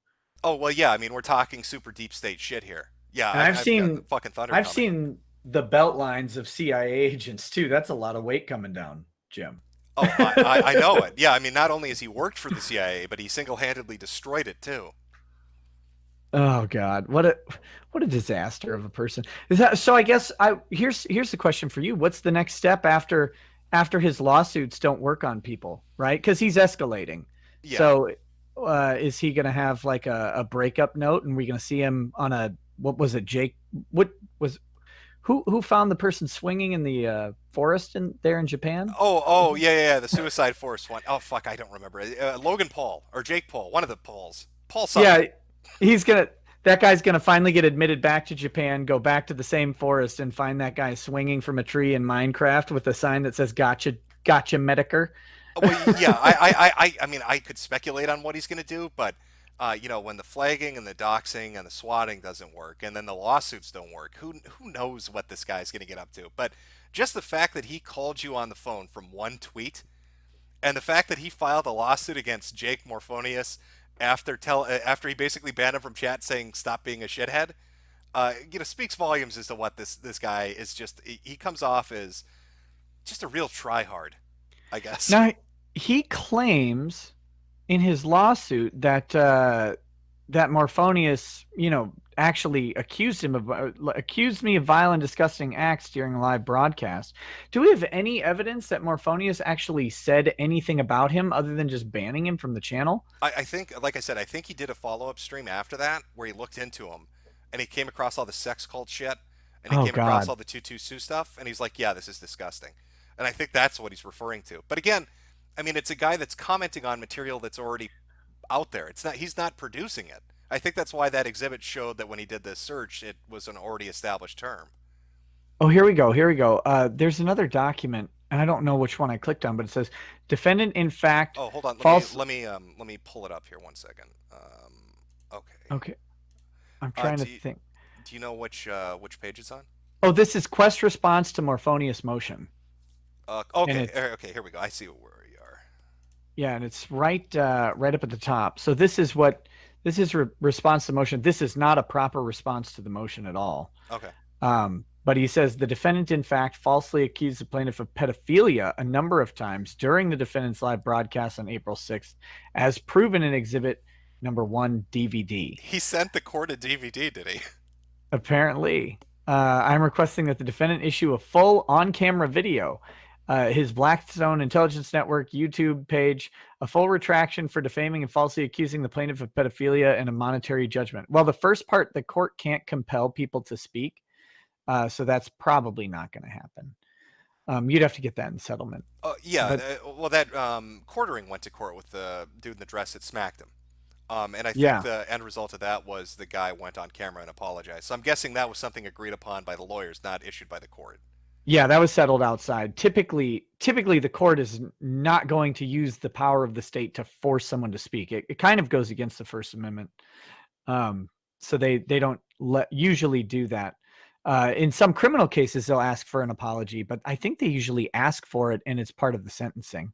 Oh, well, yeah, I mean, we're talking super deep state shit here. Yeah, And I've seen fucking thunder I've coming. seen the belt lines of CIA agents too. That's a lot of weight coming down, Jim. Oh, I know it. Yeah, I mean, not only has he worked for the CIA, but he single-handedly destroyed it too. Oh God, what a disaster of a person. Is that so? I guess here's the question for you. What's the next step after his lawsuits don't work on people, right? Because he's escalating. Yeah. So is he going to have like a breakup note, and we're going to see him on a, what was it, Jake? What was who found the person swinging in the forest there in Japan? Oh, yeah, the Suicide Forest one. Oh, fuck, I don't remember. Logan Paul or Jake Paul, one of the Pauls. Paul something. Yeah, that guy's gonna finally get admitted back to Japan, go back to the same forest, and find that guy swinging from a tree in Minecraft with a sign that says "Gotcha, Metokur." Well, yeah, I mean, I could speculate on what he's gonna do, but when the flagging and the doxing and the swatting doesn't work, and then the lawsuits don't work, who knows what this guy's gonna get up to? But just the fact that he called you on the phone from one tweet, and the fact that he filed a lawsuit against Jake Morphonius after he basically banned him from chat, saying stop being a shithead, speaks volumes as to what this guy is. Just, he comes off as just a real tryhard, I guess. Now he claims in his lawsuit that Morphonius, actually accused me of violent, disgusting acts during a live broadcast. Do we have any evidence that Morphonius actually said anything about him other than just banning him from the channel? I think, like I said, I think he did a follow-up stream after that where he looked into him, and he came across all the sex cult shit, and he came across all the Tutu Sue stuff, and he's like, yeah, this is disgusting. And I think that's what he's referring to. But again, I mean, it's a guy that's commenting on material that's already out there. He's not producing it. I think that's why that exhibit showed that when he did this search, it was an already established term. Oh, here we go. There's another document, and I don't know which one I clicked on, but it says defendant in fact. Oh, hold on. Let me pull it up here 1 second. Okay. I'm trying to think. Do you know which page it's on? Oh, this is Quest response to Morphonius motion. Okay, here we go. I see where we are. Yeah, and it's right up at the top. So this is response to motion. This is not a proper response to the motion at all. Okay. But he says the defendant, in fact, falsely accused the plaintiff of pedophilia a number of times during the defendant's live broadcast on April 6th, as proven in Exhibit Number 1 DVD. He sent the court a DVD, did he? Apparently. I'm requesting that the defendant issue a full on-camera video. His Blackstone Intelligence Network YouTube page, a full retraction for defaming and falsely accusing the plaintiff of pedophilia, and a monetary judgment. Well, the first part, the court can't compel people to speak, so that's probably not going to happen. You'd have to get that in settlement. Quartering went to court with the dude in the dress that smacked him. And I think the end result of that was the guy went on camera and apologized. So I'm guessing that was something agreed upon by the lawyers, not issued by the court. Yeah, that was settled outside. Typically, the court is not going to use the power of the state to force someone to speak. It kind of goes against the First Amendment. So they don't usually do that. In some criminal cases, they'll ask for an apology, but I think they usually ask for it, and it's part of the sentencing.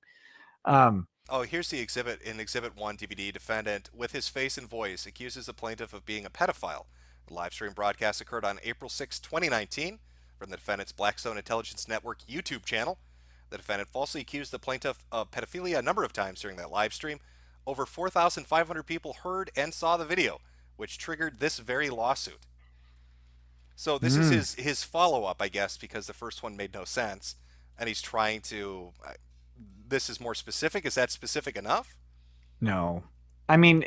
Oh, here's the exhibit. In Exhibit 1 DVD, defendant, with his face and voice, accuses the plaintiff of being a pedophile. The live stream broadcast occurred on April 6, 2019, from the defendant's Blackstone Intelligence Network YouTube channel. The defendant falsely accused the plaintiff of pedophilia a number of times during that live stream. Over 4,500 people heard and saw the video, which triggered this very lawsuit. So this is his follow-up, I guess, because the first one made no sense, and he's trying to... this is more specific. Is that specific enough? No, I mean,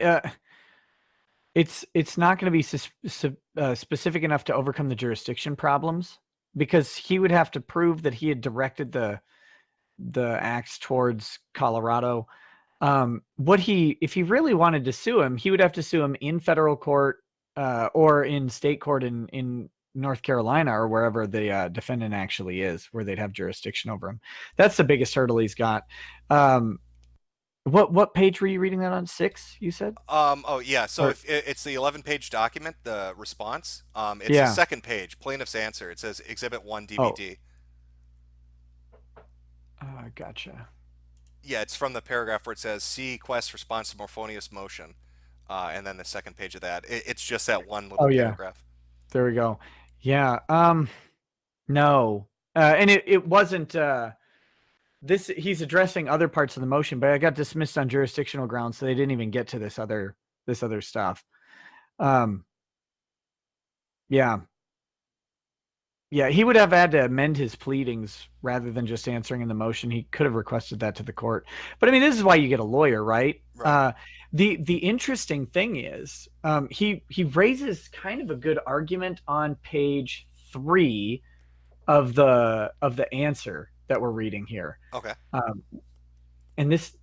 it's not going to be specific enough to overcome the jurisdiction problems, because he would have to prove that he had directed the acts towards Colorado. If he really wanted to sue him, he would have to sue him in federal court or in state court in North Carolina or wherever the defendant actually is, where they'd have jurisdiction over him. That's the biggest hurdle he's got. What page were you reading that on? 6, you said? Oh yeah. So if it's the 11-page document, the response. It's the second page, plaintiff's answer. It says Exhibit 1 DVD. Gotcha. Yeah, it's from the paragraph where it says "See Quest response to Morphonius motion," and then the second page of that. It's just that one little paragraph. There we go. Yeah. No. And it wasn't. This he's addressing other parts of the motion, but I got dismissed on jurisdictional grounds, so they didn't even get to this other stuff. Yeah. Yeah, he would have had to amend his pleadings rather than just answering in the motion. He could have requested that to the court. But I mean, this is why you get a lawyer, right? The interesting thing is, he raises kind of a good argument on page 3 of the answer that we're reading here. Okay. And this,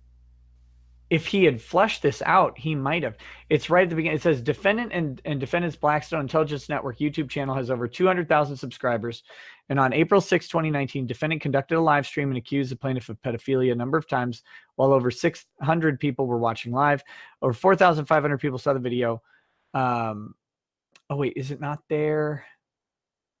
if he had fleshed this out, he might have. It's right at the beginning. It says defendant and defendant's Blackstone Intelligence Network YouTube channel has over 200,000 subscribers. And on April 6, 2019, defendant conducted a live stream and accused the plaintiff of pedophilia a number of times, while over 600 people were watching live. Over 4,500 people saw the video. Oh wait, is it not there?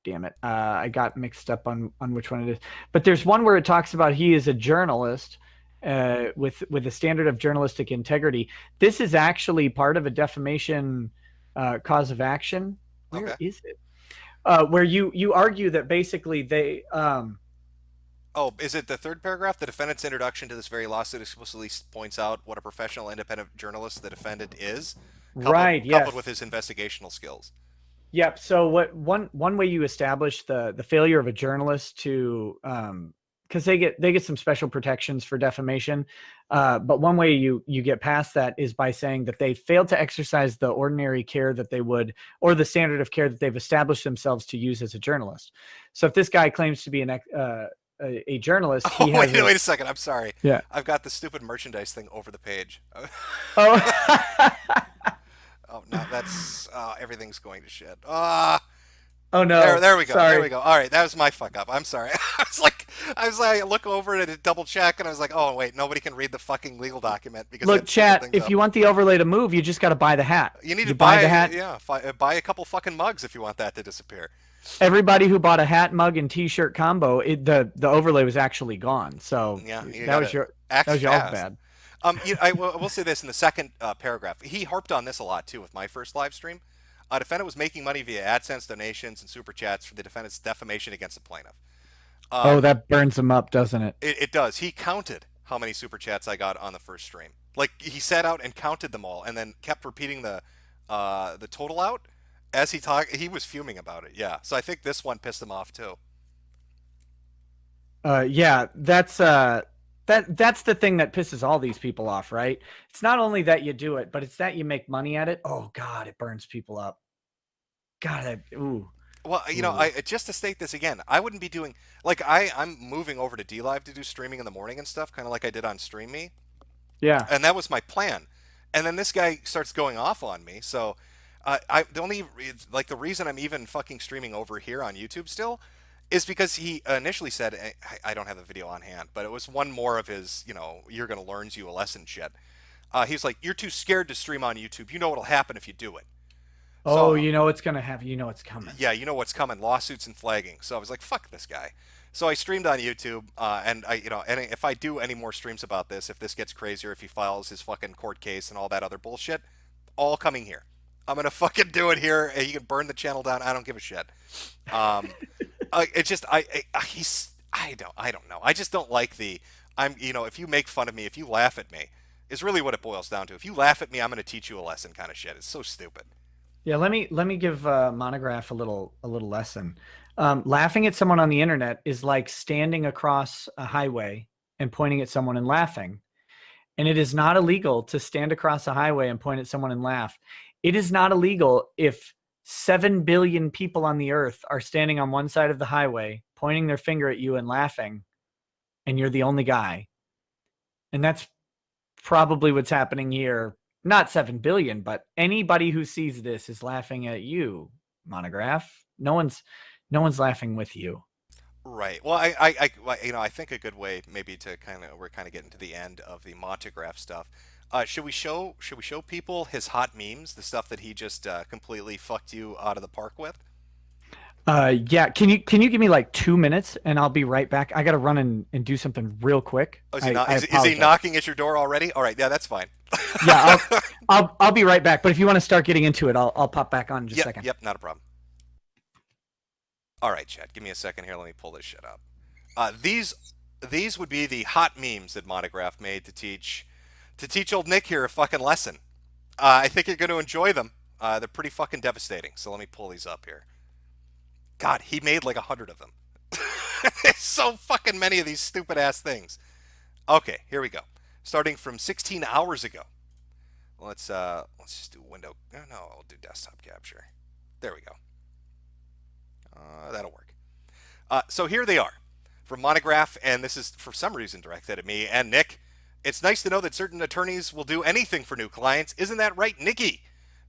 Damn it. I got mixed up on which one it is. But there's one where it talks about he is a journalist with a standard of journalistic integrity. This is actually part of a defamation cause of action. Where is it? Where you argue that basically they... Oh, is it the third paragraph? The defendant's introduction to this very lawsuit explicitly points out what a professional independent journalist the defendant is, coupled with his investigational skills. Yep. So what one way you establish the failure of a journalist to because they get some special protections for defamation, but one way you get past that is by saying that they failed to exercise the ordinary care that they would, or the standard of care that they've established themselves to use as a journalist. So if this guy claims to be a journalist, wait a second. I'm sorry. Yeah, I've got the stupid merchandise thing over the page. Oh. Oh no, that's everything's going to shit. Oh no! There we go. Sorry. There we go. All right, that was my fuck up. I'm sorry. I look over it and double check, and I was like, oh wait, nobody can read the fucking legal document because look, chat. If you want the overlay to move, you just got to buy the hat. You need to buy the hat. Yeah, buy a couple fucking mugs if you want that to disappear. Everybody who bought a hat, mug, and T-shirt combo, the overlay was actually gone. So yeah, that was y'all's bad. I will say this in the second paragraph. He harped on this a lot too with my first live stream. A defendant was making money via AdSense donations and super chats for the defendant's defamation against the plaintiff. That burns him up, doesn't it? It does. He counted how many super chats I got on the first stream. Like he sat out and counted them all, and then kept repeating the total out as he talked. He was fuming about it. Yeah. So I think this one pissed him off too. Yeah, that's the thing that pisses all these people off, right? It's not only that you do it, but it's that you make money at it. Oh God, it burns people up. God, ooh. Well, you know, just to state this again, I wouldn't be doing I'm moving over to DLive to do streaming in the morning and stuff, kind of like I did on Stream Me. Yeah. And that was my plan. And then this guy starts going off on me. So the reason I'm even fucking streaming over here on YouTube still is because he initially said, I don't have the video on hand, but it was one more of his, you're going to learn you a lesson shit. He's like, you're too scared to stream on YouTube. You know what'll happen if you do it. Oh, So, you know what's gonna happen. You know what's coming. yeah, you know what's coming, lawsuits and flagging. So I was like, fuck this guy. So I streamed on YouTube, and and if I do any more streams about this, if this gets crazier, if he files his fucking court case and all that other bullshit, all coming here. I'm gonna fucking do it here, and you can burn the channel down. I don't give a shit. It's just I don't know. I just don't like if you make fun of me, if you laugh at me, is really what it boils down to. If you laugh at me, I'm gonna teach you a lesson kind of shit. It's so stupid. Yeah, let me give Montagraph a little lesson. Laughing at someone on the internet is like standing across a highway and pointing at someone and laughing. And it is not illegal to stand across a highway and point at someone and laugh. It is not illegal if 7 billion people on the earth are standing on one side of the highway, pointing their finger at you and laughing, and you're the only guy. And that's probably what's happening here. Not 7 billion, but anybody who sees this is laughing at you, Montagraph. No one's laughing with you. Right. Well, I think a good way maybe to we're kind of getting to the end of the Montagraph stuff. Should we show people his hot memes, the stuff that he just completely fucked you out of the park with? Yeah. Can you give me like 2 minutes and I'll be right back? I got to run and do something real quick. Oh, is he knocking at your door already? All right. Yeah, that's fine. Yeah, I'll be right back. But if you want to start getting into it, I'll pop back on in just a second. Yep, not a problem. All right, Chad, give me a second here. Let me pull this shit up. These would be the hot memes that Montagraph made to teach old Nick here a fucking lesson. I think you're going to enjoy them. They're pretty fucking devastating. So let me pull these up here. God, he made like 100 of them. There's so fucking many of these stupid ass things. Okay, here we go. Starting from 16 hours ago. Let's just do window. No, I'll do desktop capture. There we go. That'll work. So here they are from Montagraph, and this is for some reason directed at me and Nick. It's nice to know that certain attorneys will do anything for new clients. Isn't that right, Nicky?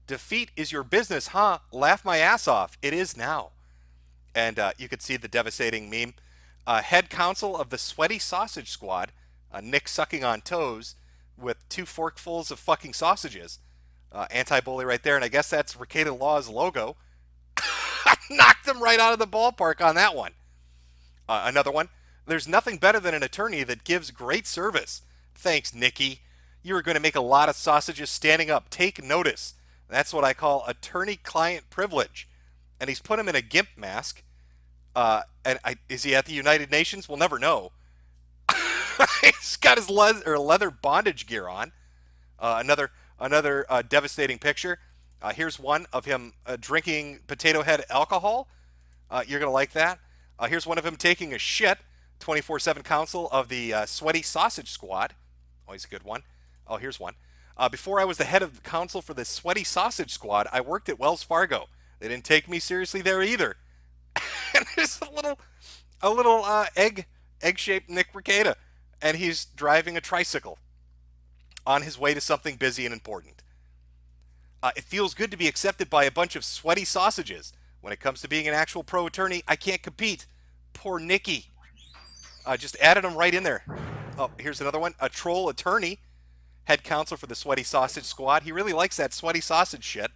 Defeat is your business, huh? Laugh my ass off. It is now. And you could see the devastating meme. Head counsel of the Sweaty Sausage Squad, Nick sucking on toes with 2 forkfuls of fucking sausages. Anti-bully right there, and I guess that's Rekieta Law's logo. Knocked them right out of the ballpark on that one. Another one. There's nothing better than an attorney that gives great service. Thanks, Nicky. You are going to make a lot of sausages standing up. Take notice. That's what I call attorney-client privilege. And he's put him in a GIMP mask. Is he at the United Nations? We'll never know. He's got his leather bondage gear on. Another devastating picture. Here's one of him drinking Potato Head alcohol. You're going to like that. Here's one of him taking a shit. 24/7 counsel of the Sweaty Sausage Squad. Always a good one. Oh, here's one. Before I was the head of the counsel for the Sweaty Sausage Squad, I worked at Wells Fargo. They didn't take me seriously there either. And there's a little egg-shaped Nick Rekieta, and he's driving a tricycle on his way to something busy and important. It feels good to be accepted by a bunch of sweaty sausages. When it comes to being an actual pro attorney, I can't compete. Poor Nicky. Just added him right in there. Oh, here's another one. A troll attorney, head counsel for the Sweaty Sausage Squad. He really likes that sweaty sausage shit.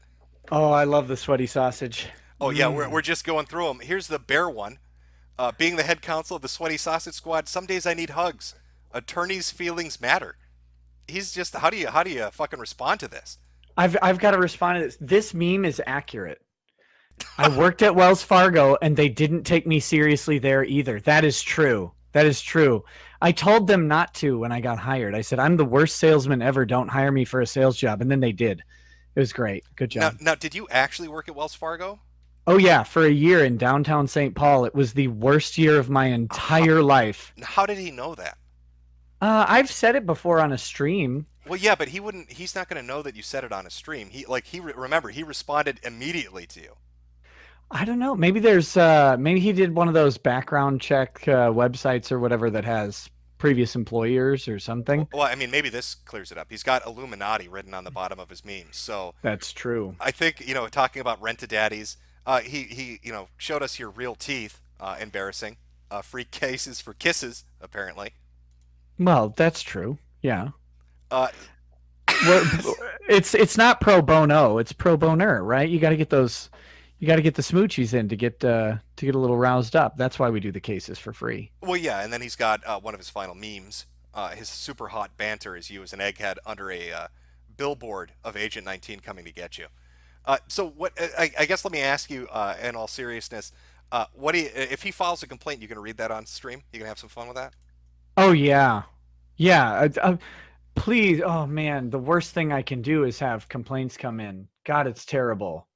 Oh, I love the sweaty sausage. Oh, yeah, we're just going through them. Here's the bear one. Being the head counsel of the Sweaty Sausage Squad, some days I need hugs. Attorneys' feelings matter. He's just, how do you fucking respond to this? I've got to respond to this. This meme is accurate. I worked at Wells Fargo, and they didn't take me seriously there either. That is true. That is true. I told them not to when I got hired. I said, I'm the worst salesman ever. Don't hire me for a sales job. And then they did. It was great. Good job. Now, did you actually work at Wells Fargo? Oh, yeah. For a year in downtown St. Paul. It was the worst year of my entire life. How did he know that? I've said it before on a stream. Well, yeah, but he's not going to know that you said it on a stream. Remember, he responded immediately to you. I don't know. Maybe maybe he did one of those background check websites or whatever that has previous employers or something. Well, I mean, maybe this clears it up. He's got Illuminati written on the bottom of his memes. So that's true. I think, talking about rent-a-daddies, he showed us your real teeth. Embarrassing. Free cases for kisses, apparently. Well, that's true. Yeah. Uh, Well, it's not pro bono, it's pro boner, right? You got to get those, you got to get the smoochies in to get a little roused up. That's why we do the cases for free. well, yeah, and then he's got one of his final memes. His super hot banter is you as an egghead under a billboard of Agent 19 coming to get you. So what? I guess let me ask you, in all seriousness, what do you, if he files a complaint, you gonna read that on stream? You gonna have some fun with that? Oh yeah, yeah. Please, oh man, the worst thing I can do is have complaints come in. God, it's terrible.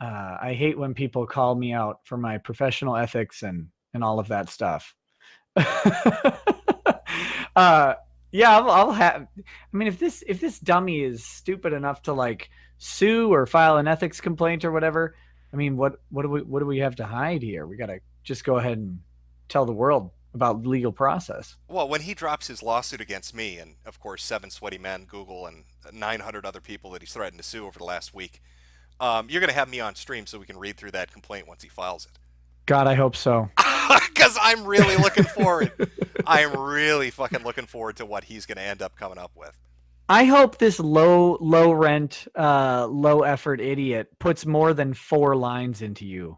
I hate when people call me out for my professional ethics and all of that stuff. Yeah, I'll have. I mean, if this dummy is stupid enough to like sue or file an ethics complaint or whatever, I mean, what do we have to hide here? We got to just go ahead and tell the world about legal process. Well, when he drops his lawsuit against me, and of course 7 sweaty men, Google, and 900 other people that he's threatened to sue over the last week, you're gonna have me on stream so we can read through that complaint once he files it. God, I hope so. Because I'm really looking forward. I am really fucking looking forward to what he's gonna end up coming up with. I hope this low rent, low effort idiot puts more than 4 lines into you.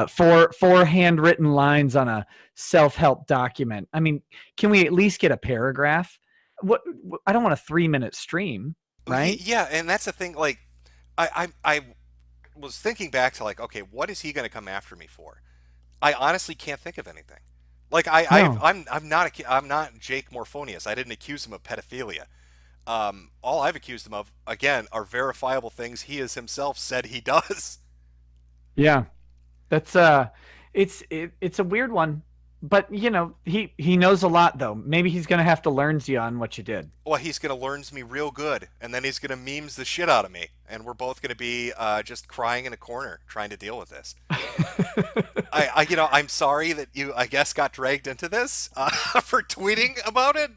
Four handwritten lines on a self-help document. I mean, can we at least get a paragraph? What I don't want a 3-minute stream, right? Yeah, and that's the thing. Like, I was thinking back to like, okay, what is he going to come after me for? I honestly can't think of anything. Like, No. I'm not Jake Morphonius. I didn't accuse him of pedophilia. All I've accused him of, again, are verifiable things he has himself said he does. Yeah. That's it's a weird one, but you know, he knows a lot though. Maybe he's gonna have to learn you on what you did. Well, he's gonna learns me real good, and then he's gonna memes the shit out of me, and we're both gonna be just crying in a corner trying to deal with this. I'm sorry that you, I guess, got dragged into this for tweeting about it.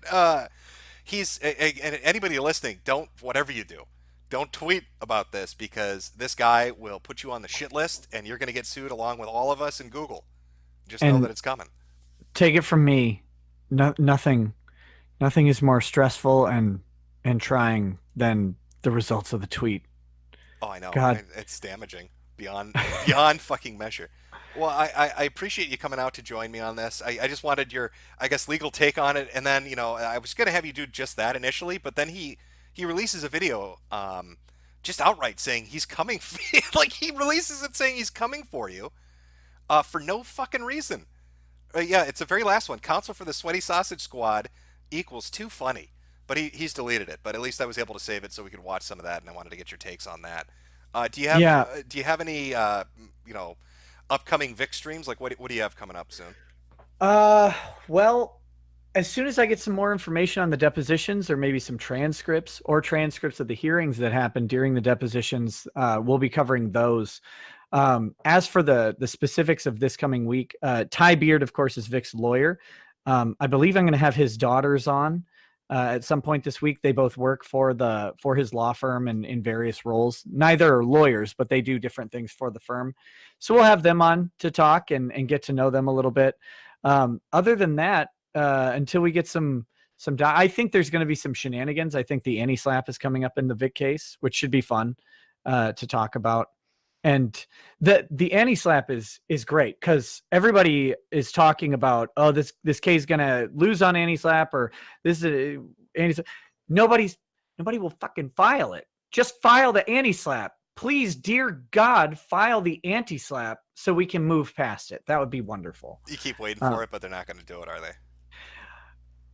And anybody listening, don't, whatever you do, don't tweet about this, because this guy will put you on the shit list and you're going to get sued along with all of us in Google. Just know And that it's coming. take it from me, nothing is more stressful and trying than the results of the tweet. Oh, I know. God. It's damaging beyond fucking measure. Well, I appreciate you coming out to join me on this. I just wanted your, I guess, legal take on it. And then, I was going to have you do just that initially, but then he releases a video just outright saying he's coming for you. Like, he releases it saying he's coming for you for no fucking reason. Yeah, it's the very last one. Counsel for the Sweaty Sausage Squad equals too funny. But he's deleted it. But at least I was able to save it so we could watch some of that, and I wanted to get your takes on that. Do you have any upcoming Vic streams? Like, what do you have coming up soon? Well, as soon as I get some more information on the depositions, or maybe some transcripts of the hearings that happened during the depositions, we'll be covering those. As for the specifics of this coming week, Ty Beard, of course, is Vic's lawyer. I believe I'm going to have his daughters on at some point this week. They both work for his law firm and in various roles. Neither are lawyers, but they do different things for the firm. So we'll have them on to talk and get to know them a little bit. Other than that, until we get I think there's going to be some shenanigans. I think the anti-slap is coming up in the Vic case, which should be fun to talk about. And the anti-slap is great because everybody is talking about, oh, this case is going to lose on anti-slap, or this is anti-slap. Nobody will fucking file it. Just file the anti-slap. Please, dear God, file the anti-slap so we can move past it. That would be wonderful. You keep waiting for it, but they're not going to do it, are they?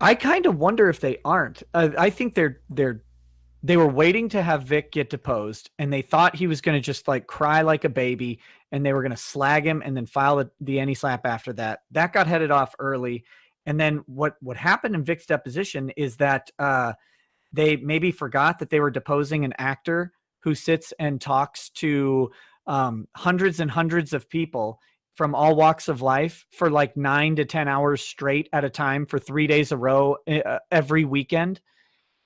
I kind of wonder if they aren't. I think they were waiting to have Vic get deposed, and they thought he was going to just like cry like a baby, and they were going to slag him and then file the anti-slap after that. That got headed off early. And then what happened in Vic's deposition is that they maybe forgot that they were deposing an actor who sits and talks to hundreds and hundreds of people from all walks of life for like 9 to 10 hours straight at a time for 3 days a row every weekend.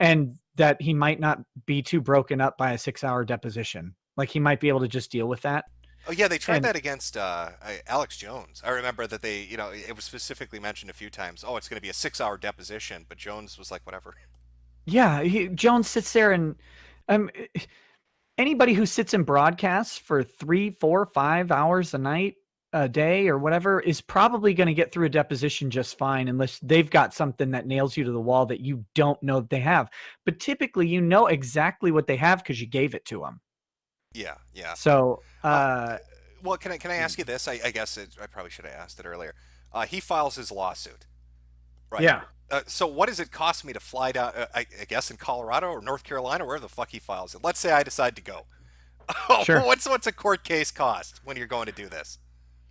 And that he might not be too broken up by a 6-hour deposition. Like, he might be able to just deal with that. Oh yeah, they tried And that against Alex Jones. I remember that they, it was specifically mentioned a few times. Oh, it's going to be a 6-hour deposition, but Jones was like, whatever. yeah, Jones sits there and um, anybody who sits in broadcasts for 3, 4, 5 hours a night, a day, or whatever is probably going to get through a deposition just fine, unless they've got something that nails you to the wall that you don't know that they have. But typically, you know exactly what they have because you gave it to them. Yeah, yeah. So, Well, can I ask you this? I guess I probably should have asked it earlier. He files his lawsuit, right? yeah. So what does it cost me to fly down? I guess in Colorado or North Carolina, wherever the fuck he files it. Let's say I decide to go. Sure. What's a court case cost when you're going to do this?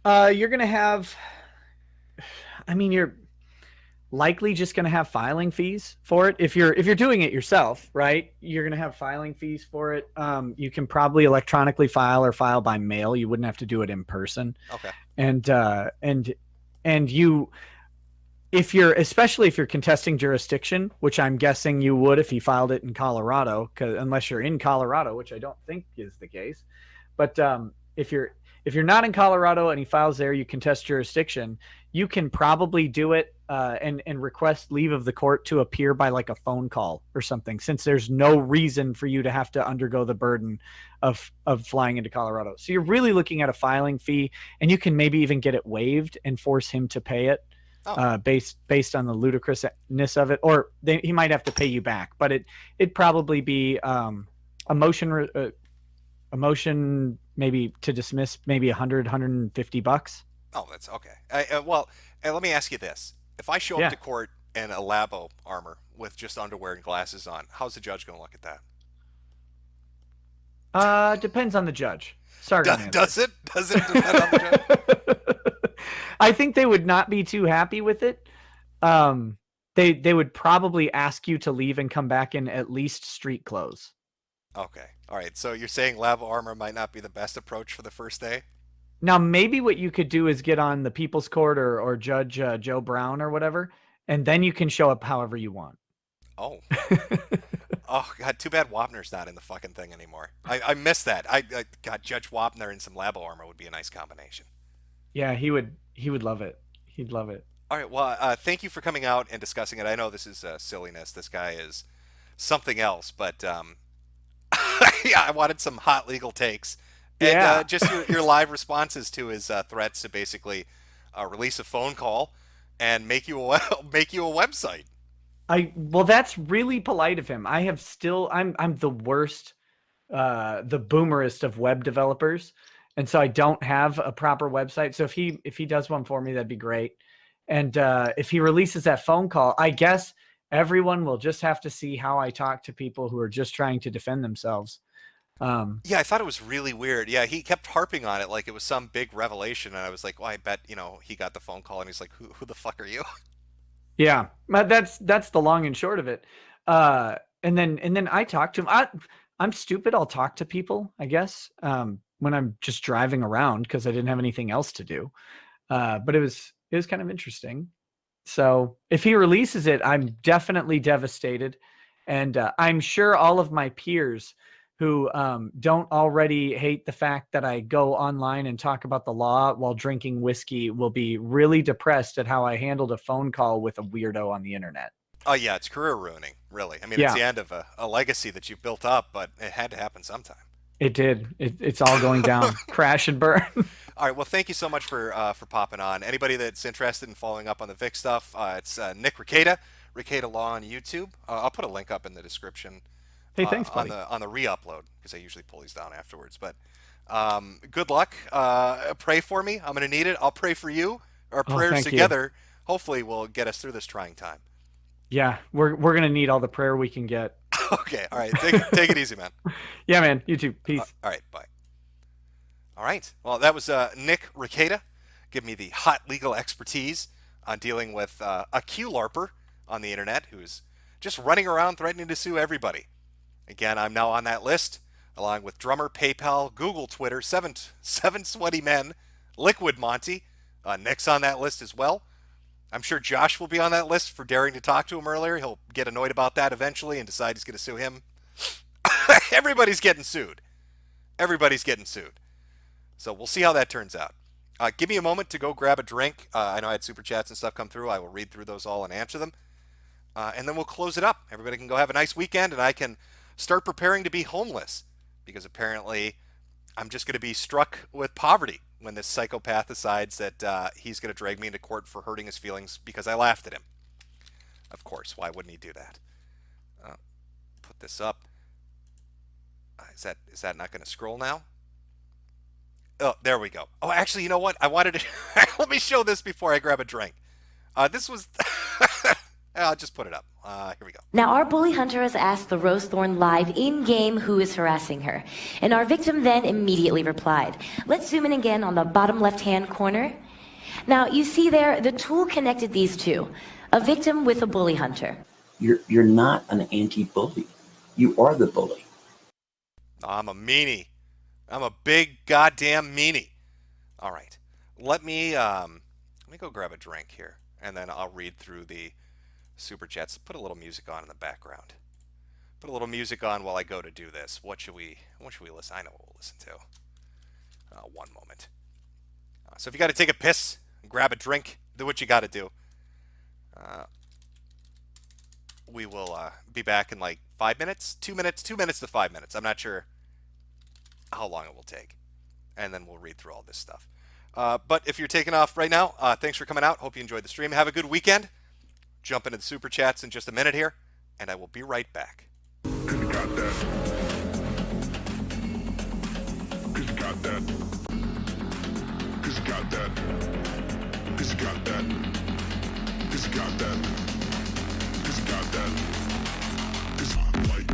You're going to have, I mean, you're likely just going to have filing fees for it. If you're doing it yourself, right, you're going to have filing fees for it. You can probably electronically file or file by mail. You wouldn't have to do it in person. Okay. And you, especially if you're contesting jurisdiction, which I'm guessing you would if he filed it in Colorado, unless you're in Colorado, which I don't think is the case. But if you're not in Colorado and he files there, you contest jurisdiction, you can probably do it and request leave of the court to appear by like a phone call or something, since there's no reason for you to have to undergo the burden of flying into Colorado. So you're really looking at a filing fee, and you can maybe even get it waived and force him to pay it. Based on the ludicrousness of it, or he might have to pay you back, but it'd probably be a motion maybe to dismiss, maybe $150. Oh, that's okay. Well, let me ask you this: if I show up to court in a Labo armor with just underwear and glasses on, how's the judge going to look at that? Depends on the judge. Sorry, does it depend on the judge? I think they would not be too happy with it. They would probably ask you to leave and come back in at least street clothes. Okay. All right. So you're saying lab armor might not be the best approach for the first day? Now, maybe what you could do is get on the People's Court or Judge Joe Brown or whatever, and then you can show up however you want. Oh. Oh, God. Too bad Wapner's not in the fucking thing anymore. I miss that. God, Judge Wapner in some lab armor would be a nice combination. Yeah, he would love it. He'd love it. All right. Well, thank you for coming out and discussing it. I know this is silliness. This guy is something else, but yeah, I wanted some hot legal takes and just your live responses to his threats to basically release a phone call and make you a website. Well, that's really polite of him. I'm the worst, the boomerest of web developers. And so I don't have a proper website. So if he does one for me, that'd be great. And if he releases that phone call, I guess everyone will just have to see how I talk to people who are just trying to defend themselves. Yeah, I thought it was really weird. Yeah, he kept harping on it like it was some big revelation. And I was like, well, I bet, he got the phone call. And he's like, who the fuck are you? Yeah, that's the long and short of it. And then I talk to him. I'm stupid. I'll talk to people, I guess. When I'm just driving around because I didn't have anything else to do. But it was kind of interesting. So if he releases it, I'm definitely devastated. And I'm sure all of my peers who don't already hate the fact that I go online and talk about the law while drinking whiskey will be really depressed at how I handled a phone call with a weirdo on the internet. Oh, yeah, it's career ruining, really. I mean, it's the end of a legacy that you've built up, but it had to happen sometime. It did. It's all going down. Crash and burn. All right. Well, thank you so much for popping on. Anybody that's interested in following up on the Vic stuff, it's Nick Rekieta, Rekieta Law on YouTube. I'll put a link up in the description. Hey, thanks, buddy. On the re-upload, because I usually pull these down afterwards. But good luck. Pray for me. I'm going to need it. I'll pray for you. Our prayers together hopefully will get us through this trying time. Yeah, we're going to need all the prayer we can get. Okay. All right. Take it easy, man. Yeah, man. You too. Peace. All right. Bye. All right. Well, that was Nick Rekieta. Give me the hot legal expertise on dealing with a Q-LARPer on the internet who's just running around threatening to sue everybody. Again, I'm now on that list, along with Drummer, PayPal, Google, Twitter, seven sweaty men, Liquid Monty. Nick's on that list as well. I'm sure Josh will be on that list for daring to talk to him earlier. He'll get annoyed about that eventually and decide he's going to sue him. Everybody's getting sued. Everybody's getting sued. So we'll see how that turns out. Give me a moment to go grab a drink. I know I had super chats and stuff come through. I will read through those all and answer them. And then we'll close it up. Everybody can go have a nice weekend, and I can start preparing to be homeless, because apparently I'm just going to be struck with poverty when this psychopath decides that he's going to drag me into court for hurting his feelings because I laughed at him. Of course, why wouldn't he do that? Put this up. Is that not going to scroll now? Oh, there we go. Oh, actually, you know what? I wanted to... Let me show this before I grab a drink. This was... I'll just put it up. Here we go. Now, our bully hunter has asked the Rose Thorn live in-game who is harassing her. And our victim then immediately replied. Let's zoom in again on the bottom left-hand corner. Now, you see there, the tool connected these two. A victim with a bully hunter. You're not an anti-bully. You are the bully. I'm a meanie. I'm a big goddamn meanie. All right. Let me go grab a drink here, and then I'll read through the super chats. Put a little music on in the background. Put a little music on while I go to do this. What should we listen? I know what we'll listen to. One moment. So if you got to take a piss, grab a drink, do what you got to do. We will be back in like 5 minutes, 2 minutes, 2 minutes to 5 minutes. I'm not sure how long it will take. And then we'll read through all this stuff. But if you're taking off right now, thanks for coming out. Hope you enjoyed the stream. Have a good weekend. Jump into the super chats in just a minute here, and I will be right back. Cause you got that. Cause you got that. Cause you got that. Cause you got that. Cause you got that. Cause you got that. Cause I'm like